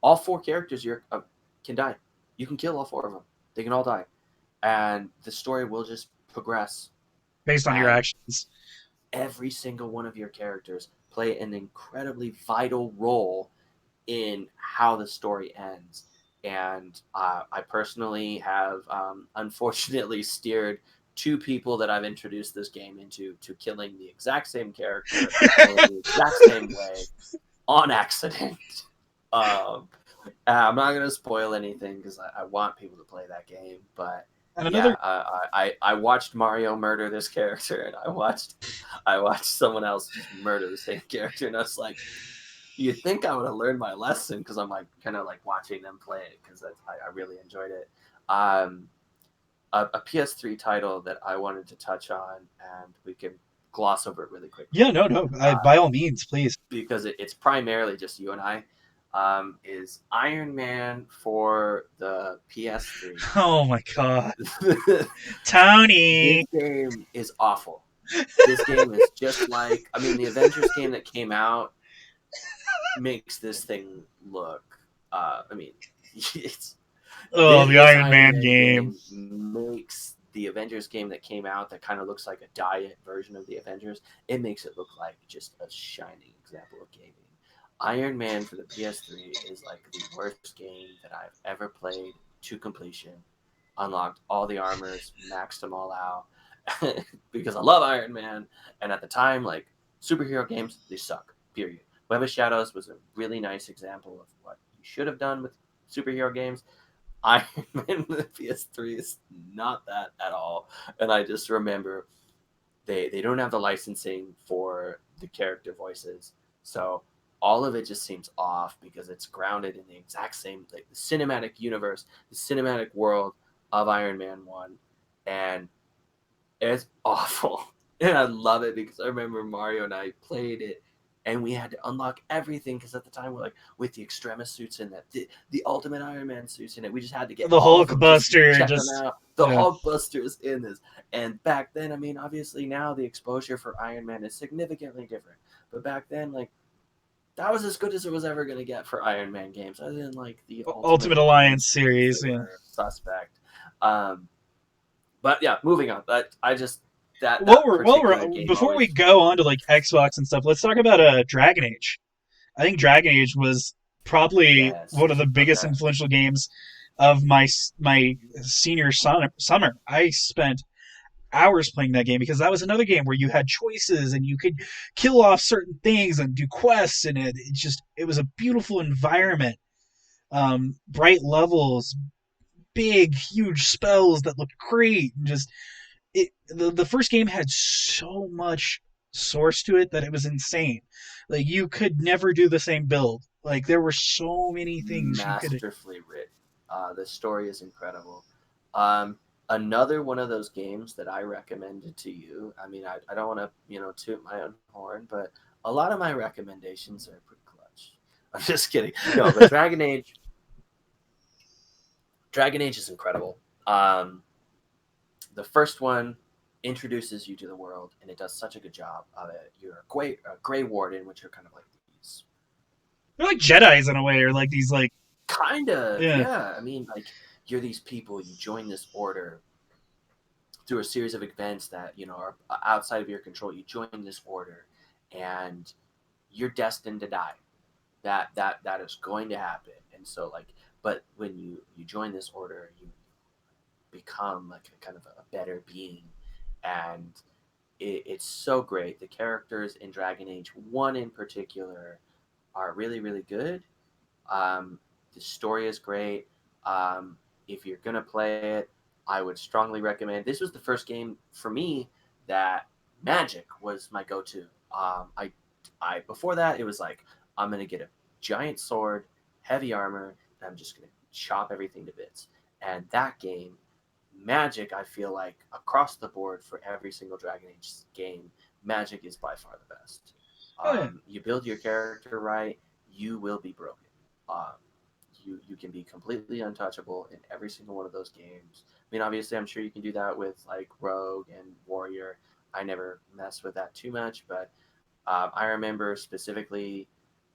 all four characters can die. You can kill all four of them. They can all die, and the story will just progress. Based on your And actions. every single one of your characters play an incredibly vital role in how the story ends. And I personally have unfortunately steered two people that I've introduced this game into to killing the exact same character in the exact same way on accident. I'm not gonna spoil anything because I want people to play that game, but And yeah, another I watched Mario murder this character, and I watched someone else just murder the same character, and I was like, you'd think I would have learned my lesson because I'm like kind of like watching them play it because I really enjoyed it. Um, a PS3 title that I wanted to touch on, and we can gloss over it really quickly yeah, no, by all means, please. because it's primarily just you and I. Is Iron Man for the PS3. Oh my god, This Tony. game is awful. This game is just like, I mean, the Avengers game that came out makes this thing look. I mean, it's Oh, the this Iron Man game. makes the Avengers game that came out that kind of looks like a diet version of the Avengers. It makes it look like just a shining example of gaming. Iron Man for the PS3 is like the worst game that I've ever played to completion. Unlocked all the armors, maxed them all out because I love Iron Man. And at the time, like superhero games, they suck. Period. Web of Shadows was a really nice example of what you should have done with superhero games. Iron Man for the PS3 is not that at all. And I just remember they don't have the licensing for the character voices. So all of it just seems off because it's grounded in the exact same, like the cinematic universe, the cinematic world of Iron Man 1. And it's awful. And I love it because I remember Mario and I played it and we had to unlock everything because at the time we're like with the Extremis suits in it, the Ultimate Iron Man suits in it. We just had to get The all of them Hulkbuster, check just them out. The yeah. Hulkbuster is in this. And back then, I mean, obviously now the exposure for Iron Man is significantly different. But back then, like, that was as good as it was ever going to get for Iron Man games. Other than like the Ultimate Ultimate Alliance Alliance series. that Yeah. were suspect. Um, but yeah, moving on. I just that Well, that we're particular game before we always. go on to like Xbox and stuff, let's talk about Dragon Age. I think Dragon Age was probably Yes. one of the biggest Okay. influential games of my senior summer. I spent hours playing that game because that was another game where you had choices and you could kill off certain things and do quests, and it was a beautiful environment. Bright levels, big huge spells that looked great, and just the first game had so much source to it that it was insane. Like you could never do the same build. Like there were so many things you could. Masterfully written. The story is incredible. Another one of those games that I recommended to you. I mean, I don't want to toot my own horn, but a lot of my recommendations are pretty clutch. I'm just kidding. No, but Dragon Age is incredible. The first one introduces you to the world, and it does such a good job of it. You're a Grey Warden, which are kind of like these. They're like Jedi's in a way, or like these like Kind of, yeah. yeah. I mean, like you're these people. You join this order through a series of events that are outside of your control. You join this order, and you're destined to die. That is going to happen. And so, like, but when you join this order, you become like a kind of a better being, and it's so great. The characters in Dragon Age 1 in particular are really, really good. The story is great. If you're going to play it, I would strongly recommend. This was the first game for me that magic was my go-to. I before that, it was like, I'm going to get a giant sword, heavy armor, and I'm just going to chop everything to bits. And that game, magic, I feel like across the board for every single Dragon Age game, magic is by far the best. You build your character right, you will be broken. You can be completely untouchable in every single one of those games. I mean, obviously, I'm sure you can do that with like Rogue and Warrior. I never mess with that too much, but I remember specifically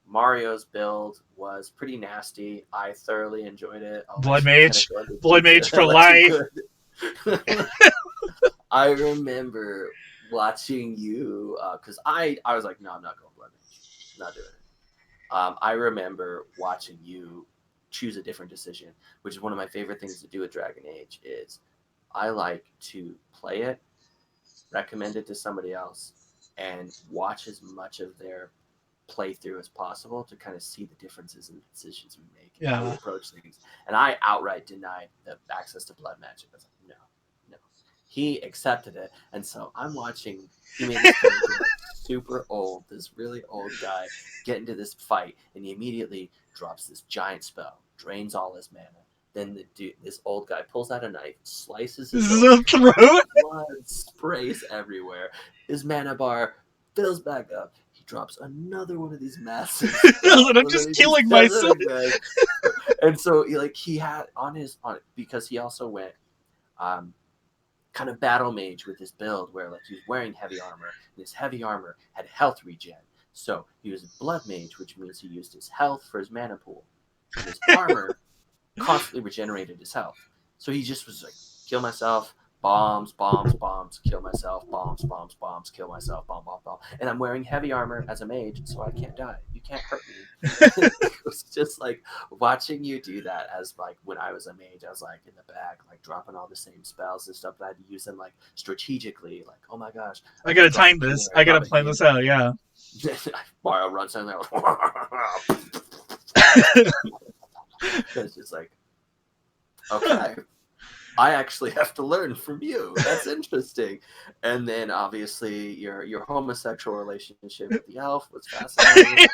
Mario's build was pretty nasty. I thoroughly enjoyed it. Blood Mage for Unless life. I remember watching you, because I was like, no, I'm not going blood mage, not doing it. I remember watching you choose a different decision, which is one of my favorite things to do with Dragon Age. Is I like to play it, recommend it to somebody else, and watch as much of their playthrough as possible to kind of see the differences in the decisions we make and how we Yeah. approach things. And I outright denied the access to blood magic. I was like, no, no. He accepted it, and so I'm watching. He made this character like super old, this really old guy, get into this fight, and he immediately drops this giant spell, drains all his mana. Then this old guy pulls out a knife, slices his own The throat. blood sprays everywhere. His mana bar fills back up. He drops another one of these massive spells, And I'm and then just he killing does it myself. again. And so he had on because he also went kind of battle mage with his build where like he was wearing heavy armor, and his heavy armor had health regen. So he was a blood mage, which means he used his health for his mana pool. And his armor constantly regenerated his health. So he just was like, kill myself, bombs, bombs, bombs, kill myself, bombs, bombs, bombs, kill myself, bomb, bomb, bomb. And I'm wearing heavy armor as a mage, so I can't die. You can't hurt me. It was just like watching you do that as like when I was a mage, I was like in the back, like dropping all the same spells and stuff, but I had to use them like strategically, like, oh my gosh. I gotta time this. I gotta plan this out, yeah. Mario runs in there. It's just like, okay, I actually have to learn from you. That's interesting. And then obviously your homosexual relationship with the elf was fascinating.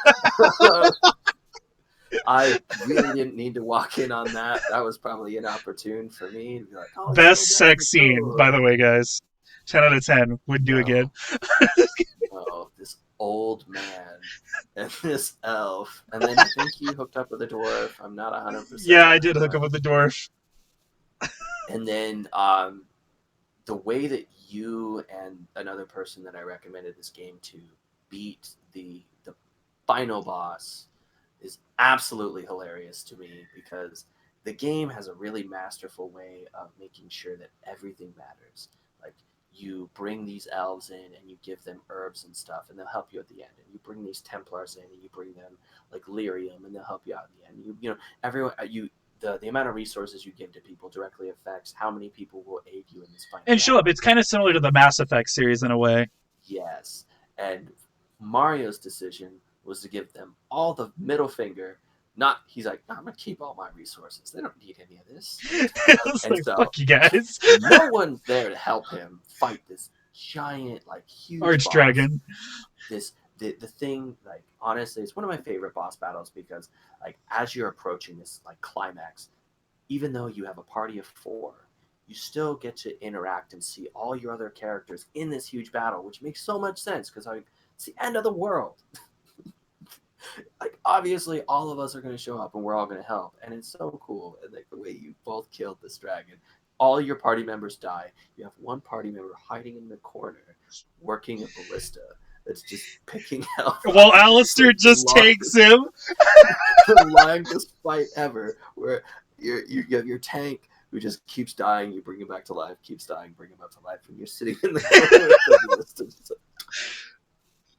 I really didn't need to walk in on that. That was probably inopportune for me to be like, oh, Best sex scene, by the way, guys. 10 out of 10. Would do again. Oh, this old man and this elf. And then I think you hooked up with a dwarf. I'm not 100%. Yeah, I did hook up with the dwarf. And then the way that you and another person that I recommended this game to beat the final boss is absolutely hilarious to me, because the game has a really masterful way of making sure that everything matters. Like, you bring these elves in and you give them herbs and stuff, and they'll help you at the end. And you bring these Templars in and you bring them like lyrium, and they'll help you out at the end. You know, everyone the amount of resources you give to people directly affects how many people will aid you in this fight. And show up. It's kind of similar to the Mass Effect series in a way. Yes. And Mario's decision was to give them all the middle finger. He's like, no, I'm going to keep all my resources. They don't need any of this. It's And like, so- fuck you guys. No one's there to help him fight this giant, like, huge boss. Archdragon. The thing, like, honestly, it's one of my favorite boss battles, because like as you're approaching this like climax, even though you have a party of 4, you still get to interact and see all your other characters in this huge battle, which makes so much sense, because like it's the end of the world. Like, obviously all of us are going to show up and we're all going to help, and it's so cool. And like the way you both killed this dragon, all your party members die. You have one party member hiding in the corner working a ballista that's just picking out. Well, Alistair just takes him. The longest fight ever, where you have your tank who just keeps dying, you bring him back to life, keeps dying, bring him back to life, and you're sitting in the corner with the ballista.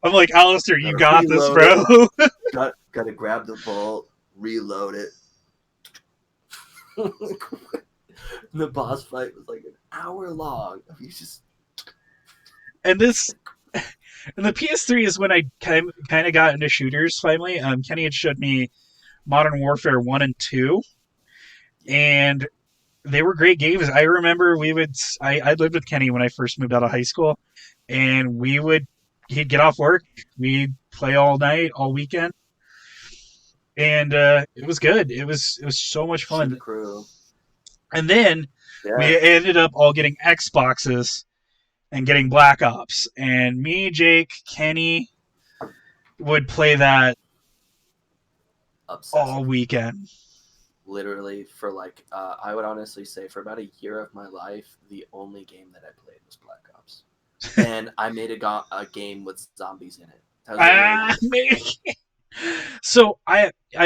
I'm like, Alistair, you got this, bro. Gotta grab the bolt, reload it. The boss fight was like an hour long. You just And the PS3 is when I kind of got into shooters finally. Kenny had showed me Modern Warfare 1 and 2, and they were great games. I remember I lived with Kenny when I first moved out of high school, and he'd get off work, we'd play all night, all weekend, and it was good. It was so much fun. the crew. And then we ended up all getting Xboxes and getting Black Ops. And me, Jake, Kenny would play that Obsessive. all weekend. Literally for like, I would honestly say for about a year of my life, the only game that I played was Black Ops. And I made a game with zombies in it. That was So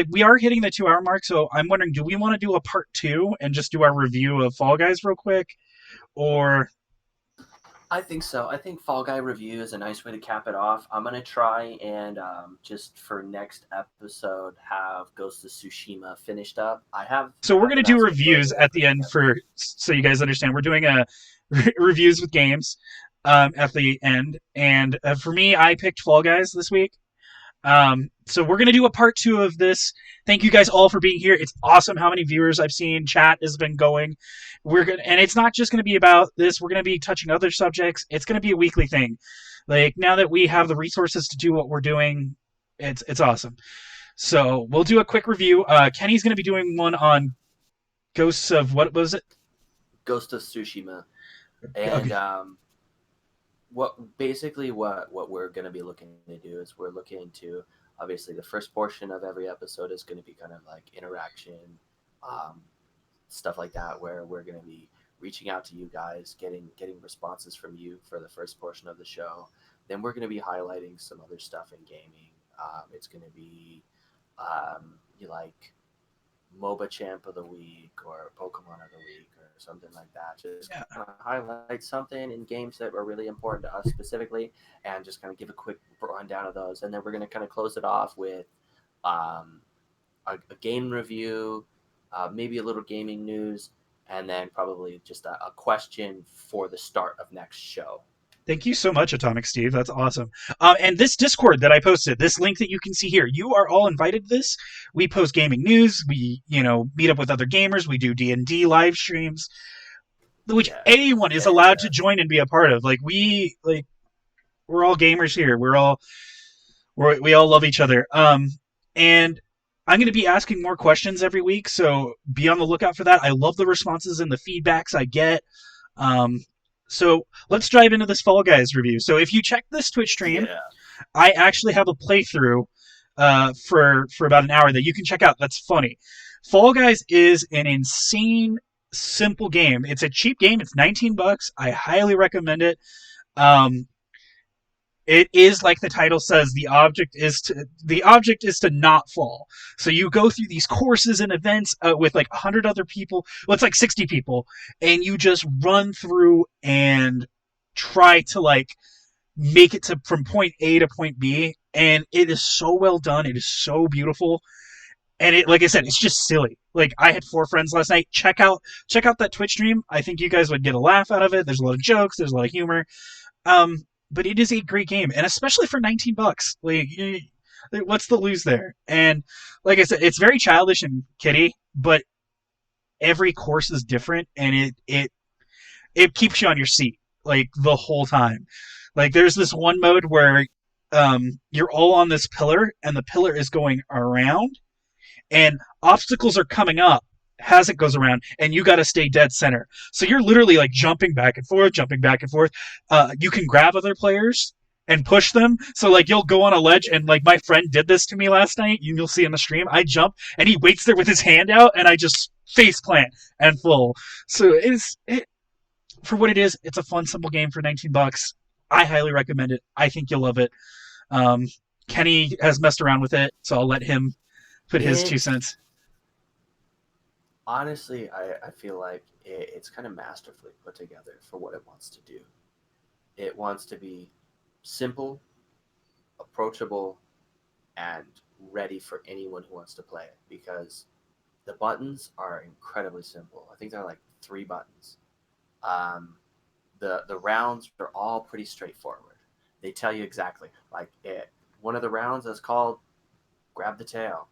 we are hitting the 2-hour mark, so I'm wondering, do we want to do a part 2 and just do our review of Fall Guys real quick? Or I think so. I think Fall Guy review is a nice way to cap it off. I'm gonna try and just for next episode have Ghost of Tsushima finished up. So I we're gonna haven't do actually played reviews it, at but the end for so you guys understand. We're doing a reviews with games at the end, and for me, I picked Fall Guys this week. So we're gonna do a part 2 of this. Thank you guys all for being here. It's awesome how many viewers I've seen. Chat has been going. And it's not just gonna be about this. We're gonna be touching other subjects. It's gonna be a weekly thing. Like now that we have the resources to do what we're doing, it's awesome. So we'll do a quick review. Kenny's gonna be doing one on Ghosts of what was it? Ghost of Tsushima, and Okay. what we're going to be looking to do is we're looking to obviously the first portion of every episode is going to be kind of like interaction, um, stuff like that, where we're going to be reaching out to you guys, getting responses from you for the first portion of the show. Then we're going to be highlighting some other stuff in gaming. It's going to be you like MOBA Champ of the Week or Pokemon of the Week or something like that. Just Yeah. kind of highlight something in games that were really important to us specifically, and just kind of give a quick rundown of those. And then we're going to kind of close it off with um, a game review, maybe a little gaming news, and then probably just a question for the start of next show. Thank you so much, Atomic Steve. That's awesome. And this Discord that I posted, this link that you can see here, you are all invited to this. We post gaming news. We, meet up with other gamers. We do D&D live streams, which Yes, anyone is yes, allowed to yes. join and be a part of. We're all gamers here. We all love each other. And I'm going to be asking more questions every week, so be on the lookout for that. I love the responses and the feedbacks I get. Um, so let's dive into this Fall Guys review. So if you check this Twitch stream, Yeah. I actually have a playthrough for about an hour that you can check out. That's funny. Fall Guys is an insane simple game. It's a cheap game. It's $19. I highly recommend it. Um, it is like the title says. The object is to not fall. So you go through these courses and events with like 100 other people. Well, it's like 60 people, and you just run through and try to like make it to from point A to point B, and it is so well done. It is so beautiful, and it, like I said, it's just silly. Like I had 4 friends last night. Check out that Twitch stream. I think you guys would get a laugh out of it. There's a lot of jokes. There's a lot of humor. Um, but it is a great game, and especially for $19, what's the lose there? And like I said, it's very childish and kiddie, but every course is different, and it keeps you on your seat like the whole time. Like there's this one mode where you're all on this pillar, and the pillar is going around, and obstacles are coming up as it goes around, and you got to stay dead center. So you're literally like jumping back and forth, jumping back and forth. You can grab other players and push them. So like you'll go on a ledge, and like my friend did this to me last night. You'll see in the stream. I jump, and he waits there with his hand out, and I just face plant and full. So for what it is. It's a fun, simple game for $19. I highly recommend it. I think you'll love it. Um, Kenny has messed around with it, so I'll let him put his two It cents. honestly, I feel like it's kind of masterfully put together for what it wants to do. It wants to be simple, approachable, and ready for anyone who wants to play it because the buttons are incredibly simple. I think they're like 3 buttons. Um, the rounds are all pretty straightforward. They tell you exactly like it. One of the rounds is called grab the tail.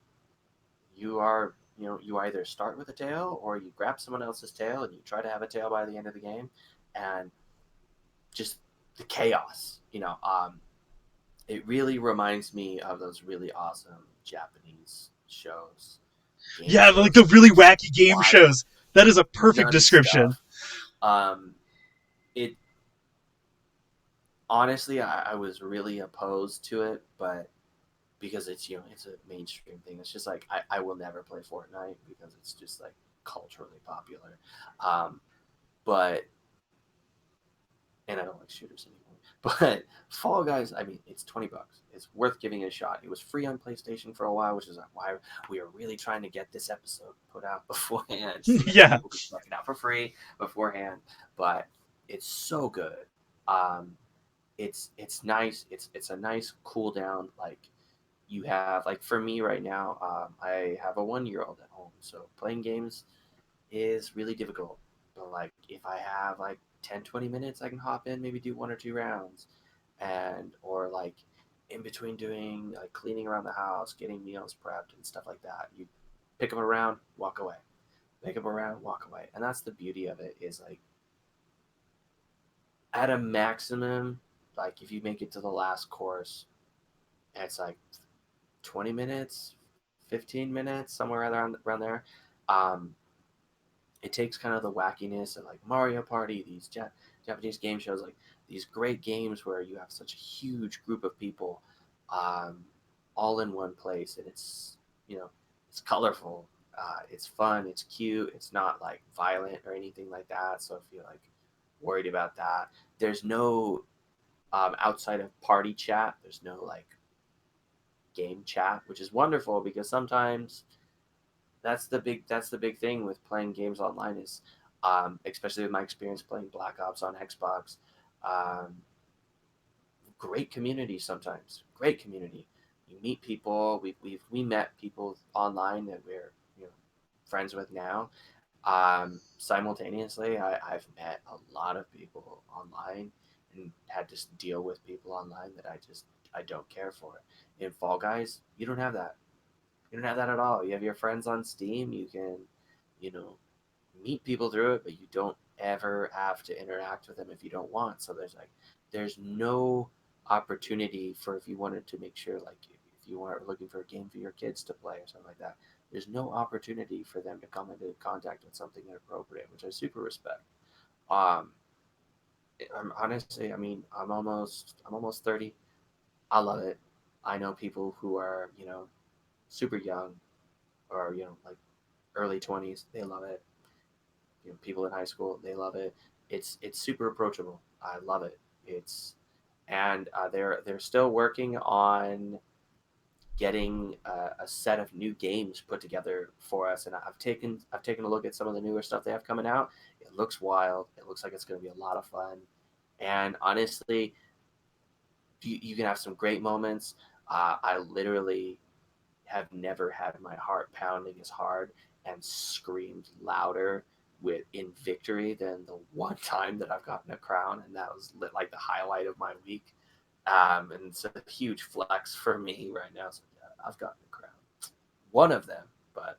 You either start with a tail or you grab someone else's tail and you try to have a tail by the end of the game, and just the chaos. It really reminds me of those really awesome Japanese shows, game Yeah, like shows the where really it's just wacky game wild, shows. That is a perfect nutty description. stuff. Um, it honestly, I was really opposed to it, but because it's a mainstream thing, it's just like I will never play Fortnite because it's just like culturally popular. Um, but and I don't like shooters anymore. But Fall Guys, I mean, it's $20. It's worth giving it a shot. It was free on PlayStation for a while, which is why we are really trying to get this episode put out beforehand so that Yeah. people can check it out for free beforehand. But it's so good. Um, it's nice. It's a nice cool down. Like you have like for me right now, I have a 1 year old at home, so playing games is really difficult. But like if I have like 10-20 minutes, I can hop in, maybe do 1 or 2 rounds, and or like in between doing like cleaning around the house, getting meals prepped and stuff like that. You pick up around, walk away. Pick up around, walk away. And that's the beauty of it is like at a maximum, like if you make it to the last course, it's like 20 minutes, 15 minutes, somewhere around there. Um, it takes kind of the wackiness of like Mario Party, these Japanese game shows, like these great games where you have such a huge group of people um, all in one place, and it's colorful, it's fun, it's cute, it's not like violent or anything like that. So if you're like worried about that, there's no outside of party chat, there's no like game chat, which is wonderful because sometimes that's the big thing with playing games online is especially with my experience playing Black Ops on Xbox. Um, Great community sometimes. Great community. You meet people. We met people online that we're friends with now. Simultaneously, I've met a lot of people online and had to deal with people online that I don't care for. In Fall Guys, you don't have that. You don't have that at all. You have your friends on Steam. You can, you know, meet people through it, but you don't ever have to interact with them if you don't want. So there's no opportunity for if you wanted to make sure, like, if you are looking for a game for your kids to play or something like that, there's no opportunity for them to come into contact with something inappropriate, which I super respect. Um, I'm honestly, I mean, I'm almost 30. I love it. I know people who are, super young or, like early 20s. They love it. People in high school, they love it. It's super approachable. I love it. It's and they're still working on getting a set of new games put together for us. And I've taken a look at some of the newer stuff they have coming out. It looks wild. It looks like it's going to be a lot of fun. And honestly, you can have some great moments. I literally have never had my heart pounding as hard and screamed louder with in victory than the one time that I've gotten a crown, and that was like the highlight of my week. And it's a huge flex for me right now. So yeah, I've gotten a crown, one of them, but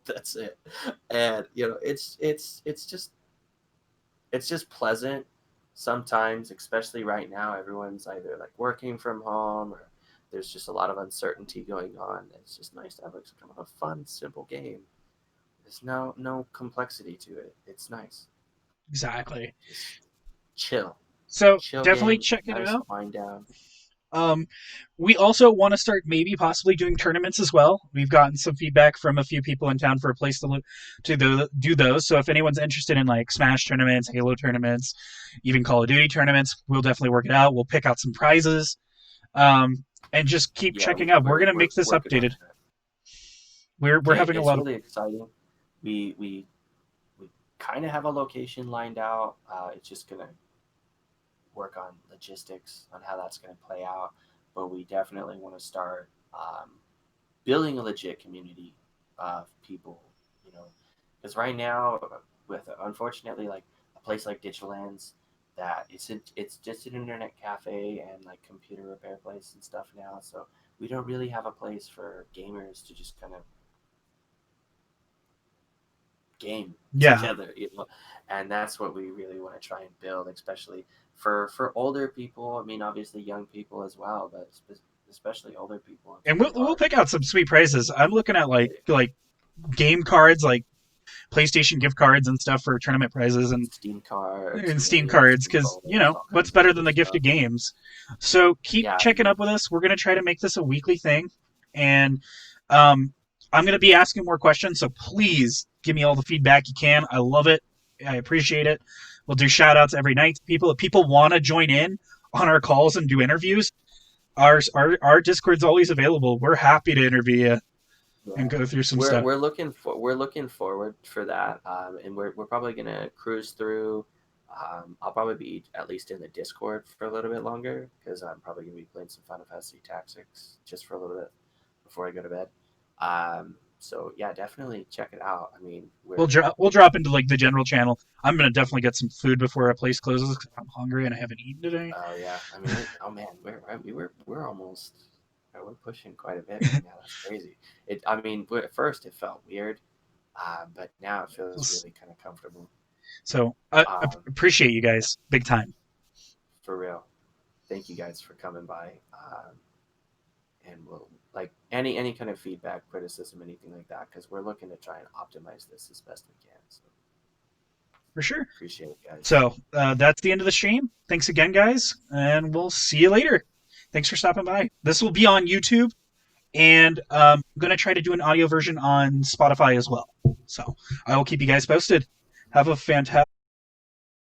that's it. And it's just pleasant sometimes, especially right now. Everyone's either like working from home or there's just a lot of uncertainty going on. It's just nice to have like kind of a fun, simple game. There's no complexity to it. It's nice. Exactly. Just chill, So chill definitely game, check it nice out. wind down. Um, we also want to start maybe possibly doing tournaments as well. We've gotten some feedback from a few people in town for a place to do those. So if anyone's interested in like Smash tournaments, Halo tournaments, even Call of Duty tournaments, we'll definitely work it out. We'll pick out some prizes, and just keep Yeah, checking out. We're gonna we're make this working on updated. that. We're having a It's lot of really exciting. We kind of have a location lined out. It's just gonna work on logistics on how that's gonna play out. But we definitely want to start building a legit community of people. You know, because right now, with unfortunately like a place like Digital Lands, that it's just an internet cafe and like computer repair place and stuff now. So we don't really have a place for gamers to just kind of game yeah. together. And that's what we really want to try and build, especially for older people. I mean, obviously young people as well, but especially older people. It's And we'll really we'll hard. pick out some sweet prizes. I'm looking at like game cards, like PlayStation gift cards and stuff for tournament prizes Steam cards, and Steam yeah, cards Steam because folders, all what's kinds of better than cool the gift stuff. of games. So keep Yeah, checking up with us. We're gonna try to make this a weekly thing, and um, I'm gonna be asking more questions. So please give me all the feedback you can. I love it. I appreciate it. We'll do shout outs every night. People if people want to join in on our calls and do interviews, our Discord's always available. We're happy to interview you and yeah. go through some We're stuff. we're looking for we're looking forward for that, and we're probably gonna cruise through. I'll probably be at least in the Discord for a little bit longer because I'm probably gonna be playing some Final Fantasy Tactics just for a little bit before I go to bed. So yeah, definitely check it out. I mean, We'll drop into like the general channel. I'm gonna definitely get some food before our place closes because I'm hungry and I haven't eaten today. oh yeah, I mean, oh man, we're almost we're pushing quite a bit right now. That's crazy. I mean, at first it felt weird, but now it feels really kind of comfortable. So I Um, appreciate you guys big time. for real. Thank you guys for coming by. And we'll like any kind of feedback, criticism, anything like that, because we're looking to try and optimize this as best we can. So For sure. appreciate it, guys. So that's the end of the stream. Thanks again, guys, and we'll see you later. Thanks for stopping by. This will be on YouTube, and I'm going to try to do an audio version on Spotify as well. So I will keep you guys posted. Have a fantastic